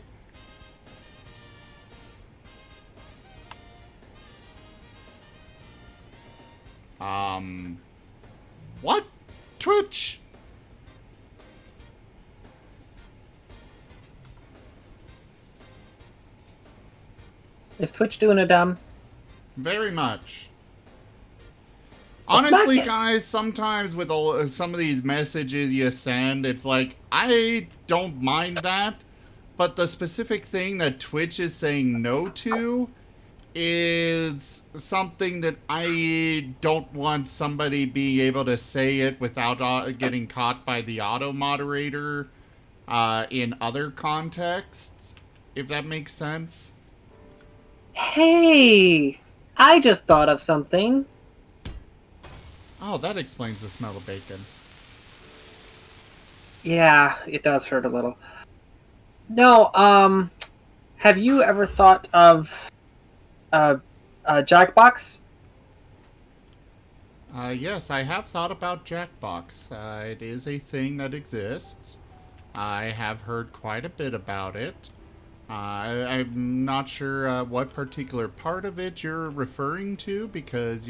What? Twitch? Is Twitch doing a dumb? Very much. Well, Honestly, smack it. guys, sometimes with some of these messages you send, it's like, I don't mind that, but the specific thing that Twitch is saying no to is something that I don't want somebody being able to say it without getting caught by the auto moderator in other contexts, if that makes sense. Hey! I just thought of something. Oh, that explains the smell of bacon. Yeah, it does hurt a little. No, have you ever thought of Jackbox? Yes, I have thought about Jackbox. It is a thing that exists. I have heard quite a bit about it. I'm not sure what particular part of it you're referring to because,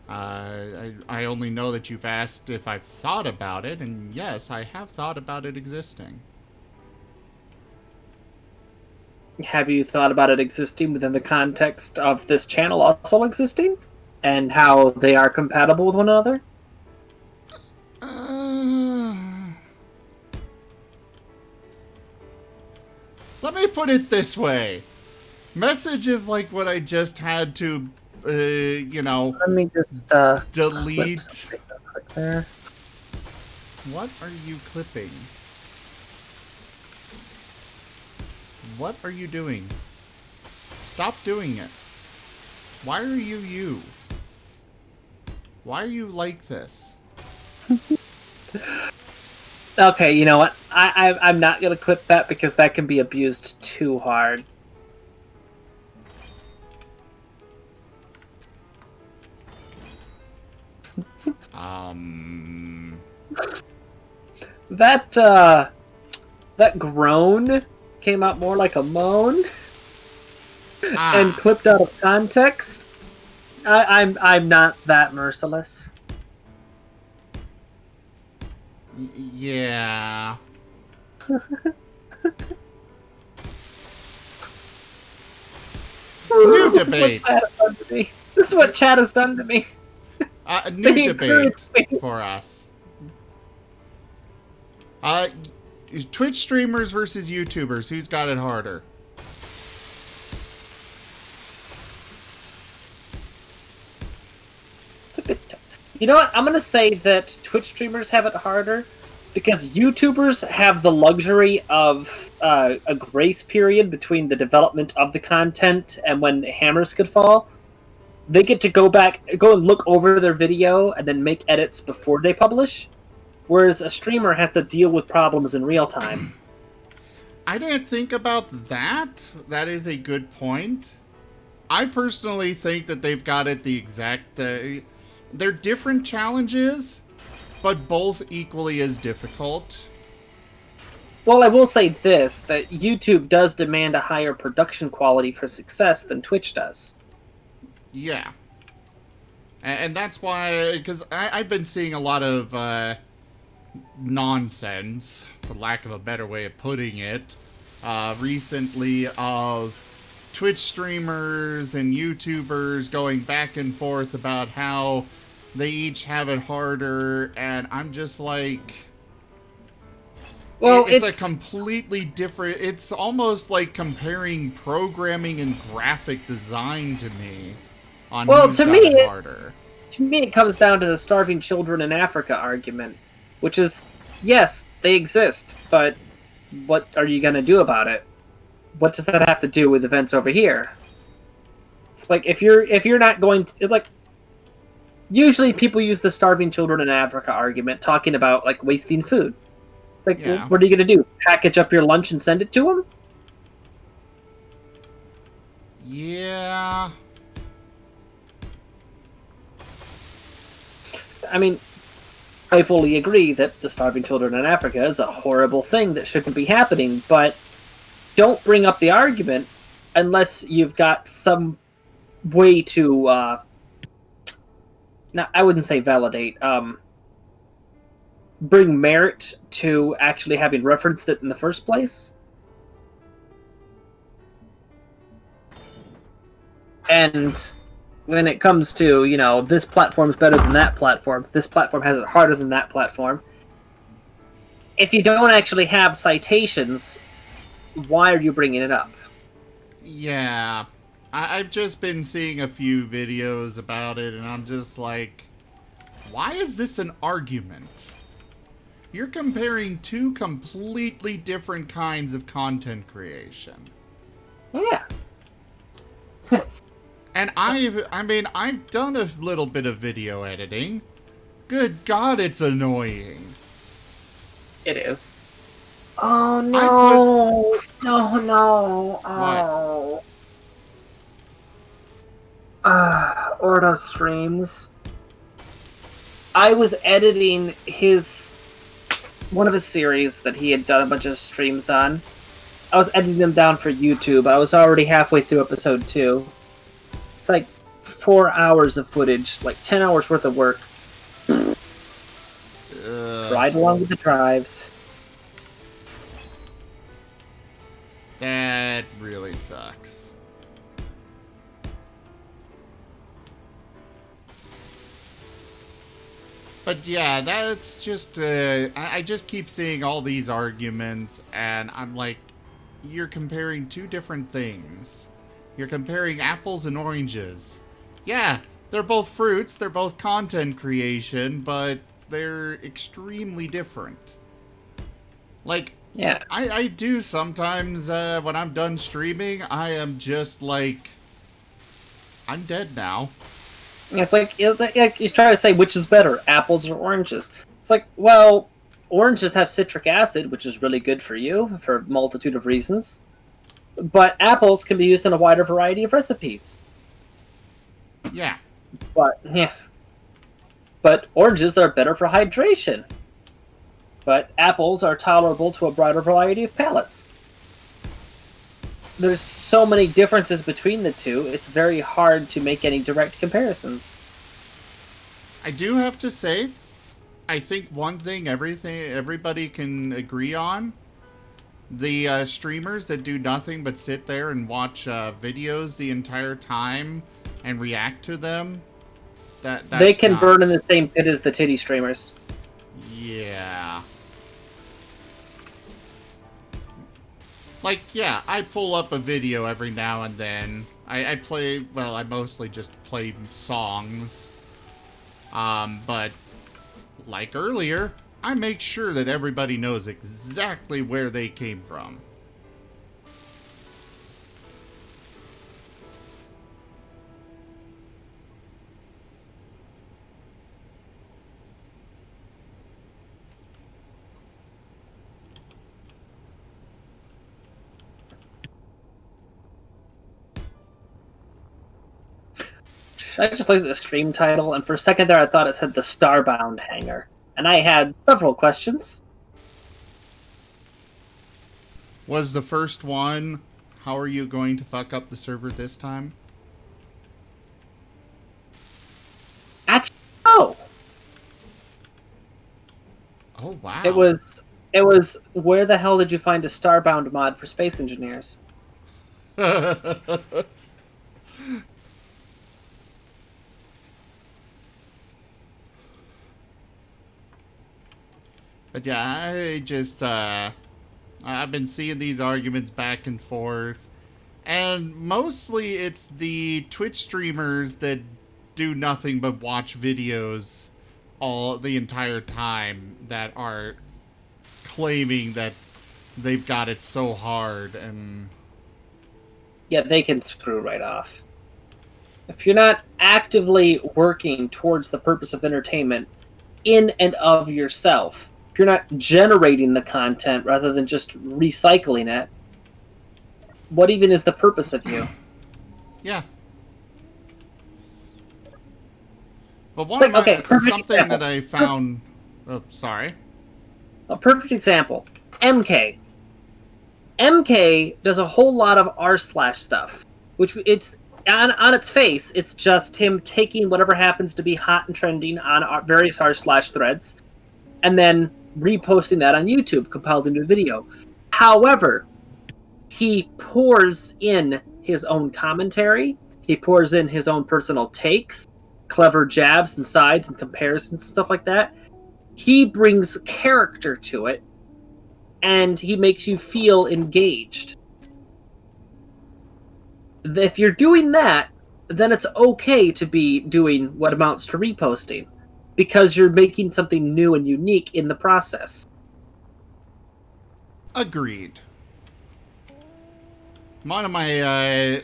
I only know that you've asked if I've thought about it, and yes, I have thought about it existing. Have you thought about it existing within the context of this channel also existing? And how they are compatible with one another? Let me put it this way. Messages like what I just had to, Let me just delete. click there. What are you clipping? What are you doing? Stop doing it. Why are you you? Why are you like this? Okay, you know what? I'm not gonna clip that because that can be abused too hard. That groan came out more like a moan and clipped out of context. I'm not that merciless. Yeah. New debate. This is what chat has done to me. New They debate encouraged me. for us. Twitch streamers versus YouTubers. Who's got it harder? It's a bit tough. You know what? I'm gonna say that Twitch streamers have it harder because YouTubers have the luxury of a grace period between the development of the content and when hammers could fall. They get to go and look over their video and then make edits before they publish. Whereas a streamer has to deal with problems in real time. I didn't think about that. That is a good point. I personally think that they've got it the exact... they're different challenges, but both equally as difficult. Well, I will say this, that YouTube does demand a higher production quality for success than Twitch does. Yeah. And that's why... Because I've been seeing a lot of nonsense, for lack of a better way of putting it, recently of Twitch streamers and YouTubers going back and forth about how they each have it harder, and I'm just like... Well, it's a completely different... It's almost like comparing programming and graphic design to me on who's got it harder. To me, it comes down to the starving children in Africa argument, which is, yes, they exist, but what are you going to do about it? What does that have to do with events over here? It's like, if you're not going to... Like, usually people use the starving children in Africa argument talking about, like, wasting food. It's like, yeah. What are you going to do? Package up your lunch and send it to them? Yeah. I mean, I fully agree that the starving children in Africa is a horrible thing that shouldn't be happening, but don't bring up the argument unless you've got some way to, now, I wouldn't say validate, bring merit to actually having referenced it in the first place. And when it comes to, you know, this platform's better than that platform, this platform has it harder than that platform, if you don't actually have citations, why are you bringing it up? Yeah. I've just been seeing a few videos about it, and I'm just like, why is this an argument? You're comparing two completely different kinds of content creation. Yeah. And I've done a little bit of video editing. Good God, it's annoying. It is. Oh no! No! Oh. Ordo streams. I was editing one of his series that he had done a bunch of streams on. I was editing them down for YouTube. I was already halfway through episode 2. It's like 4 hours of footage, like 10 hours worth of work. Right along with the drives. That really sucks. But yeah, that's just, I just keep seeing all these arguments, and I'm like, you're comparing two different things. You're comparing apples and oranges. Yeah, they're both fruits, they're both content creation, but they're extremely different. Like, yeah, I do sometimes, when I'm done streaming, I am just like, I'm dead now. It's like you try to say which is better, apples or oranges. It's like, well, oranges have citric acid, which is really good for you for a multitude of reasons. But apples can be used in a wider variety of recipes. Yeah. But oranges are better for hydration. But apples are tolerable to a broader variety of palates. There's so many differences between the two, it's very hard to make any direct comparisons. I do have to say, I think one thing everybody can agree on, the streamers that do nothing but sit there and watch videos the entire time and react to them, they can burn in the same pit as the titty streamers. Yeah. Like, yeah, I pull up a video every now and then. I play, well, I mostly just play songs. But, like earlier, I make sure that everybody knows exactly where they came from. I just looked at the stream title, and for a second there I thought it said the Starbound Hangar. And I had several questions. Was the first one, how are you going to fuck up the server this time? Actually, no. Oh, wow. It was, where the hell did you find a Starbound mod for space engineers? But yeah, I just, I've been seeing these arguments back and forth. And mostly it's the Twitch streamers that do nothing but watch videos the entire time that are claiming that they've got it so hard, and Yeah, they can screw right off. If you're not actively working towards the purpose of entertainment in and of yourself, if you're not generating the content rather than just recycling it, what even is the purpose of you? yeah. But something example. that I found... Oh, sorry. A perfect example. MK. MK does a whole lot of r/ stuff, which it's on its face, it's just him taking whatever happens to be hot and trending on various r/ threads, and then reposting that on YouTube, compiled into a video. However, he pours in his own commentary, he pours in his own personal takes, clever jabs and sides and comparisons and stuff like that. He brings character to it, and he makes you feel engaged. If you're doing that, then it's okay to be doing what amounts to reposting, because you're making something new and unique in the process. Agreed. One of my,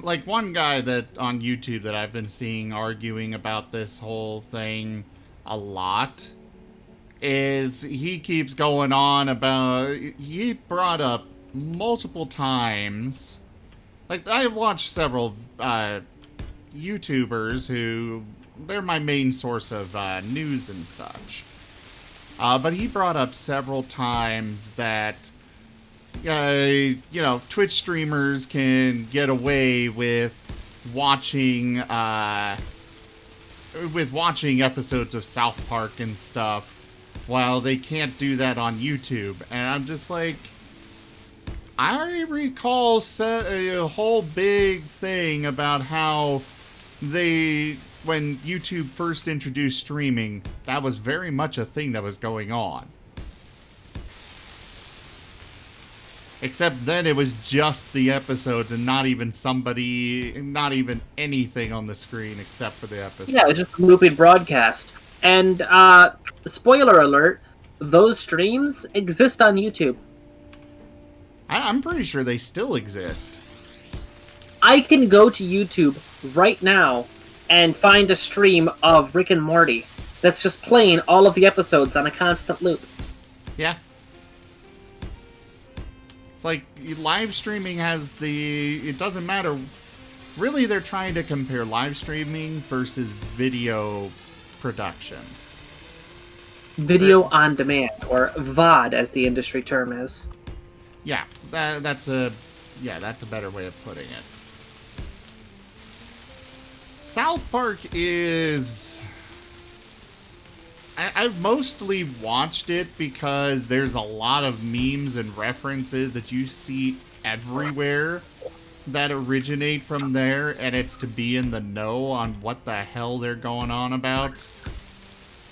like one guy that on YouTube that I've been seeing arguing about this whole thing a lot is he keeps going on about, he brought up multiple times, like I watched several YouTubers who, they're my main source of news and such. But he brought up several times that, you know, Twitch streamers can get away with watching episodes of South Park and stuff, while they can't do that on YouTube. And I'm just like, I recall a whole big thing about how when YouTube first introduced streaming, that was very much a thing that was going on. Except then it was just the episodes and not even anything on the screen except for the episode. Yeah, it was just a looping broadcast. And, spoiler alert, those streams exist on YouTube. I'm pretty sure they still exist. I can go to YouTube right now and find a stream of Rick and Morty that's just playing all of the episodes on a constant loop. Yeah. It's like, live streaming has it doesn't matter. Really, they're trying to compare live streaming versus video production. Video on demand, or VOD as the industry term is. Yeah, that's a better way of putting it. South Park is... I've mostly watched it because there's a lot of memes and references that you see everywhere that originate from there, and it's to be in the know on what the hell they're going on about.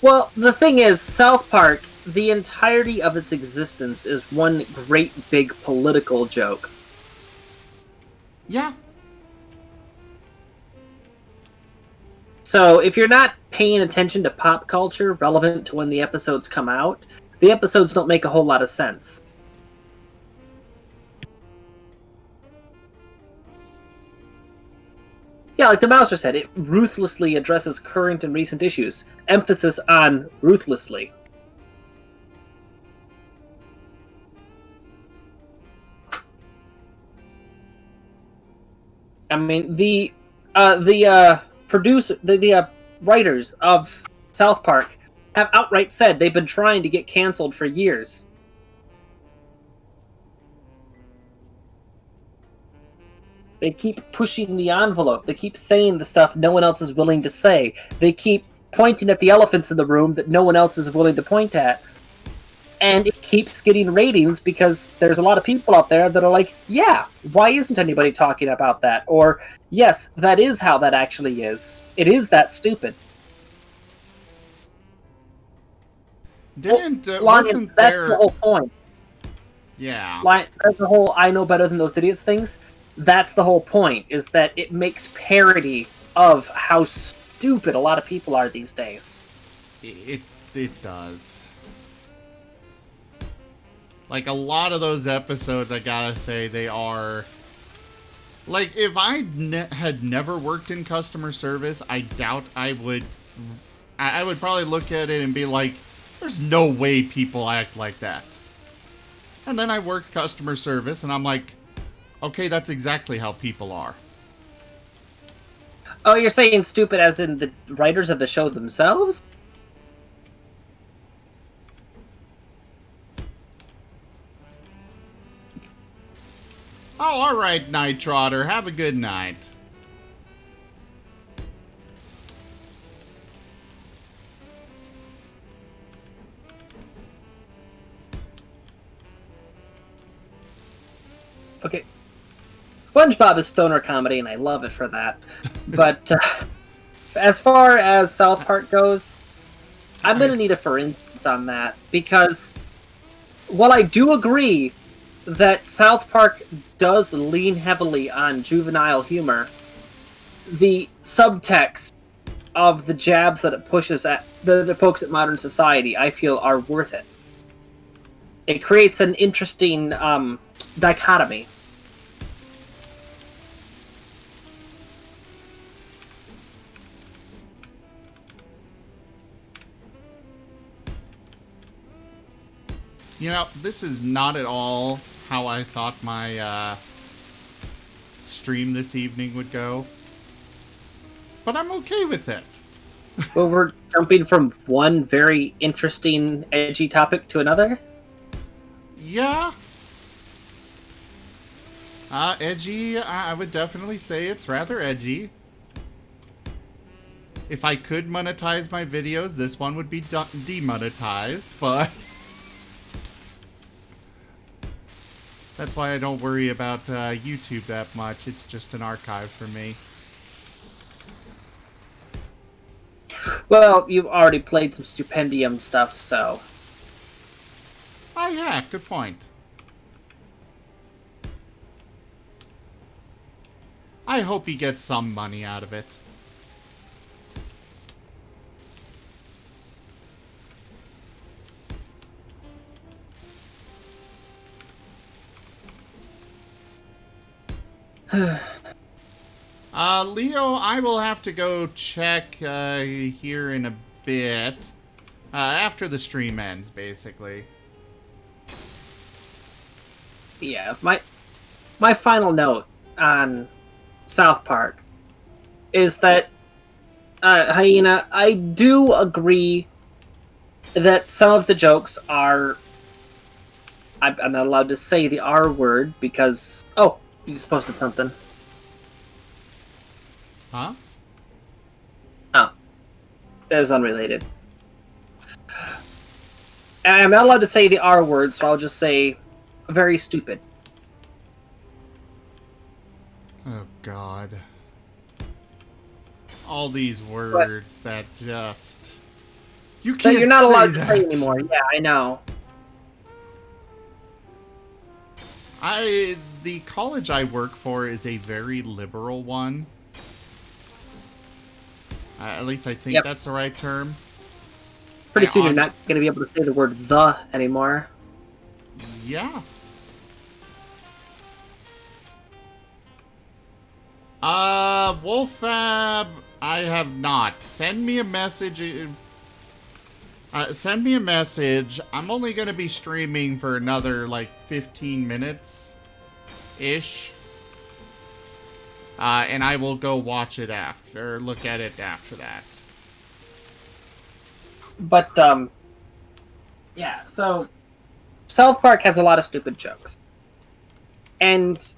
Well, the thing is, South Park, the entirety of its existence is one great big political joke. Yeah. So, if you're not paying attention to pop culture relevant to when the episodes come out, the episodes don't make a whole lot of sense. Yeah, like the Mouser said, it ruthlessly addresses current and recent issues. Emphasis on ruthlessly. I mean, writers of South Park have outright said they've been trying to get canceled for years. They keep pushing the envelope. They keep saying the stuff no one else is willing to say. They keep pointing at the elephants in the room that no one else is willing to point at. And it keeps getting ratings because there's a lot of people out there that are like, yeah, why isn't anybody talking about that? Or, yes, that is how that actually is. It is that stupid. Wasn't that's there... the whole point. Yeah. That's the whole I know better than those idiots things. That's the whole point, is that it makes parody of how stupid a lot of people are these days. It does. Like, a lot of those episodes, I gotta say, they are... Like, if I had never worked in customer service, I doubt I would... I would probably look at it and be like, there's no way people act like that. And then I worked customer service, and I'm like, okay, that's exactly how people are. Oh, you're saying stupid as in the writers of the show themselves? Oh, alright, Night Trotter. Have a good night. Okay. SpongeBob is stoner comedy, and I love it for that. But as far as South Park goes, I'm going to need a for instance on that, because while I do agree that South Park does lean heavily on juvenile humor, the subtext of the jabs that it pushes at the pokes at modern society, I feel, are worth it. It creates an interesting dichotomy. You know, this is not at all how I thought my stream this evening would go. But I'm okay with it. Well, we're jumping from one very interesting, edgy topic to another? Yeah. Edgy, I would definitely say it's rather edgy. If I could monetize my videos, this one would be demonetized, but... That's why I don't worry about YouTube that much. It's just an archive for me. Well, you've already played some Stupendium stuff, so... Oh yeah, good point. I hope he gets some money out of it. Leo, I will have to go check here in a bit. After the stream ends, basically. Yeah, my final note on South Park is that, Hyena, I do agree that some of the jokes are... I'm not allowed to say the R word because... Oh, you just posted something. Huh? Oh. That was unrelated. And I'm not allowed to say the R word, so I'll just say very stupid. Oh, God. All these words that just... You can't that you're not allowed say to say anymore. Yeah, I know. The college I work for is a very liberal one. At least I think that's the right term. Pretty soon you're not going to be able to say the word "the" anymore. Yeah. Wolfab, I have not. Send me a message. Send me a message. I'm only going to be streaming for another, like, 15 minutes-ish. and I will go watch it after, or look at it after that. But, yeah, so South Park has a lot of stupid jokes. And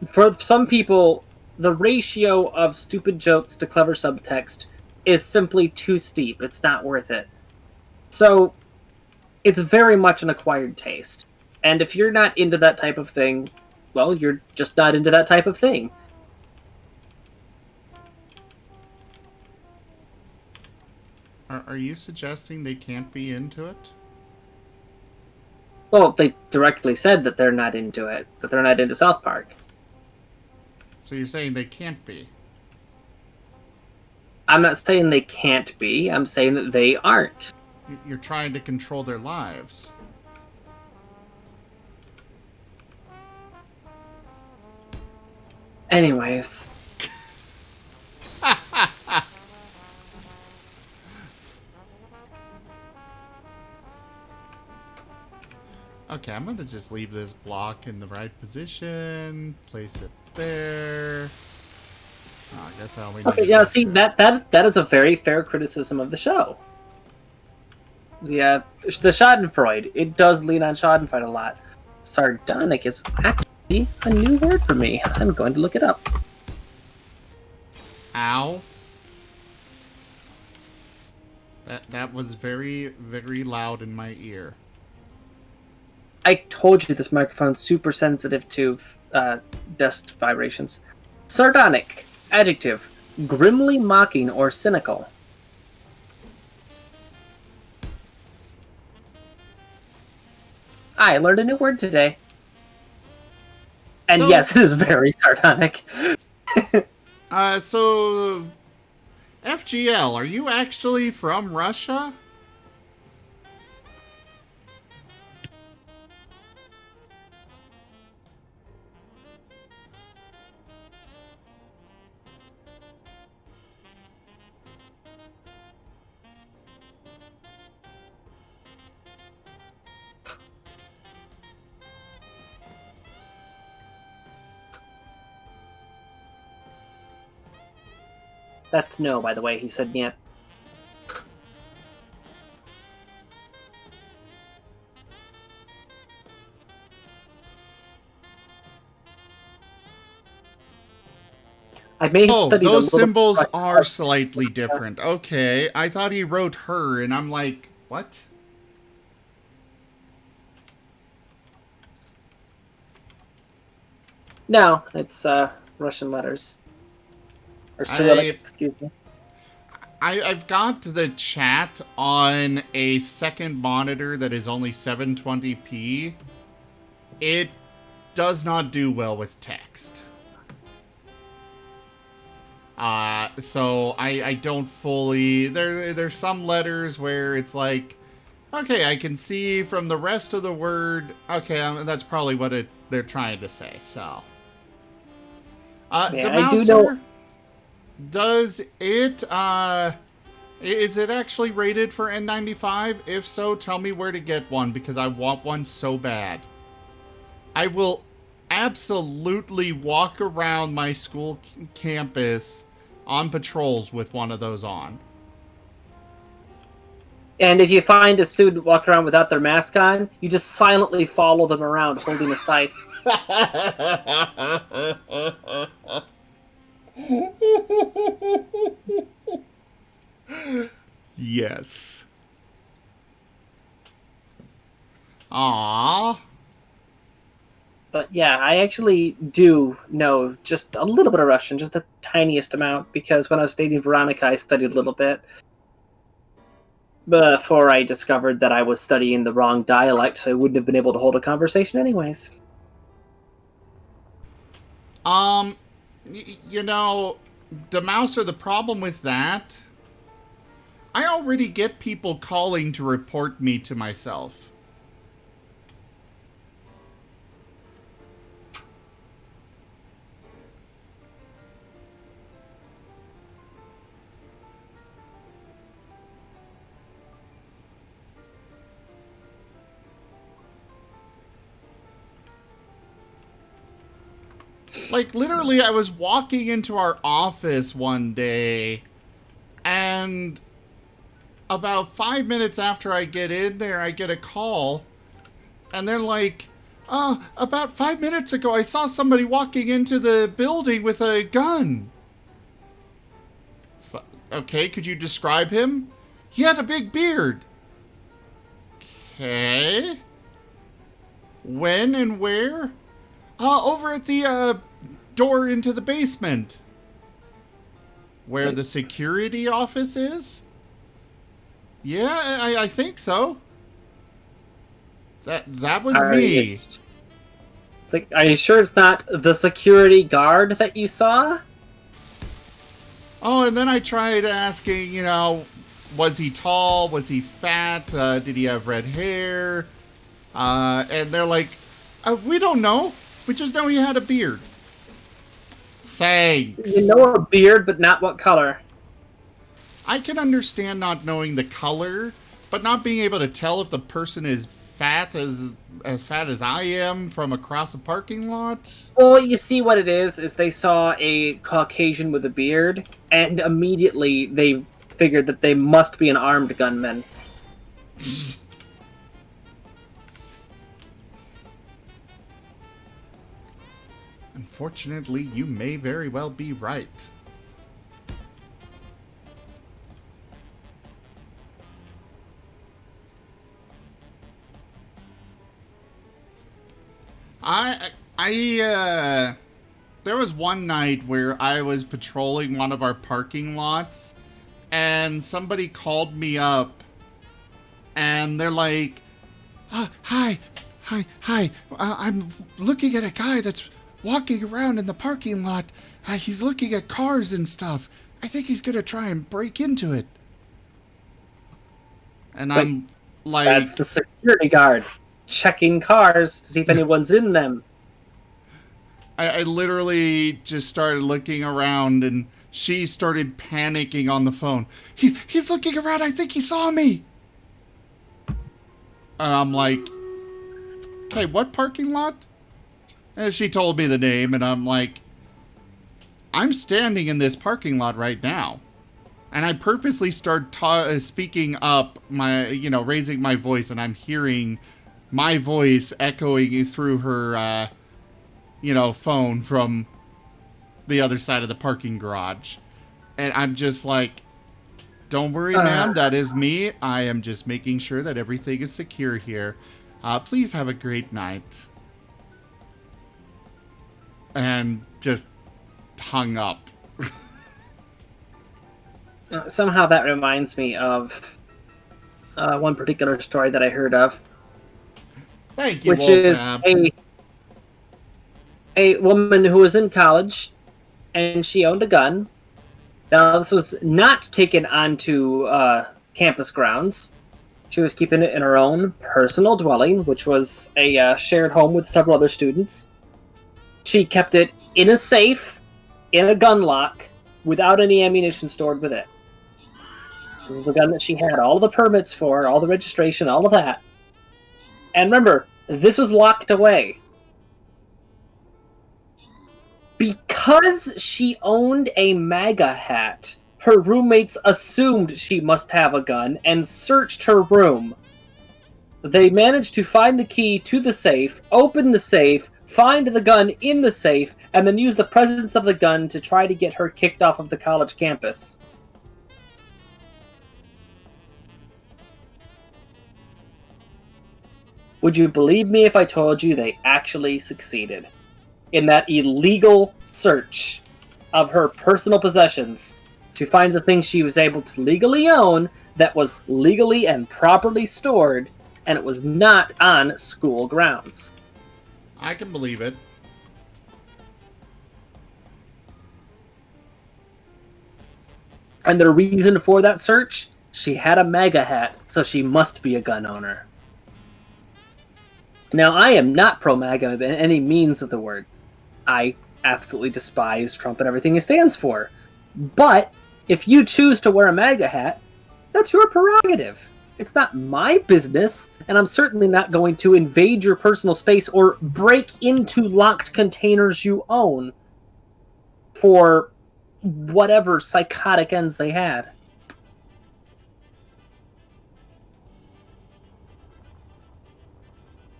for some people, the ratio of stupid jokes to clever subtext is simply too steep. It's not worth it. So, it's very much an acquired taste. And if you're not into that type of thing, well, you're just not into that type of thing. Are you suggesting they can't be into it? Well, they directly said that they're not into it, that they're not into South Park. So you're saying they can't be? I'm not saying they can't be, I'm saying that they aren't. You're trying to control their lives. Anyways. Okay, I'm gonna just leave this block in the right position. Place it there. Oh, I guess I only need Okay, yeah, see, that is a very fair criticism of the show. The Schadenfreude, it does lean on Schadenfreude a lot. Sardonic is actually a new word for me. I'm going to look it up. Ow. That was very, very loud in my ear. I told you this microphone's super sensitive to desk vibrations. Sardonic, adjective, grimly mocking or cynical. I learned a new word today. And So- yes, it is very sardonic. So... FGL, are you actually from Russia? That's no, by the way. He said niet. I may have Oh, studied those a little symbols Russian are art. slightly different. Okay, I thought he wrote her, and I'm like, what? No, it's Russian letters. Or Cyrillic, excuse me. I've got the chat on a second monitor that is only 720p. It does not do well with text. So I don't fully... There's some letters where it's like, okay, I can see from the rest of the word, okay, that's probably what they're trying to say, so... Yeah, Demouser, I do know... does it, is it actually rated for N95? If so, tell me where to get one, because I want one so bad. I will absolutely walk around my school campus on patrols with one of those on. And if you find a student walking around without their mask on, you just silently follow them around holding a scythe. Yes. Aww. But yeah, I actually do know just a little bit of Russian, just the tiniest amount, because when I was dating Veronica, I studied a little bit. Before I discovered that I was studying the wrong dialect, so I wouldn't have been able to hold a conversation anyways. You know, Demouser, the problem with that, I already get people calling to report me to myself. Like, literally, I was walking into our office one day, and about 5 minutes after I get in there, I get a call, and they're like, about 5 minutes ago, I saw somebody walking into the building with a gun. Okay, could you describe him? He had a big beard. Okay. When and where? Over at the, door into the basement. Where the security office is? Yeah, I think so. That was me. It's like, are you sure it's not the security guard that you saw? Oh, and then I tried asking, you know, was he tall? Was he fat? Did he have red hair? And they're like, we don't know. We just know he had a beard. Thanks. You know a beard, but not what color. I can understand not knowing the color, but not being able to tell if the person is fat as fat as I am from across a parking lot. Well, you see what it is they saw a Caucasian with a beard, and immediately they figured that they must be an armed gunman. Unfortunately, you may very well be right. There was one night where I was patrolling one of our parking lots, and somebody called me up, and they're like, hi, I'm looking at a guy that's walking around in the parking lot. He's looking at cars and stuff. I think he's gonna try and break into it. And so I'm like... That's the security guard. Checking cars to see if anyone's in them. I literally just started looking around, and she started panicking on the phone. He's looking around. I think he saw me. And I'm like, okay, what parking lot? And she told me the name, and I'm like, I'm standing in this parking lot right now. And I purposely start speaking up, raising my voice, and I'm hearing my voice echoing through her, phone from the other side of the parking garage. And I'm just like, don't worry, ma'am, that is me. I am just making sure that everything is secure here. Please have a great night. And just hung up. Somehow that reminds me of one particular story that I heard of. Thank you, which is a woman who was in college, and she owned a gun. Now, this was not taken onto campus grounds. She was keeping it in her own personal dwelling, which was a shared home with several other students. She kept it in a safe, in a gun lock, without any ammunition stored with it. This is the gun that she had all the permits for, all the registration, all of that. And remember, this was locked away. Because she owned a MAGA hat, her roommates assumed she must have a gun and searched her room. They managed to find the key to the safe, open the safe, find the gun in the safe, and then use the presence of the gun to try to get her kicked off of the college campus. Would you believe me if I told you they actually succeeded in that illegal search of her personal possessions to find the things she was able to legally own that was legally and properly stored, and it was not on school grounds? I can believe it. And the reason for that search? She had a MAGA hat, so she must be a gun owner. Now, I am not pro-MAGA in any means of the word. I absolutely despise Trump and everything he stands for. But if you choose to wear a MAGA hat, that's your prerogative. It's not my business, and I'm certainly not going to invade your personal space or break into locked containers you own for whatever psychotic ends they had.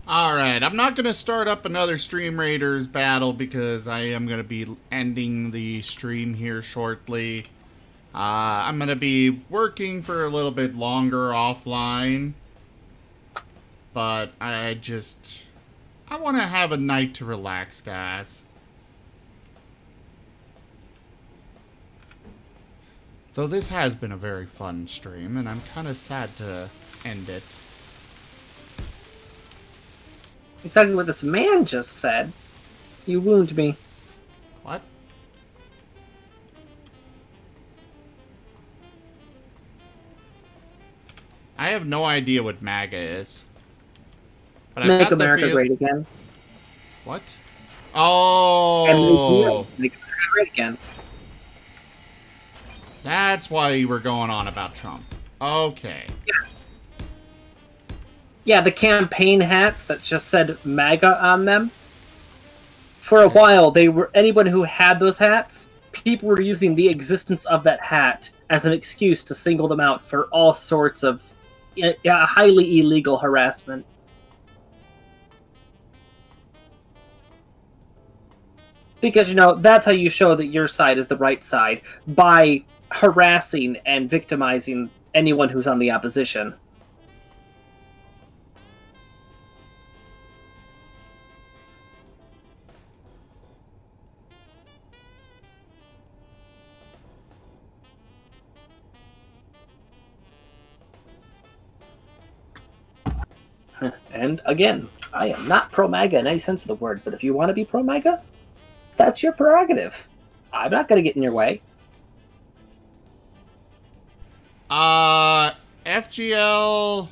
Alright, I'm not going to start up another Stream Raiders battle because I am going to be ending the stream here shortly. I'm going to be working for a little bit longer offline. But I want to have a night to relax, guys. Though this has been a very fun stream, and I'm kind of sad to end it. Exactly what this man just said. You wound me. What? I have no idea what MAGA is. But Make America great again. What? Oh! Make America great again. That's why you were going on about Trump. Okay. Yeah. Yeah, the campaign hats that just said MAGA on them. For a while, anyone who had those hats, people were using the existence of that hat as an excuse to single them out for all sorts of highly illegal harassment. Because, that's how you show that your side is the right side, by harassing and victimizing anyone who's on the opposition. And again, I am not pro-MAGA in any sense of the word, but if you want to be pro-MAGA, that's your prerogative. I'm not going to get in your way. FGL...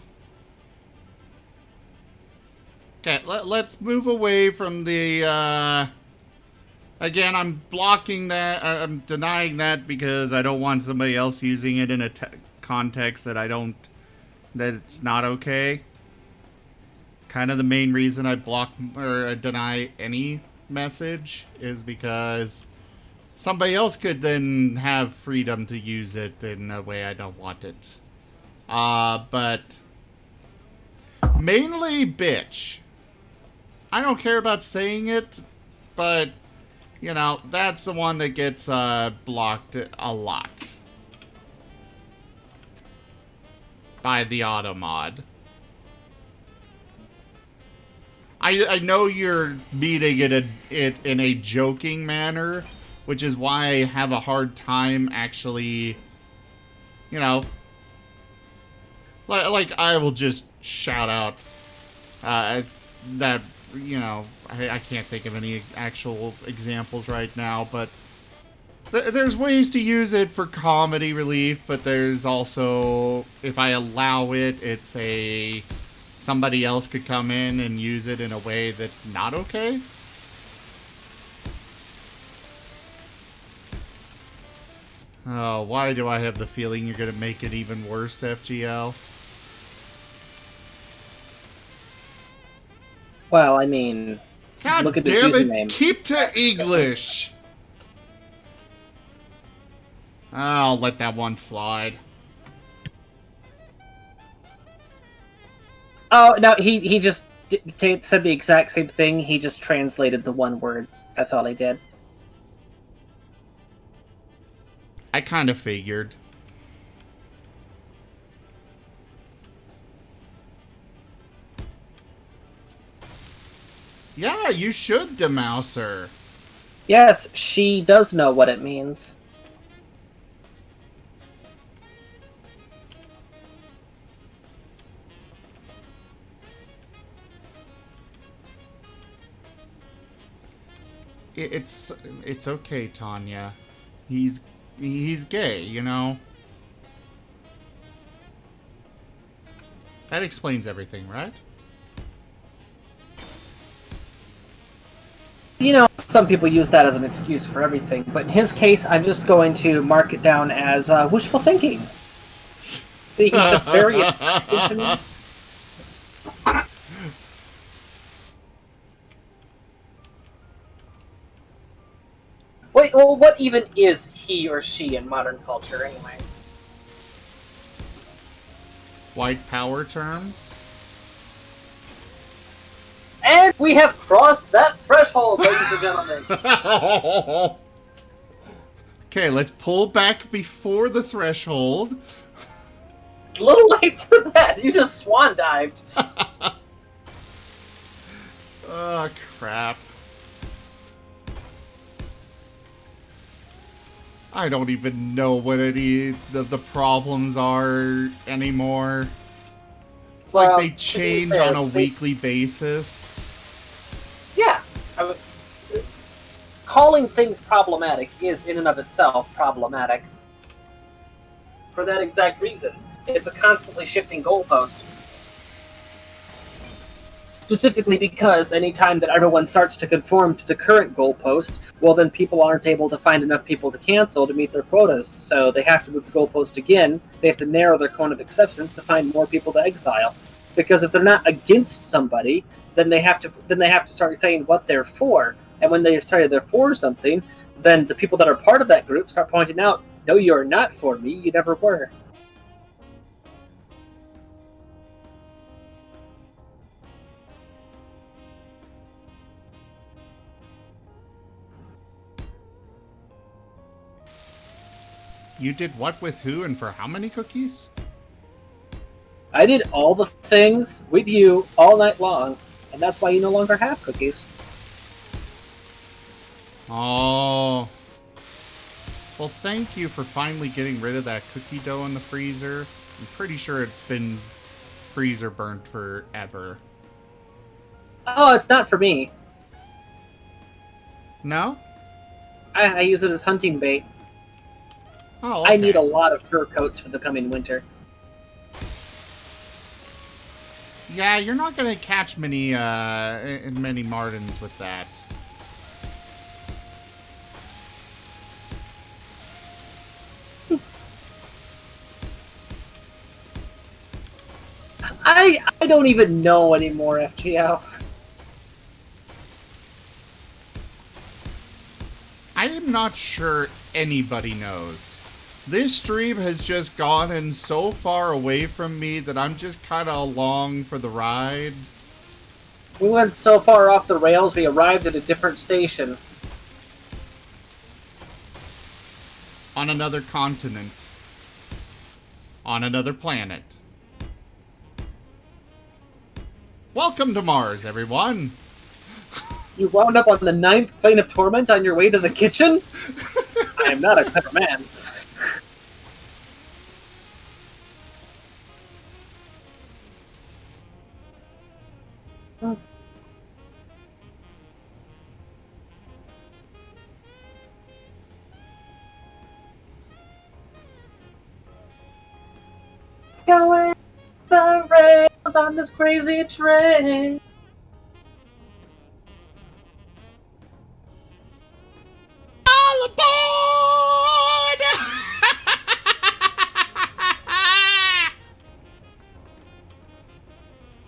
Okay, let's move away from the, Again, I'm blocking that, I'm denying that because I don't want somebody else using it in a context that that it's not okay. Kind of the main reason I block or deny any message is because somebody else could then have freedom to use it in a way I don't want it. But mainly bitch. I don't care about saying it, but that's the one that gets blocked a lot by the automod. I know you're meaning it in a joking manner, which is why I have a hard time actually, like I will just shout out that, I can't think of any actual examples right now, but there's ways to use it for comedy relief, but there's also, if I allow it, it's somebody else could come in and use it in a way that's not okay. Oh, why do I have the feeling you're gonna make it even worse, FGL? Well, I mean, God look at this damn username. it! Keep to English! I'll let that one slide. Oh, no, he just said the exact same thing. He just translated the one word. That's all he did. I kind of figured. Yeah, you should, Demouser. Yes, she does know what it means. It's okay, Tanya. He's gay, That explains everything, right? Some people use that as an excuse for everything, but in his case, I'm just going to mark it down as wishful thinking. See, he's just very attractive to me. Wait, well, what even is he or she in modern culture, anyways? White power terms? And we have crossed that threshold, ladies and gentlemen. Okay, let's pull back before the threshold. A little late for that. You just swan dived. Oh, crap. I don't even know what any of the problems are anymore. It's like they change on a weekly basis. Yeah. Calling things problematic is in and of itself problematic. For that exact reason. It's a constantly shifting goalpost. Specifically because anytime that everyone starts to conform to the current goalpost, well then people aren't able to find enough people to cancel to meet their quotas, so they have to move the goalpost again. They have to narrow their cone of exceptions to find more people to exile. Because if they're not against somebody, then they have to start saying what they're for. And when they say they're for something, then the people that are part of that group start pointing out, no, you're not for me, you never were. You did what with who and for how many cookies? I did all the things with you all night long, and that's why you no longer have cookies. Oh. Well, thank you for finally getting rid of that cookie dough in the freezer. I'm pretty sure it's been freezer burnt forever. Oh, it's not for me. No? I use it as hunting bait. Oh, okay. I need a lot of fur coats for the coming winter. Yeah, you're not gonna catch many martins with that. I don't even know anymore, FGL. I am not sure anybody knows. This stream has just gotten so far away from me that I'm just kind of along for the ride. We went so far off the rails, we arrived at a different station. On another continent. On another planet. Welcome to Mars, everyone! You wound up on the 9th plane of torment on your way to the kitchen? I am not a clever man. Going the rails on this crazy train. All aboard!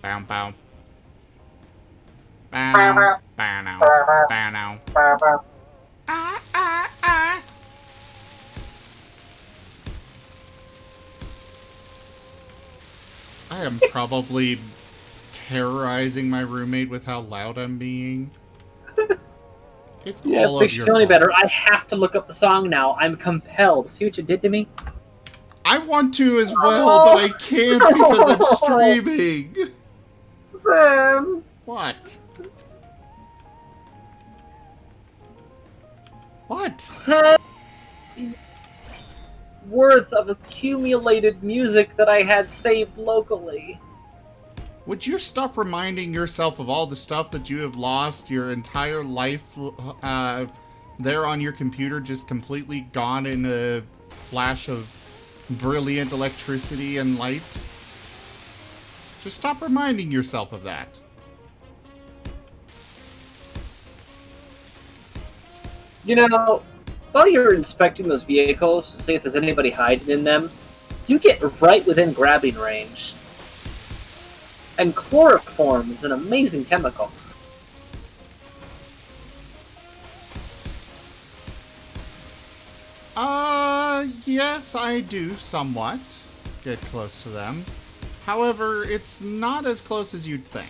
Bow, bow. Bow, bow, now. Bow, now. Ah, ah, ah. I am probably terrorizing my roommate with how loud I'm being. It's all makes of you your feel any fault. better. I have to look up the song now. I'm compelled. See what you did to me? I want to as well, but I can't because I'm streaming. Sam. What? What? 10 worth of accumulated music that I had saved locally. Would you stop reminding yourself of all the stuff that you have lost your entire life there on your computer, just completely gone in a flash of brilliant electricity and light? Just stop reminding yourself of that. You know, while you're inspecting those vehicles to see if there's anybody hiding in them, you get right within grabbing range. And chloroform is an amazing chemical. Yes, I do somewhat get close to them. However, it's not as close as you'd think.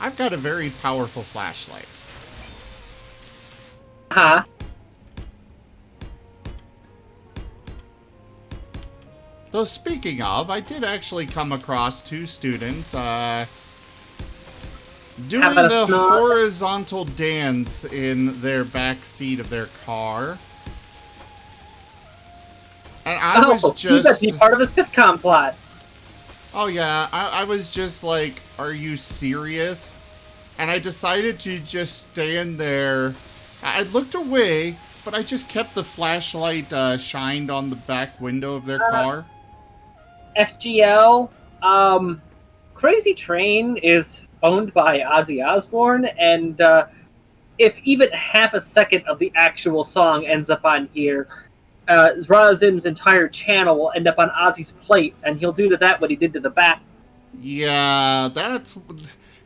I've got a very powerful flashlight. Huh? Though speaking of, I did actually come across 2 students, doing the horizontal dance in their back seat of their car. And I was just... You must be part of a sitcom plot. Oh yeah, I was just like, are you serious? And I decided to just stand there. I looked away, but I just kept the flashlight shined on the back window of their car. FGL, Crazy Train is owned by Ozzy Osbourne, and if even half a second of the actual song ends up on here, Razim's entire channel will end up on Ozzy's plate, and he'll do to that what he did to the Bat. Yeah,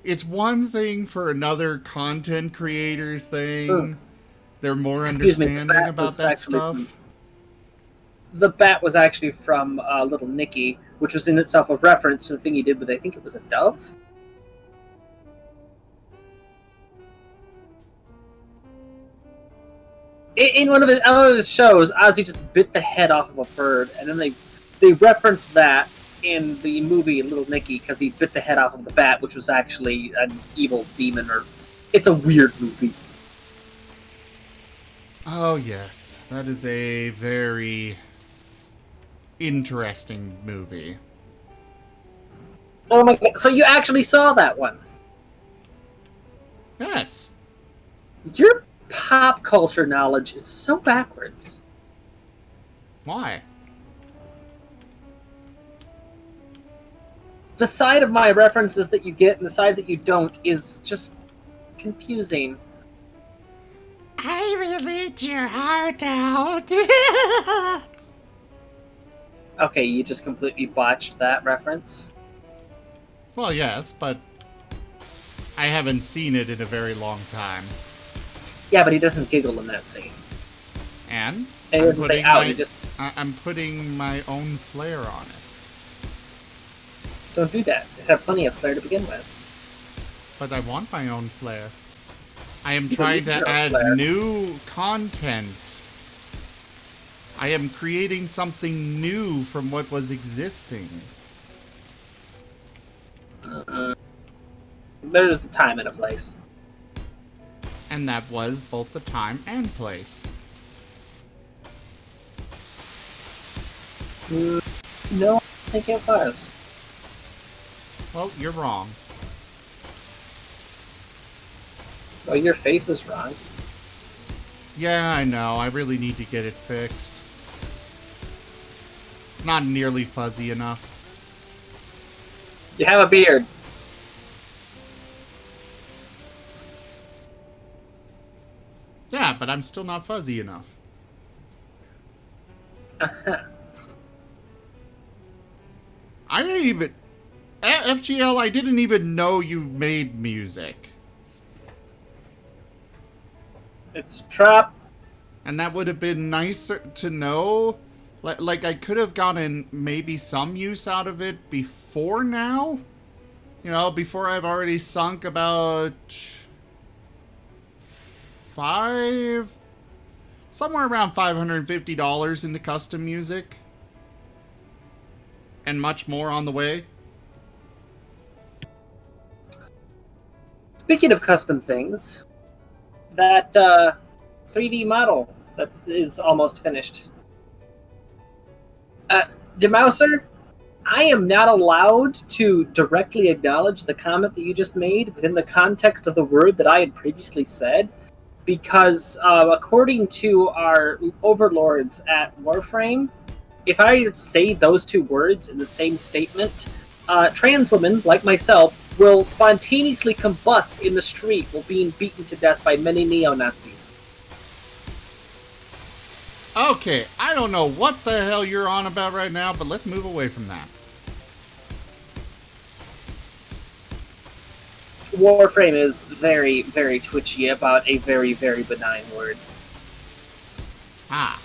it's one thing for another content creators thing. They're more understanding about that stuff. The Bat was actually from Little Nicky, which was in itself a reference to the thing he did with, I think it was a dove? In one of his shows, Ozzy just bit the head off of a bird, and then they referenced that in the movie Little Nicky because he bit the head off of the bat, which was actually an evil demon. It's a weird movie. Oh yes, that is a very interesting movie. Oh my god! So you actually saw that one? Yes. Your pop culture knowledge is so backwards. Why? The side of my references that you get and the side that you don't is just confusing. I will eat your heart out. Okay, you just completely botched that reference. Well, yes, but I haven't seen it in a very long time. Yeah, but he doesn't giggle in that scene. And I'm putting my own flair on it. Don't do that. It had plenty of flair to begin with. But I want my own flair. I am trying to add new content. I am creating something new from what was existing. There's a time and a place. And that was both the time and place. No, I think it was. Well, you're wrong. Well, your face is wrong. Yeah, I know. I really need to get it fixed. It's not nearly fuzzy enough. You have a beard. Yeah, but I'm still not fuzzy enough. I didn't even... FGL, I didn't even know you made music. It's a trap. And that would have been nicer to know. Like, I could have gotten maybe some use out of it before now. You know, before I've already sunk about... somewhere around $550 into custom music. And much more on the way. Speaking of custom things, that 3D model that is almost finished. Demouser, I am not allowed to directly acknowledge the comment that you just made within the context of the word that I had previously said, because according to our overlords at Warframe, if I say those two words in the same statement, trans women, like myself, will spontaneously combust in the street while being beaten to death by many neo-Nazis. Okay, I don't know what the hell you're on about right now, but let's move away from that. Warframe is very, very twitchy about a very, very benign word. Ah.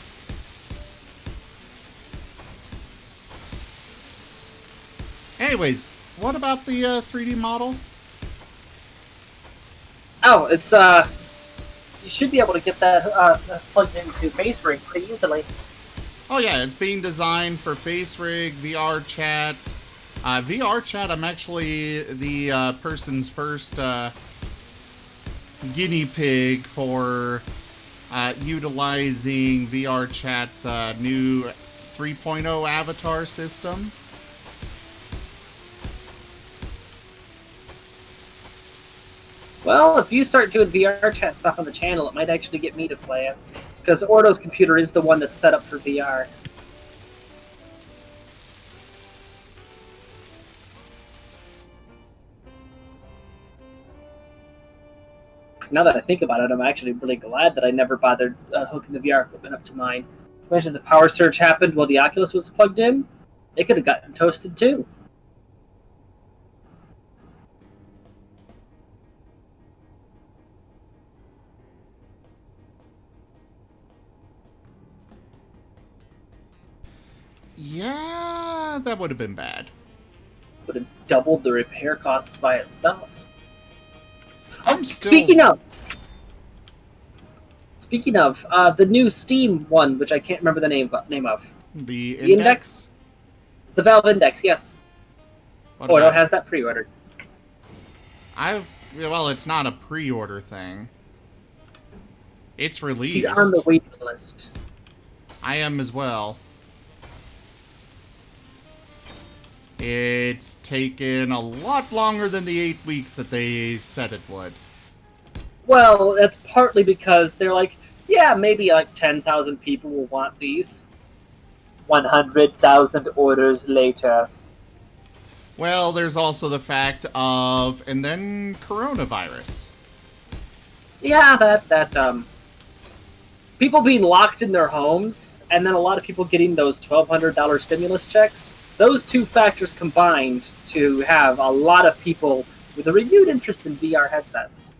Anyways, what about the 3D model? Oh, it's, you should be able to get that plugged into FaceRig pretty easily. Oh yeah, it's being designed for FaceRig, VR chat. VR chat, I'm actually the person's first guinea pig for utilizing VR chat's new 3.0 avatar system. Well, if you start doing VR chat stuff on the channel, it might actually get me to play it. Because Ordo's computer is the one that's set up for VR. Now that I think about it, I'm actually really glad that I never bothered hooking the VR equipment up to mine. Imagine the power surge happened while the Oculus was plugged in. They could have gotten toasted too. Yeah, that would have been bad. Would have doubled the repair costs by itself. I'm still... Speaking of, the new Steam one, which I can't remember the name of. The Index? The Valve Index, yes. Ordo has that pre-ordered. Well, it's not a pre-order thing. It's released. He's on the waiting list. I am as well. It's taken a lot longer than the 8 weeks that they said it would. Well, that's partly because they're like, yeah, maybe like 10,000 people will want these. 100,000 orders later. Well, there's also the fact of, and then coronavirus. Yeah, that people being locked in their homes, and then a lot of people getting those $1,200 stimulus checks. Those two factors combined to have a lot of people with a renewed interest in VR headsets.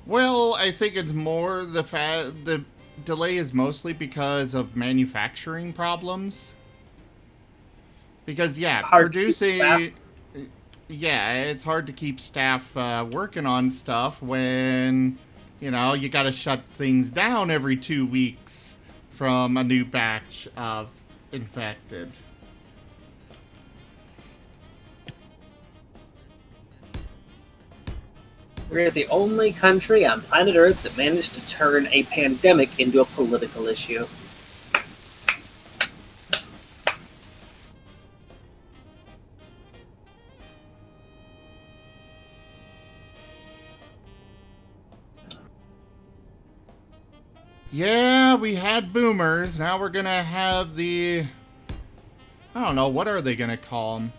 Well, I think it's more the delay is mostly because of manufacturing problems. Because producing, it's hard to keep staff working on stuff when you gotta shut things down every 2 weeks from a new batch of infected. We're the only country on planet Earth that managed to turn a pandemic into a political issue. Yeah, we had boomers. Now we're gonna have the... I don't know, what are they gonna call them?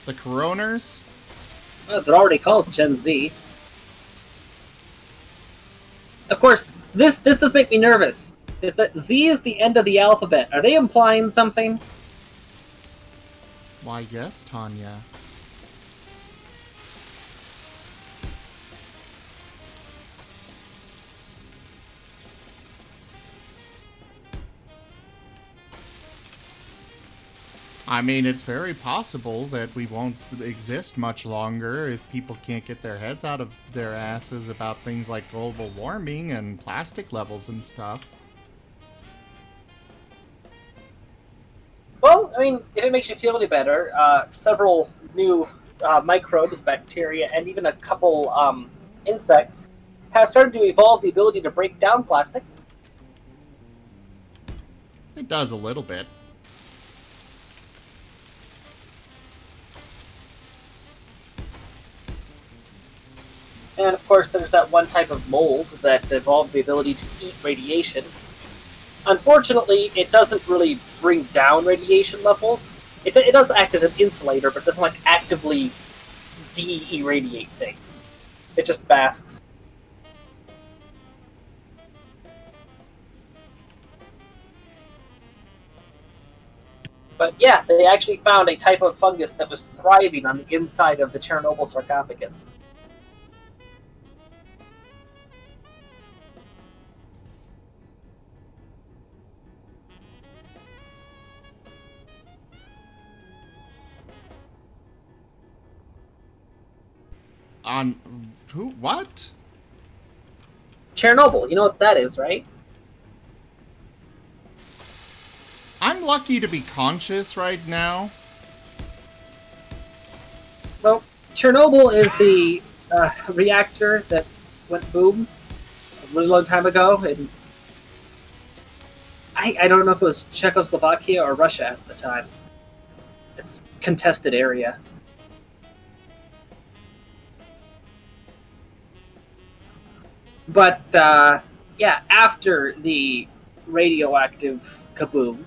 The coroners? Well, they're already called Gen Z. Of course, this does make me nervous. Is that Z is the end of the alphabet. Are they implying something? Why, yes, Tanya. I mean, it's very possible that we won't exist much longer if people can't get their heads out of their asses about things like global warming and plastic levels and stuff. Well, I mean, if it makes you feel any better, several new microbes, bacteria, and even a couple insects have started to evolve the ability to break down plastic. It does a little bit. And of course, there's that one type of mold that evolved the ability to eat radiation. Unfortunately, it doesn't really bring down radiation levels. It does act as an insulator, but it doesn't like actively de-irradiate things. It just basks. But yeah, they actually found a type of fungus that was thriving on the inside of the Chernobyl sarcophagus. On who? What? Chernobyl, you know what that is, right? I'm lucky to be conscious right now. Well, Chernobyl is the reactor that went boom a really long time ago, and I don't know if it was Czechoslovakia or Russia at the time. It's a contested area. But, yeah, after the radioactive kaboom,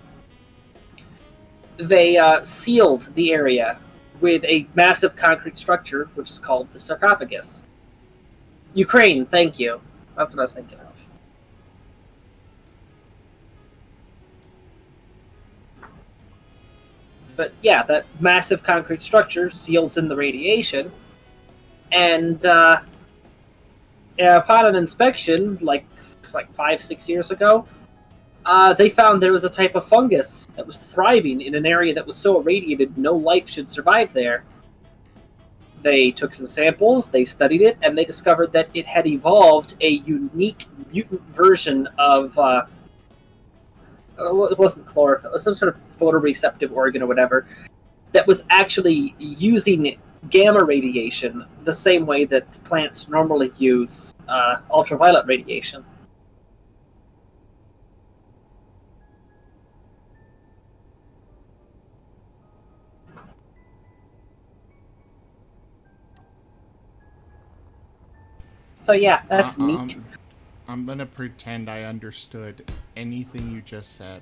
they sealed the area with a massive concrete structure, which is called the sarcophagus. Ukraine, thank you. That's what I was thinking of. But yeah, that massive concrete structure seals in the radiation, and upon an inspection, like 5-6 years ago, they found there was a type of fungus that was thriving in an area that was so irradiated no life should survive there. They took some samples, they studied it, and they discovered that it had evolved a unique mutant version of, it wasn't chlorophyll, it was some sort of photoreceptive organ or whatever, that was actually using gamma radiation the same way that plants normally use ultraviolet radiation. So yeah, that's neat. I'm gonna pretend I understood anything you just said.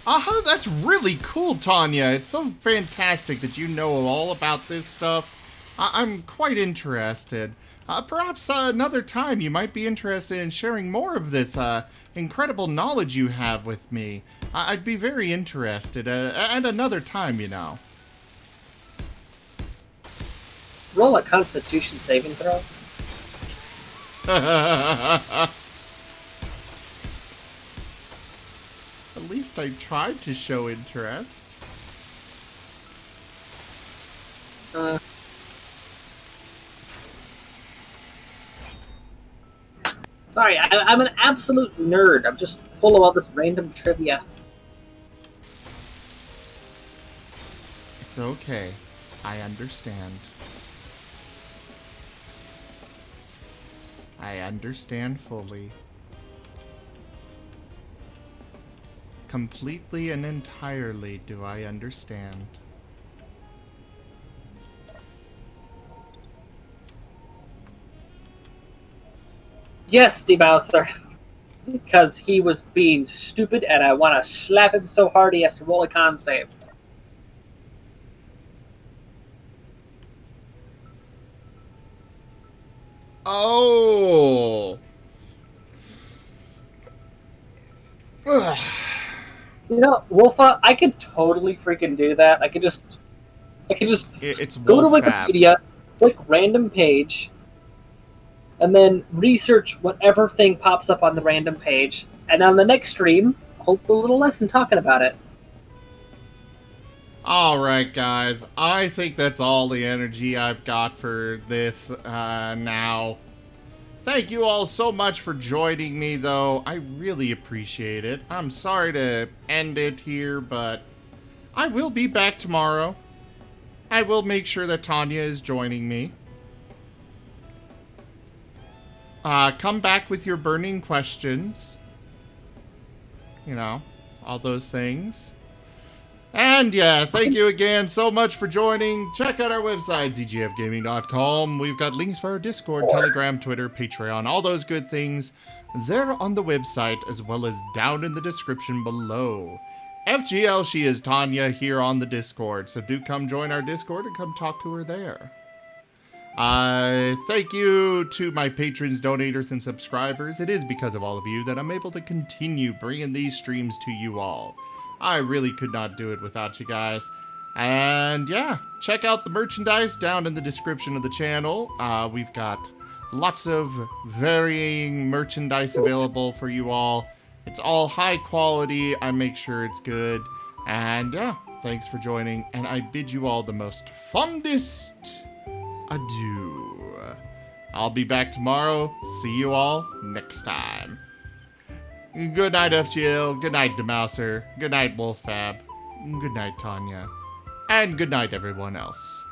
Aha, that's really cool, Tanya. It's so fantastic that you know all about this stuff. I'm quite interested. Perhaps another time you might be interested in sharing more of this incredible knowledge you have with me. I'd be very interested. And another time, you know. Roll a Constitution saving throw. At least I tried to show interest. Sorry, I'm an absolute nerd. I'm just full of all this random trivia. It's okay. I understand. I understand fully. Completely and entirely do I understand. Yes, Debouser. Because he was being stupid and I want to slap him so hard he has to roll a con save. Oh! Ugh. You know, Wolfa, I could totally freaking do that. I could just It's go to Wolfab. Wikipedia, click random page, and then research whatever thing pops up on the random page, and on the next stream, hold the little lesson talking about it. Alright, guys. I think that's all the energy I've got for this now. Thank you all so much for joining me, though. I really appreciate it. I'm sorry to end it here, but I will be back tomorrow. I will make sure that Tanya is joining me. Come back with your burning questions. You know, all those things. And yeah, thank you again so much for joining. Check out our website, zgfgaming.com. We've got links for our Discord, Telegram, Twitter, Patreon, all those good things. They're on the website as well as down in the description below. FGL, she is Tanya here on the Discord, so do come join our Discord and come talk to her there. Thank you to my patrons, donators, and subscribers. It is because of all of you that I'm able to continue bringing these streams to you all. I really could not do it without you guys. And yeah, check out the merchandise down in the description of the channel. We've got lots of varying merchandise available for you all. It's all high quality. I make sure it's good. And yeah, thanks for joining. And I bid you all the most fondest adieu. I'll be back tomorrow. See you all next time. Good night, FGL. Good night, Demouser. Good night, Wolffab. Good night, Tanya. And good night, everyone else.